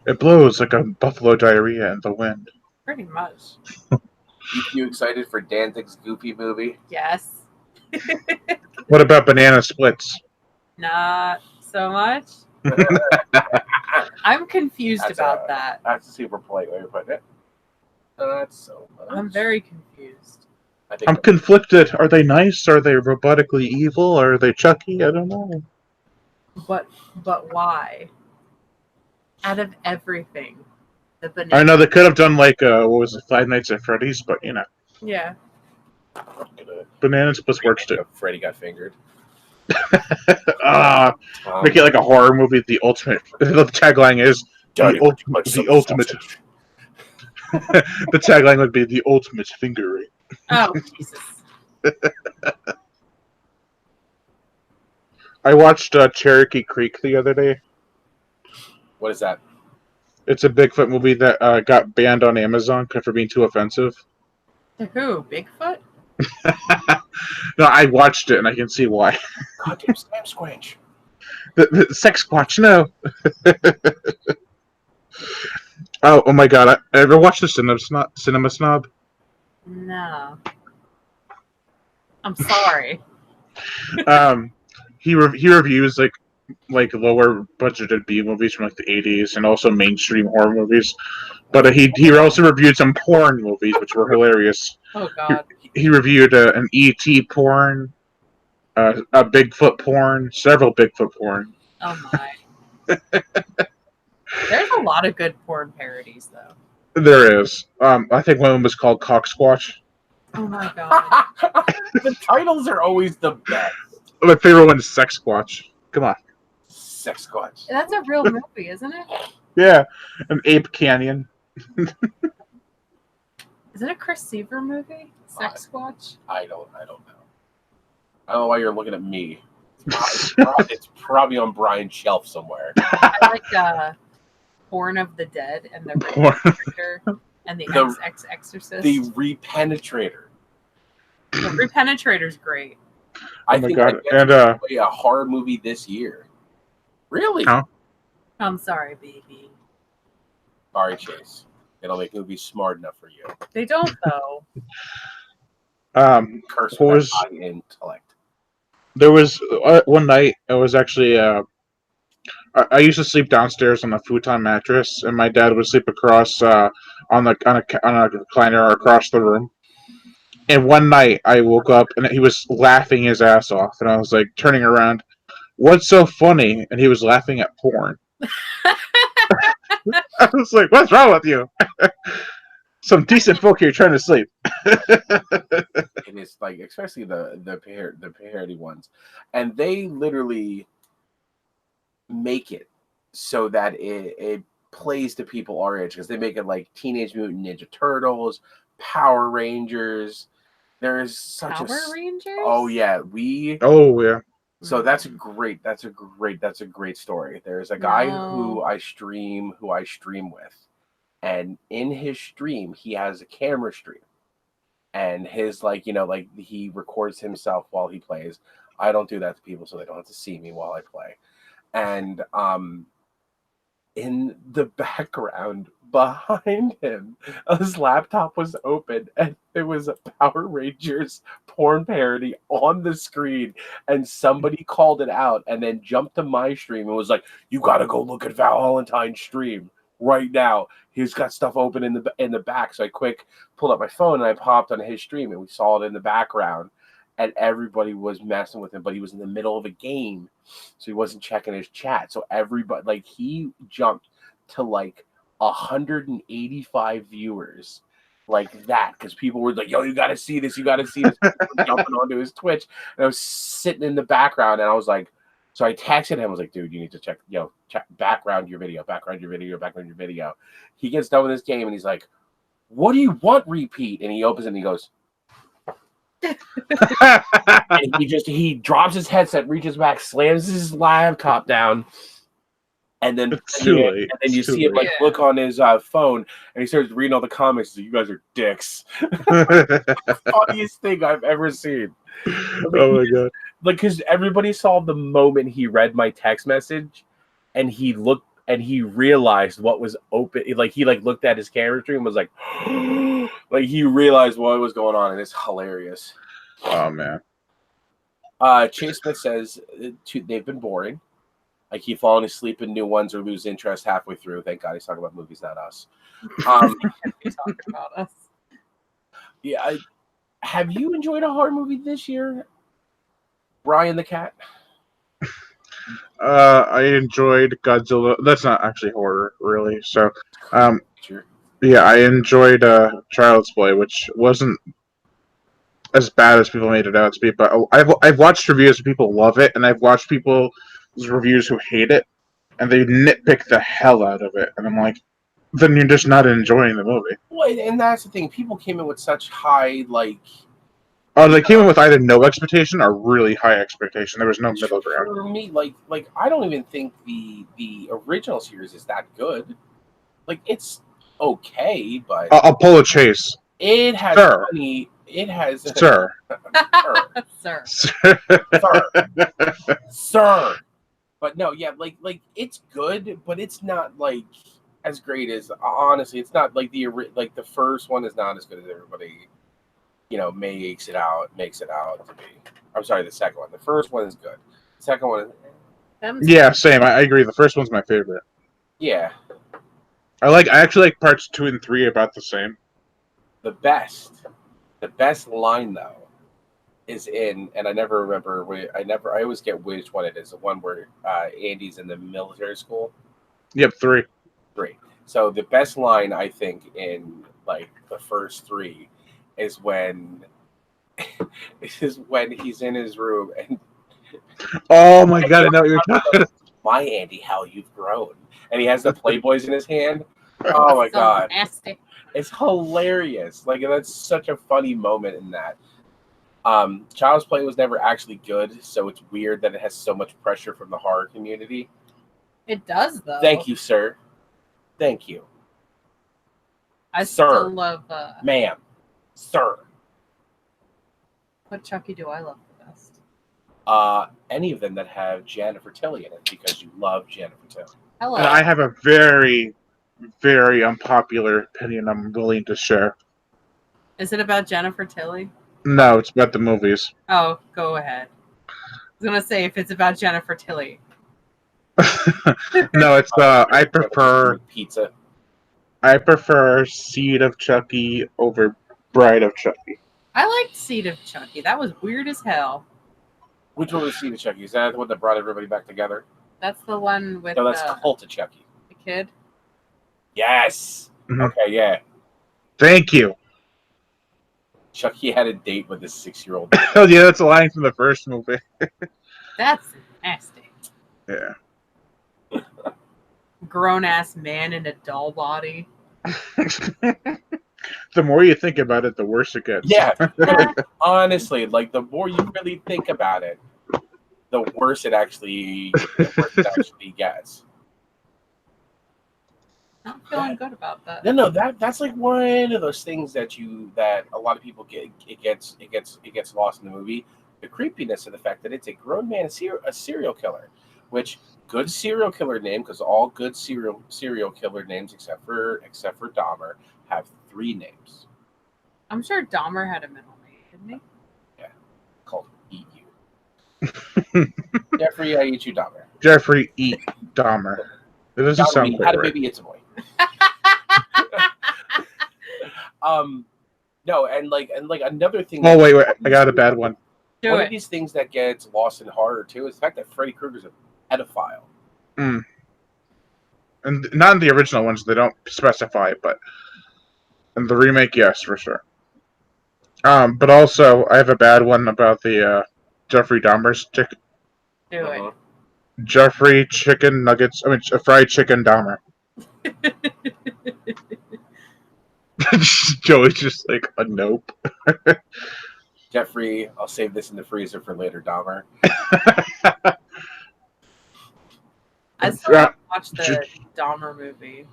It blows like a buffalo diarrhea in the wind. Pretty much. You excited for Danzig's Goofy movie? Yes. What about banana splits? Not so much. I'm confused about that. That's a super polite way of putting it. That's so much. I'm very confused. I think I'm conflicted. Are they nice? Are they robotically evil? Are they Chucky? I don't know. But why? Out of everything, the banana. I know they could have done like what was it, Five Nights at Freddy's, but you know, Yeah. banana splits works too. Freddy got fingered. Make it like a horror movie. The ultimate. The tagline is Johnny, the ultimate. The tagline would be the ultimate fingering. Oh Jesus. I watched Cherokee Creek the other day. What is that? It's a Bigfoot movie that got banned on Amazon for being too offensive. To who? Bigfoot? No, I watched it and I can see why. Goddamn Sam Squanch. The Sex Squatch, no. Oh my god! I ever watched the Cinema Snob? No. I'm sorry. He reviews like lower budgeted B movies from like the 80s and also mainstream horror movies. But he also reviewed some porn movies which were hilarious. Oh God. He reviewed an ET porn, a Bigfoot porn, several Bigfoot porn. Oh my. There's a lot of good porn parodies though. There is. I think one of them was called Cock Squatch. Oh my God. The titles are always the best. My favorite one is Sex Squatch. Come on. Sex Squatch. That's a real movie, isn't it? Yeah, an Ape Canyon. Is it a Chris Seaver movie? Sex Squatch? I don't know. I don't know why you're looking at me. It's probably on Brian's shelf somewhere. I like Born of the Dead and the Repenetrator and the XX Exorcist. The Repenetrator. The Repenetrator's great. I my think God. I get to play a horror movie this year. Really? Huh? I'm sorry, baby. Sorry, Chase. They don't make movies smart enough for you. They don't though. Curse What with was- high intellect. There was one night. It was actually. I used to sleep downstairs on a futon mattress, and my dad would sleep across on a recliner across the room. And one night, I woke up and he was laughing his ass off, and I was like turning around, "What's so funny?" And he was laughing at porn. I was like, "What's wrong with you?" Some decent folk here trying to sleep. And it's like, especially the parody ones, and they literally make it so that it plays to people our age, because they make it like Teenage Mutant Ninja Turtles, Power Rangers. There is such Power a Rangers? oh yeah we Oh yeah. so that's a great story. There's a guy who No. I stream with, and in his stream he has a camera stream, and his like he records himself while he plays. I don't do that to people so they don't have to see me while I play. And in the background behind him, his laptop was open and there was a Power Rangers porn parody on the screen, and somebody called it out and then jumped to my stream and was like, "You gotta go look at Val Valentine's stream right now. He's got stuff open in the back." So I quick pulled up my phone and I popped on his stream, and we saw it in the background, and everybody was messing with him, but he was in the middle of a game, so he wasn't checking his chat. So everybody, like, he jumped to like 185 viewers like that, because people were like, "Yo, you gotta see this, you gotta see this." Jumping onto his Twitch, and I was sitting in the background, and I was like, so I texted him, I was like, "Dude, you need to check background your video. He gets done with this game and he's like, "What do you want, repeat?" And he opens it and he goes, and he drops his headset, reaches back, slams his laptop down, and then you see him like look on his phone, and he starts reading all the comments. So, "You guys are dicks." Funniest thing I've ever seen. Oh my God. Like, because everybody saw the moment he read my text message, and he looked and he realized what was open. Like, he looked at his camera stream and was like, like he realized what was going on, and it's hilarious. Oh man. Chase Smith says they've been boring. I keep falling asleep in new ones or lose interest halfway through. Thank God he's talking about movies, not us. He's talking about us. Yeah, have you enjoyed a horror movie this year, Brian the Cat? I enjoyed Godzilla. That's not actually horror, really. So, Sure. yeah, I enjoyed Child's Play, which wasn't as bad as people made it out to be. But I've watched reviews of people love it, and I've watched people's reviews who hate it, and they nitpick the hell out of it. And I'm like, then you're just not enjoying the movie. Well, and that's the thing. People came in with such high Oh, they came in with either no expectation or really high expectation. There was no middle ground. For me, like I don't even think the original series is that good. Like it's okay, but I'll pull a chase, it has Sir. funny. It has sir. sir, Sir. sir. But no, yeah, like it's good, but it's not like as great as honestly. It's not like the first one is not as good as everybody makes it out to be. I'm sorry, the second one. The first one is good. The second one is Yeah, same. I agree. The first one's my favorite. yeah. I actually like parts 2 and 3 about the same. The best line though is in, and I never remember. I always get which one it is. The one where Andy's in the military school. Yep, 3. 3. So the best line I think in like the first 3 is when he's in his room and Oh my god, I know what you're talking. my Andy, how you've grown, and he has the Playboys in his hand. Oh my So god, nasty. it's hilarious! Like that's such a funny moment in that. Child's Play was never actually good, so it's weird that it has so much pressure from the horror community. It does though. Thank you, sir. Thank you, I Sir. still love. ma'am, sir. What Chucky do I love the best? Any of them that have Jennifer Tilly in it because you love Jennifer Tilly. Hello. And I have a very, very unpopular opinion I'm willing to share. Is it about Jennifer Tilly? No, it's about the movies. Oh, go ahead. I was gonna say if it's about Jennifer Tilly. No, it's I prefer Pizza. Seed of Chucky over Bride of Chucky. I liked Seed of Chucky. That was weird as hell. Which one was Seed of Chucky? Is that the one that brought everybody back together? That's the one with No, that's the Cult of Chucky. kid. Yes. Mhm. Okay, yeah. Thank you. Chucky had a date with his 6-year-old. Oh yeah, that's a line from the first movie. That's nasty. Yeah. Grown ass man in a doll body. The more you think about it, the worse it gets. Yeah. Honestly, like the more you really think about it, the worse it actually gets. I'm feeling good about that. No, that's like one of those things that a lot of people get. It gets lost in the movie. The creepiness of the fact that it's a grown man, a serial killer, which good serial killer name because all good serial killer names except for Dahmer have 3 names. I'm sure Dahmer had a middle name, didn't he? Called Eat You. Jeffrey, I eat you, Dahmer. Jeffrey eat Dahmer. It doesn't Dahmer, sound had quite a right. baby, it's a boy. No, and like another thing. Oh wait, I got a bad one. Do One it. of these things that gets lost in horror too is the fact that Freddy Krueger's a pedophile. And not in the original ones, they don't specify, but in the remake, yes, for sure. But also, I have a bad one about the Jeffrey Dahmer's chicken. Do it. Jeffrey chicken nuggets. I mean, fried chicken Dahmer. Joey's just like a nope. Jeffrey, I'll save this in the freezer for later, Dahmer. I still haven't watched the Dahmer movie.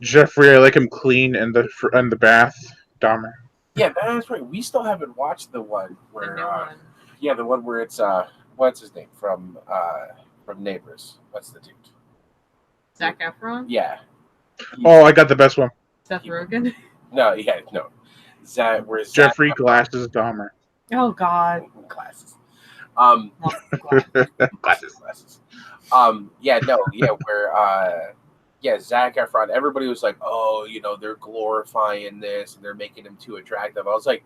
Jeffrey, I like him clean in the bath. Dahmer. Yeah, that's right. We still haven't watched the one The where, new one. yeah, the one where it's what's his name from Neighbors? What's the dude? Zac Efron? Yeah. Oh, I got the best one. Seth Rogen? No. Where's Jeffrey Glasses Dahmer. Oh God. Glasses. Glasses. Where Zac Efron, everybody was like, oh, they're glorifying this and they're making him too attractive. I was like,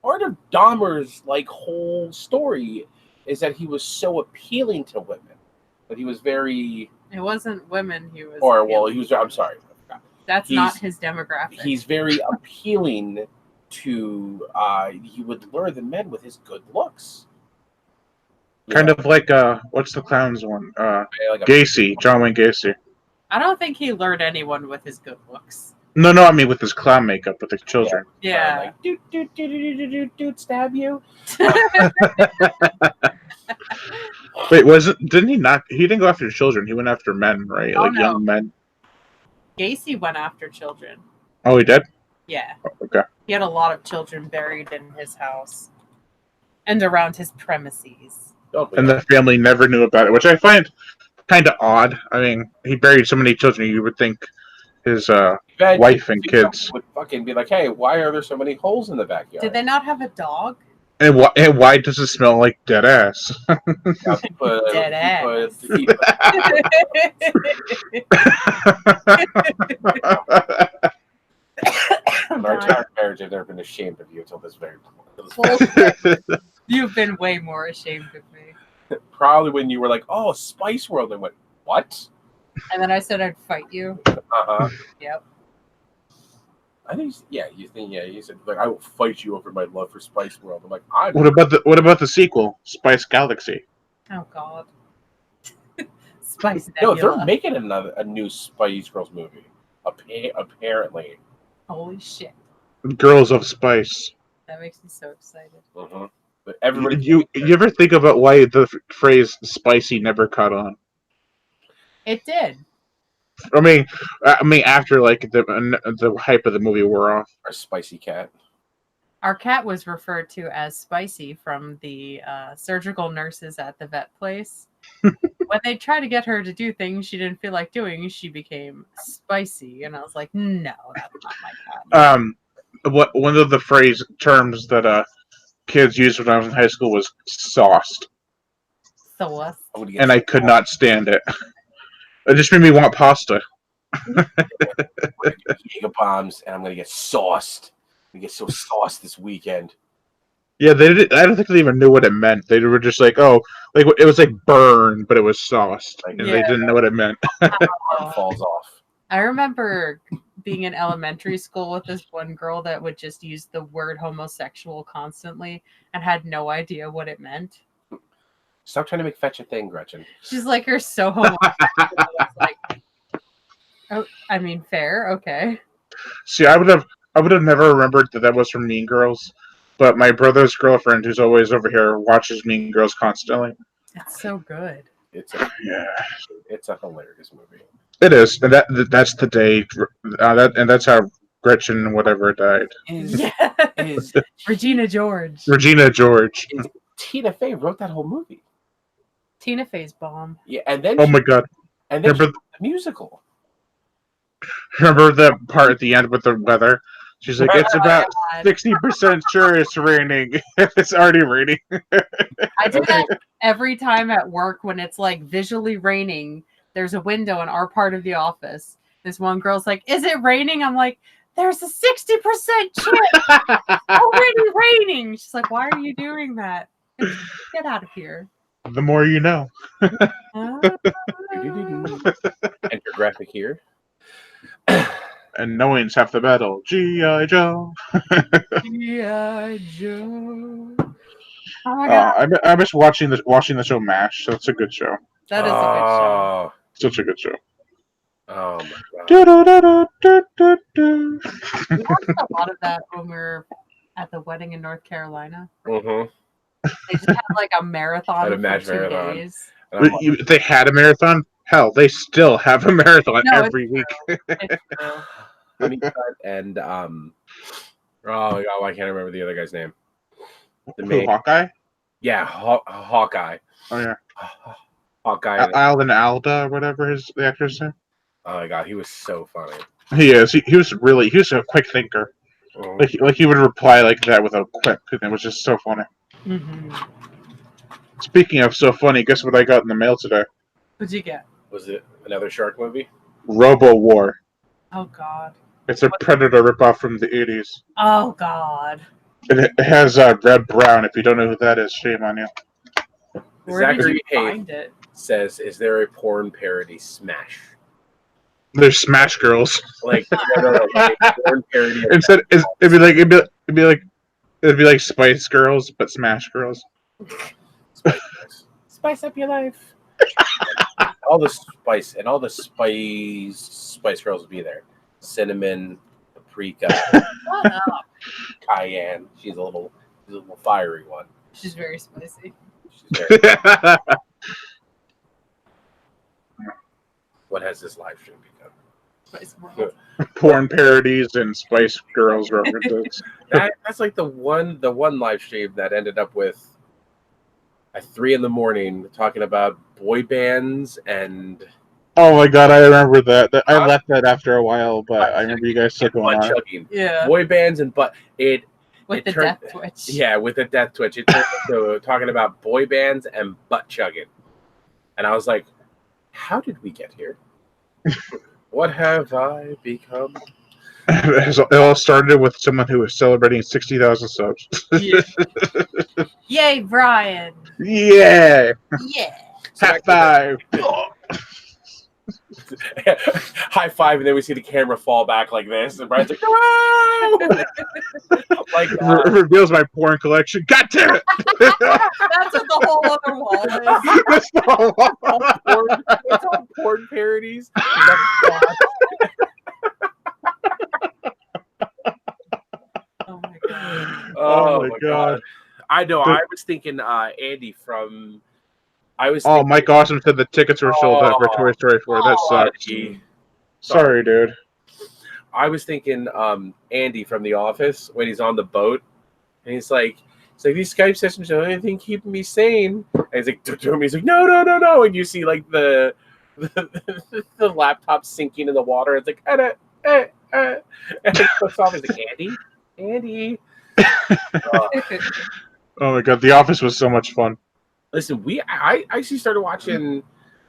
part of Dahmer's whole story is that he was so appealing to women. That he was very It wasn't women he was. I'm sorry. That's not his demographic. He's very appealing to he would lure the men with his good looks. Kind of like what's the clown's one? Like Gacy, John Wayne Gacy. I don't think he lured anyone with his good looks. No, I mean with his clown makeup with the children. Yeah. Like doot, stab you. Wait, didn't he not? He didn't go after children. He went after men, right? Oh, Like no. young men. Gacy went after children. Oh, he did. Yeah. Okay. He had a lot of children buried in his house and around his premises. Oh, And the family never knew about it, which I find kind of odd. I mean, he buried so many children. You would think his wife and kids. would fucking be like, "Hey, why are there so many holes in the backyard?" Did they not have a dog? And why does it smell like dead ass? Dead ass. Our entire marriage, I've never been ashamed of you until this very point. You've been way more ashamed of me. Probably when you were like, "Oh, Spice World," I went, "What?" And then I said I'd fight you. Yep. I think, you said like, "I will fight you over my love for Spice World." I'm like, What about the sequel, Spice Galaxy? Oh God. Spice No, Nebula. they're making a new Spice Girls movie. Apparently. Holy shit. Girls of Spice. That makes me so excited. But everybody, You ever think about why the phrase "spicy" never caught on? It did. I mean, after like the hype of the movie wore off. our spicy cat. Our cat was referred to as Spicy from the surgical nurses at the vet place. When they tried to get her to do things she didn't feel like doing, she became spicy. And I was like, no, that's not my cat. One of the terms that kids used when I was in high school was sauced, Sauce. and I could not stand it. It just made me want pasta. Jaeger bombs, and I'm gonna get sauced. I'm gonna get so sauced this weekend. Yeah, I don't think they even knew what it meant. They were just like, oh, like it was like burn, but it was sauced, and they didn't know what it meant. Arm falls off. I remember being in elementary school with this one girl that would just use the word homosexual constantly and had no idea what it meant. Stop trying to make fetch a thing, Gretchen. She's like, you're so homosexual. It's like, oh, I mean, fair, okay. See, I would have never remembered that was from Mean Girls, but my brother's girlfriend, who's always over here, watches Mean Girls constantly. It's so good. It's a hilarious movie. It is, and that's the day, and that's how Gretchen whatever died. Is Regina George. Regina George. Tina Fey wrote that whole movie. Tina Fey's bomb. Yeah, and then Oh my god! and then Remember, the musical. remember the part at the end with the weather? She's like, it's about 60% sure it's raining. It's already raining. I do that every time at work when it's like visually raining. There's a window in our part of the office. This one girl's like, is it raining? I'm like, there's a 60% chance. Already raining. She's like, why are you doing that? Get out of here. The more you know. Enter graphic here. And knowing's half the battle. G.I. Joe. G.I. Joe. Oh my god. I miss watching the show MASH. That's a good show. That is a good show. Such a good show. Oh my god. Do-do-do-do-do-do-do. We watched a lot of that when we were at the wedding in North Carolina. Mm-hmm. They just had like a marathon Had a for match 2 marathon. days. They had a marathon? Hell, they still have a marathon No, every week. It's true. Honey Cut and oh my god, I can't remember the other guy's name. The Who, main, Hawkeye? yeah, Hawkeye. Oh yeah. Hawkeye. Alan Alda, or whatever the actor's name. Oh my god, he was so funny. He is. He was a quick thinker. Mhm. Like he would reply like that with a quip, and it was just so funny. Mm-hmm. Speaking of so funny, guess what I got in the mail today? What'd you get? Was it another shark movie? Robo War. Oh god. It's a Predator ripoff from the 80s. Oh god. It has Red Brown. If you don't know who that is, shame on you. Where did Zachary you Hayes find it? says, "Is there a porn parody Smash?" There's Smash Girls. Like, no, like a porn parody. Of Instead, it'd be like Spice Girls, but Smash Girls. Spice up your life. all the spice girls would be there. Cinnamon, paprika, Shut up. cayenne. She's a little fiery one. She's very spicy. She's very. What has this live stream become? Spice world. Porn parodies and Spice Girls references. That's like the one live stream that ended up with at 3 a.m. talking about boy bands and Oh my god, I remember that. I left that after a while, but I remember you guys still going butt on. chugging. Yeah. Boy bands and butt. With it the turned- death twitch. Yeah, with the death twitch. It turned into talking about boy bands and butt chugging. And I was like, how did we get here? What have I become? It all started with someone who was celebrating 60,000 subs. Yeah. Yay, Brian. Yeah! Yeah. High five! High five, and then we see the camera fall back like this, and Brian's like, no! Like, Reveals my porn collection. God damn it! That's what the whole other wall is. That's the it's all porn parodies. That's Oh my god. Oh, my my God. god! I know. I was thinking Andy from. I was. Oh, Thinking, Mike Awesome said the tickets were sold out for Toy Story 4. That sucks. Andy. Sorry, dude. I was thinking Andy from The Office when he's on the boat, and he's like these Skype sessions are the only thing keeping me sane. And he's like, he's like, no, and you see like the laptop sinking in the water. It's like, and he looks off. He's like, Andy. Oh my god, The Office was so much fun. Listen, I actually started watching.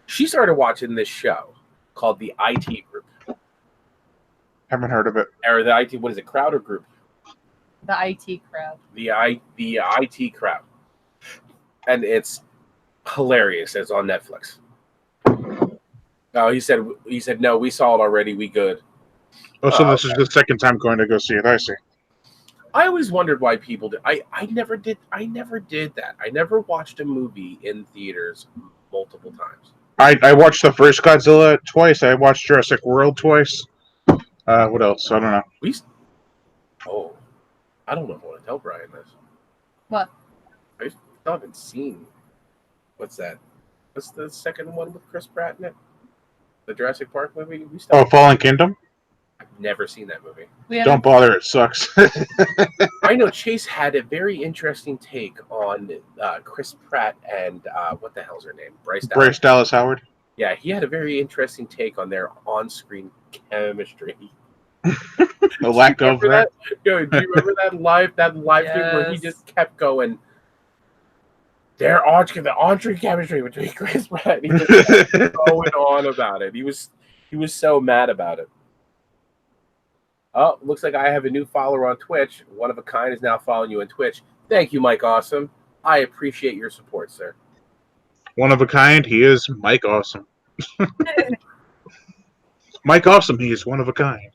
She started watching this show called The IT Group, Haven't heard of it. or the IT. What is it? Crowder Group. The IT crowd. The IT crowd, and it's hilarious. It's on Netflix. Oh, he said no. We saw it already. We good. Oh, so this is the second time going to go see it. I see. I always wondered why people did. I never did that. I never watched a movie in theaters multiple times. I watched the first Godzilla twice. I watched Jurassic World twice. What else? I don't know. I don't know if I want to tell Brian this. What? I still haven't seen. What's that? What's the second one with Chris Pratt in it? The Jurassic Park movie? Oh, Fallen Kingdom? I've never seen that movie. Don't bother, it sucks. I know Chase had a very interesting take on Chris Pratt and what the hell's her name? Bryce Dallas Howard? Yeah, he had a very interesting take on their on-screen chemistry. The lack of that. Yo, do you remember that live stream where he Yes. just kept going? The on-screen chemistry between Chris Pratt. He was going on about it. He was so mad about it. Oh, looks like I have a new follower on Twitch. One of a kind is now following you on Twitch. Thank you, Mike Awesome. I appreciate your support, sir. One of a kind, he is Mike Awesome. Mike Awesome, he is one of a kind.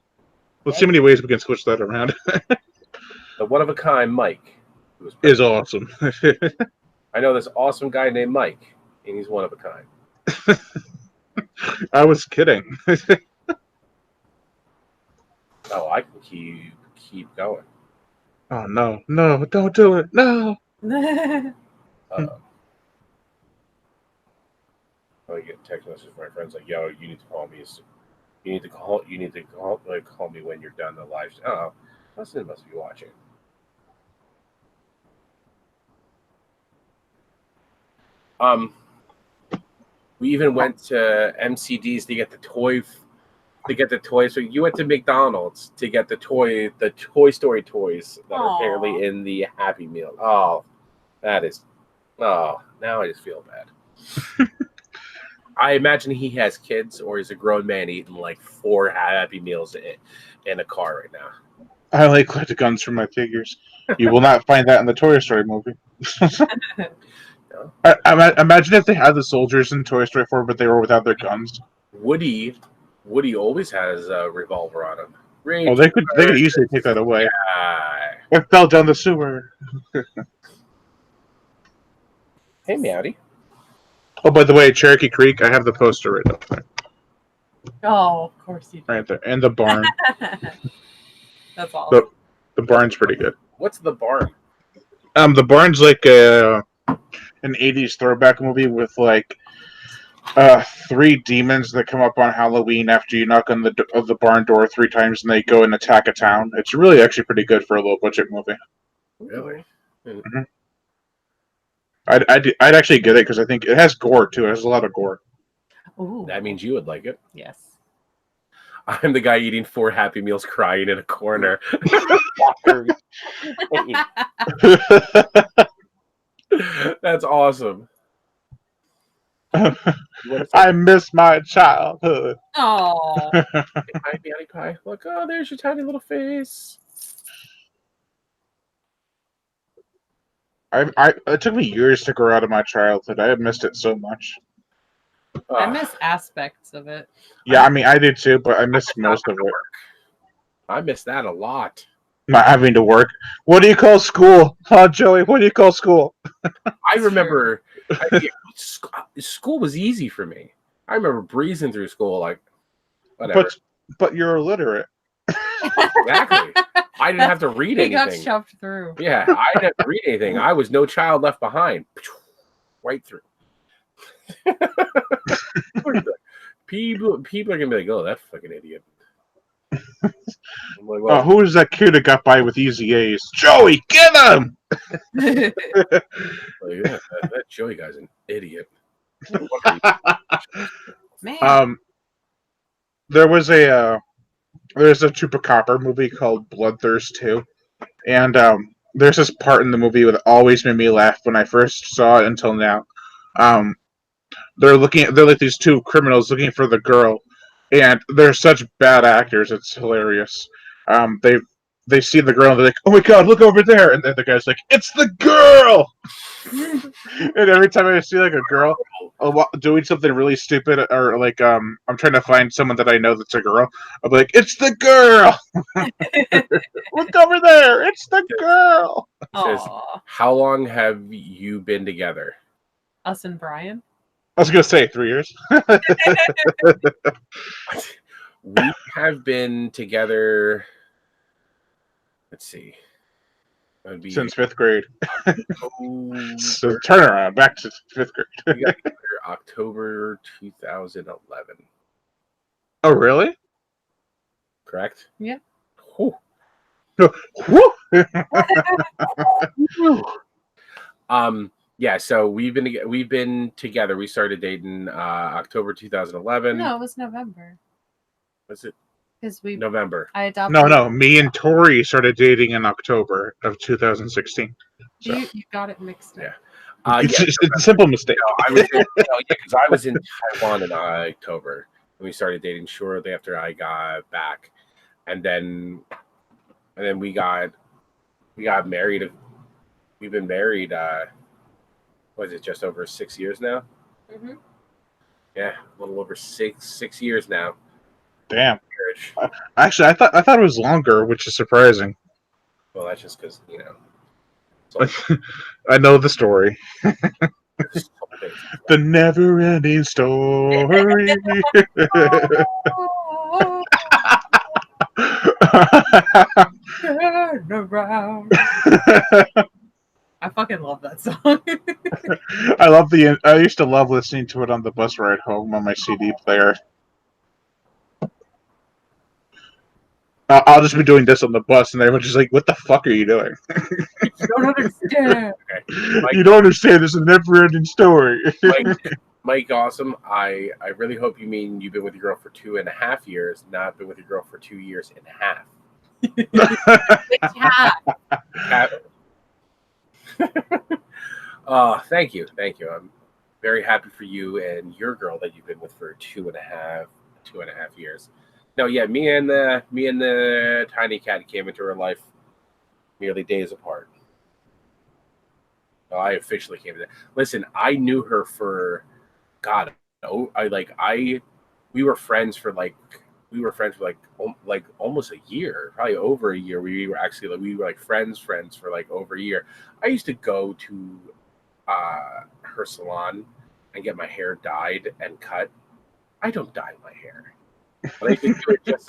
Let's see how many ways we can switch that around. The one of a kind Mike is awesome. I know this awesome guy named Mike, and he's one of a kind. I was kidding. Oh, I can keep going. Oh no, don't do it. No. I get text messages from my friends like, "Yo, you need to call me. You need to call me when you're done the live." Oh, Justin must be watching. We even went to MCD's to get the toy. So you went to McDonald's to get the Toy Story toys that are apparently in the Happy Meal. Oh, now I just feel bad. I imagine he has kids, or he's a grown man eating like 4 Happy Meals in a car right now. I only collect guns from my figures. You will not find that in the Toy Story movie. Imagine if they had the soldiers in Toy Story 4, but they were without their guns. Woody always has a revolver on him. Oh, they could easily take that away. Yeah. It fell down the sewer. Hey, Meowdy. Oh, by the way, Cherokee Creek, I have the poster right up there. Oh, of course you do. Right there. And the barn. That's all. The barn's pretty good. What's the barn? The barn's like an '80s throwback movie with like three demons that come up on Halloween after you knock on the barn door 3 times, and they go and attack a town. It's really actually pretty good for a low budget movie. Really? I'd actually get it because I think it has gore too. It has a lot of gore. Ooh. That means you would like it. Yes. I'm the guy eating 4 Happy Meals crying in a corner. That's awesome. I miss my childhood. Oh. Hi, Beanie Pie. Look, oh, there's your tiny little face. It took me years to grow out of my childhood. I have missed it so much. I miss aspects of it. Yeah, I mean, I did too, but I missed most of it. I miss that a lot. Not having to work. What do you call school? Huh, Joey? What do you call school? I remember school was easy for me. I remember breezing through school like whatever. But you're illiterate. Exactly. I didn't have to read He anything. got shoved through. Yeah, I didn't have to read anything. I was no child left behind. Right through. people are gonna be like, "Oh, that fucking idiot." I'm like, well, Who was that kid that got by with easy A's? Joey, get him! yeah, that Joey guy's an idiot. Man. There's a Chupacabra movie called Bloodthirst 2, and there's this part in the movie that always made me laugh when I first saw it until now. They're like these 2 criminals looking for the girl, and they're such bad actors. It's hilarious. They see the girl and they're like, "Oh my god, look over there!" And then the guy's like, "It's the girl!" And every time I see like a girl doing something really stupid, or like I'm trying to find someone that I know that's a girl, I'm like, "It's the girl! Look over there! It's the girl!" Says, Aw. how long have you been together? Us and Brian. I was gonna say 3 years. We have been together. Let's see. That would be Since 5th grade. oh, So turn around, back to 5th grade. we got together October 2011. Oh, really? Correct? Yeah. Whew. Woo! Yeah, so we've been together. We started dating October 2011. No, it was November. Was it Because November? I adopted. No. Me and Tori started dating in October of 2016. So You got it mixed up. Yeah. it's a simple mistake. Because I was in Taiwan in October, and we started dating shortly after I got back, and then we got married. We've been married. Was it just over 6 years now? Mm-hmm. Yeah, a little over six years now. Damn. Marriage. Actually, I thought it was longer, which is surprising. Well, that's just because I know the story. The never-ending story. Turn around. I fucking love that song. I used to love listening to it on the bus ride home on my CD player. I'll just be doing this on the bus, and everyone's just like, "What the fuck are you doing?" You don't understand. You don't understand. It's a never-ending story. Mike, awesome. I really hope you mean you've been with your girl for 2.5 years, not been with your girl for 2 years and a half. Thank you. I'm very happy for you and your girl that you've been with for 2.5 years. No, yeah, me and the tiny cat came into her life merely days apart. I officially came to that. Listen, I knew her for God. We were friends for like almost a year, probably over a year. We were like friends for like over a year. I used to go to her salon and get my hair dyed and cut. I don't dye my hair, but I used to do it just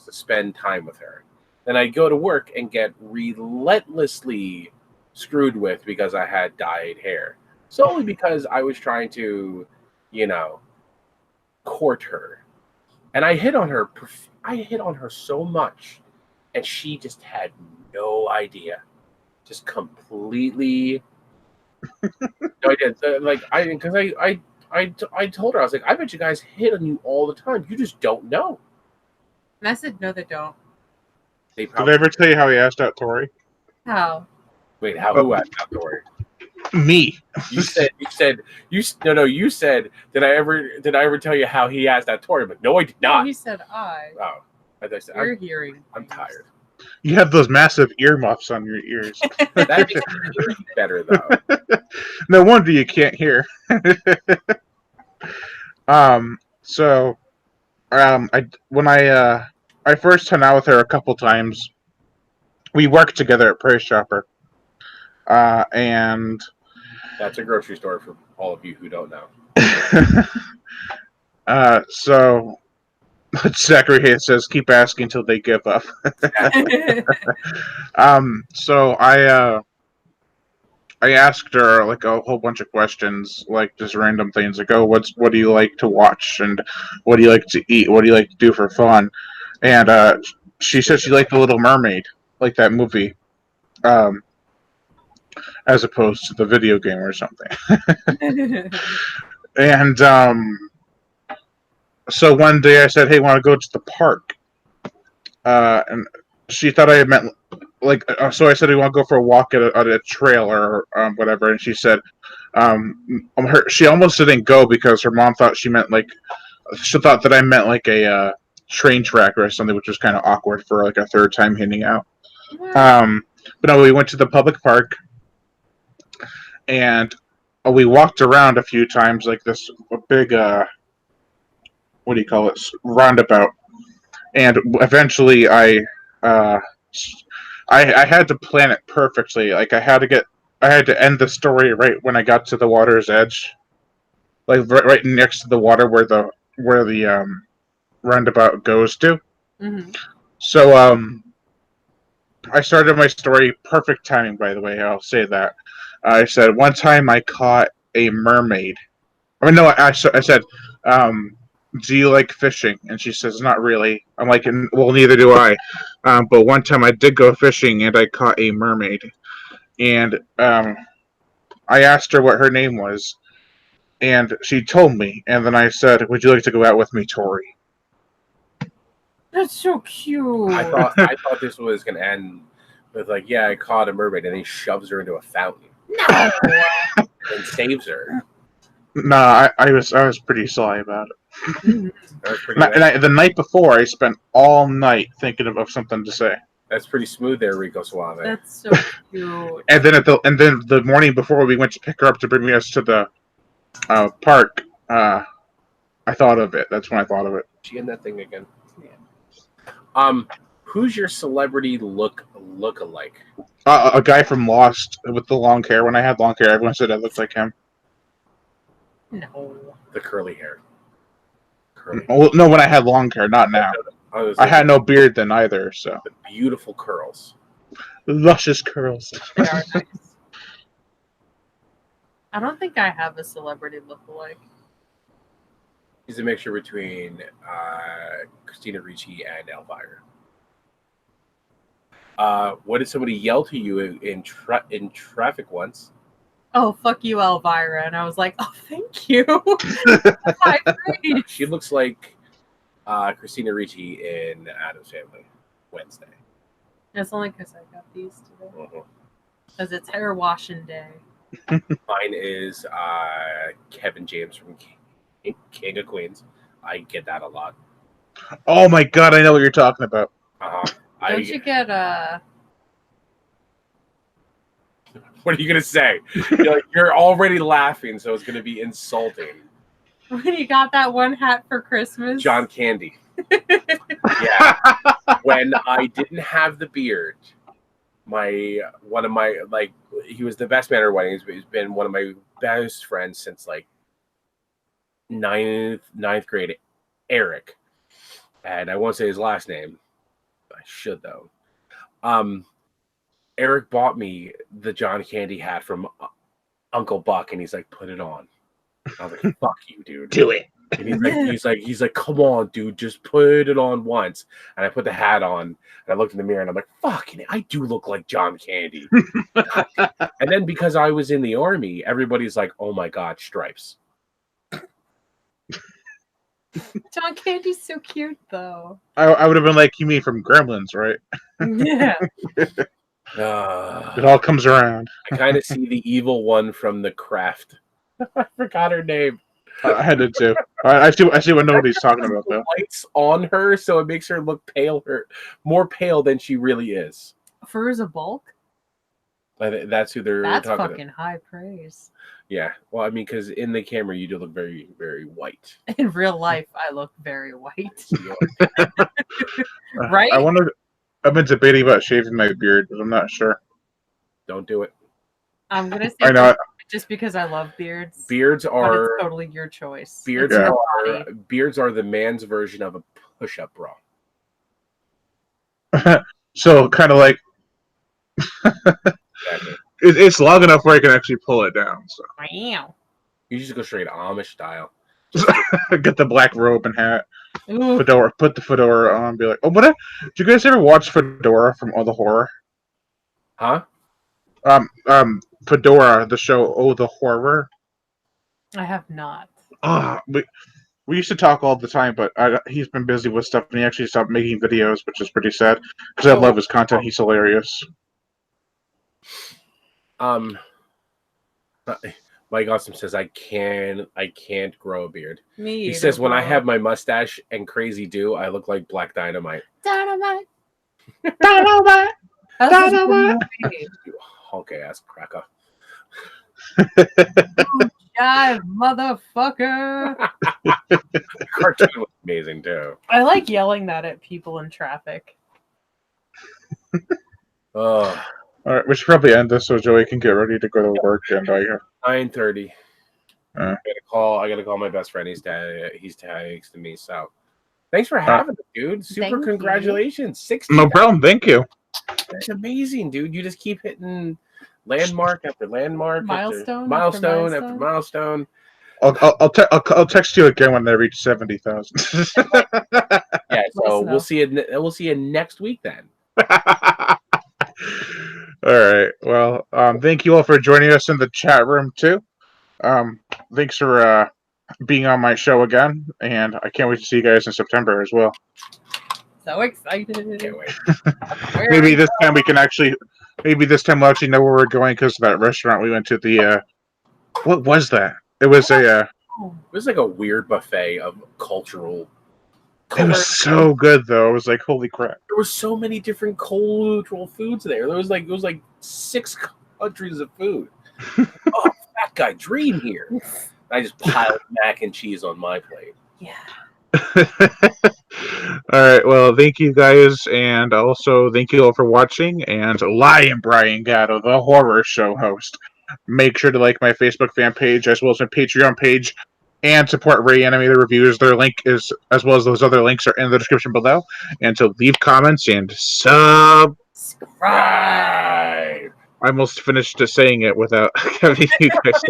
to spend time with her. Then I go to work and get relentlessly screwed with because I had dyed hair. Solely because I was trying to, you know, court her. And I hit on her. I hit on her so much, and she just had no idea. Just completely no idea. I told her, I was like, I bet you guys hit on you all the time. You just don't know. And I said, no, they don't. They Did I probably ever tell you how he asked out Tori? How? wait. Who asked that story? Me. You said you said did I ever tell you how he asked that Tori? But no, I did No, not. he said I. Oh, I said, You're hearing. I'm tired. You have those massive earmuffs on your ears. That makes it really better though. No wonder you can't hear. So, I first hung out with her a couple times. We worked together at Price Chopper, and That's a grocery store for all of you who don't know. so Zachary Hayes says, "Keep asking until they give up." So I asked her like a whole bunch of questions, like just random things, like, "Oh, what do you like to watch, and what do you like to eat? What do you like to do for fun?" And she said she liked The Little Mermaid, like that movie, as opposed to the video game or something. And so one day I said, "Hey, want to go to the park?" And she thought I had meant like, so I said, "We want to go for a walk at a trail or whatever." And she said, she almost didn't go because her mom thought she thought that I meant like a train track or something, which was kind of awkward for like a third time hitting out. But no, we went to the public park, and we walked around a few times, like this big what do you call it, roundabout. And eventually uh, I had to plan it perfectly. Like I had to end the story right when I got to the water's edge, like right next to the water where the roundabout goes to. Mhm. So I started my story, perfect timing, by the way. I'll say that. I said one time I caught a mermaid. I mean, no, I said, "Do you like fishing?" And she says, "Not really." I'm like, "Well, neither do I." But one time I did go fishing and I caught a mermaid. And I asked her what her name was, and she told me. And then I said, "Would you like to go out with me, Tori?" That's so cute. I thought this was gonna end with like, yeah, I caught a mermaid, and then he shoves her into a fountain No. and saves her. Nah, I was pretty sly about it. Mhm. That was pretty. The night before, I spent all night thinking of something to say. That's pretty smooth there, Rico Suave. That's so cute. And then the morning before we went to pick her up to bring us to the park, I thought of it. That's when I thought of it. She in that thing again. Who's your celebrity look-alike? A guy from Lost with the long hair. When I had long hair, everyone said I looked like him. No. The curly hair. Curly. Well, no, when I had long hair, not now. I had no beard then either, so. The beautiful curls. Luscious curls. They are nice. I don't think I have a celebrity look-alike. He's a mixture between Christina Ricci and Elvira. What did somebody yell to you in traffic once? Oh, fuck you, Elvira. And I was like, oh, thank you. High praise. She looks like Christina Ricci in Addams Family Wednesday. It's only because I got these today. Mhm. Because it's hair washing day. Mine is Kevin James from King of Queens. I get that a lot. Oh my god, I know what you're talking about. Don't you get What are you gonna say? You're already laughing, so it's gonna be insulting. when you got that one hat for Christmas? John Candy. Yeah. When I didn't have the beard, one of my he was the best man at our weddings, but he's been one of my best friends since like ninth grade, Eric. And I won't say his last name. I should though. Eric bought me the John Candy hat from Uncle Buck, and he's like, "Put it on." I was like, "Fuck you, dude." Do it. And he's like, "Come on, dude, just put it on once." And I put the hat on, and I looked in the mirror, and I'm like, "Fucking, I do look like John Candy." And then because I was in the army, everybody's like, "Oh my God, stripes." John Candy's so cute, though. I would have been like, you mean from Gremlins, right? Yeah. It all comes around. I kind of see the evil one from The Craft. I forgot her name. I had to too. I see what nobody's talking about though. Lights on her, so it makes her look more pale than she really is. Furza Bulk? That's who they're That's talking fucking high praise. Yeah, well, I mean, because in the camera you do look very, very white. In real life, I look very white. Right? I wonder. I've been debating about shaving my beard, but I'm not sure. Don't do it. I'm gonna say I know. just because I love beards. Beards but are it's totally your choice. beards It's your are body. beards are the man's version of a push-up bra. So kind of like Exactly. it's long enough where I can actually pull it down. So Wow. You just go straight Amish style. get the black robe and hat, Ooh, fedora, put the fedora on, be like, oh, did you guys ever watch Fedora from All the Horror? Huh? Fedora, the show Oh the Horror. I have not. We used to talk all the time, but he's been busy with stuff, and he actually stopped making videos, which is pretty sad because I love his content. He's hilarious. Mike Awesome says I can't grow a beard. Me He either, says when I bro. have my mustache and crazy do, I look like Black Dynamite. Dynamite. Dynamite. That's a Dynamite. good movie. You hunk ass cracker. Jive, motherfucker. Cartoon was amazing too. I like yelling that at people in traffic. Oh, All right, we should probably end this so Joey can get ready to go to work. And 9:30. Uh. I gotta call my best friend. He's texting me. So thanks for having us, dude. Super Thank you. congratulations. 60. no problem. Thank you. That's amazing, dude. You just keep hitting landmark after landmark, Milestone milestone after after milestone. I'll text you again when I reach 70,000. Yeah, so Listen we'll up. see you. We'll see you next week then. All right. Well, thank you all for joining us in the chat room too. Thanks for being on my show again, and I can't wait to see you guys in September as well. So excited. Can't wait. Maybe this time we'll actually know where we're going because of that restaurant we went to. The what was that? It was a. It was like a weird buffet of cultural. It was so good though. It was like holy crap. There were so many different cultural foods there. There was like 6 countries of food. Oh, fat guy dream here. I just piled mac and cheese on my plate. Yeah. All right. Well, thank you guys, and also thank you all for watching. And Lion Brian Gatto, the horror show host. Make sure to like my Facebook fan page as well as my Patreon page, and support Reanimator Reviews. Their link is, as well as those other links, are in the description below. And so leave comments and subscribe. Right. I almost finished saying it without having you guys.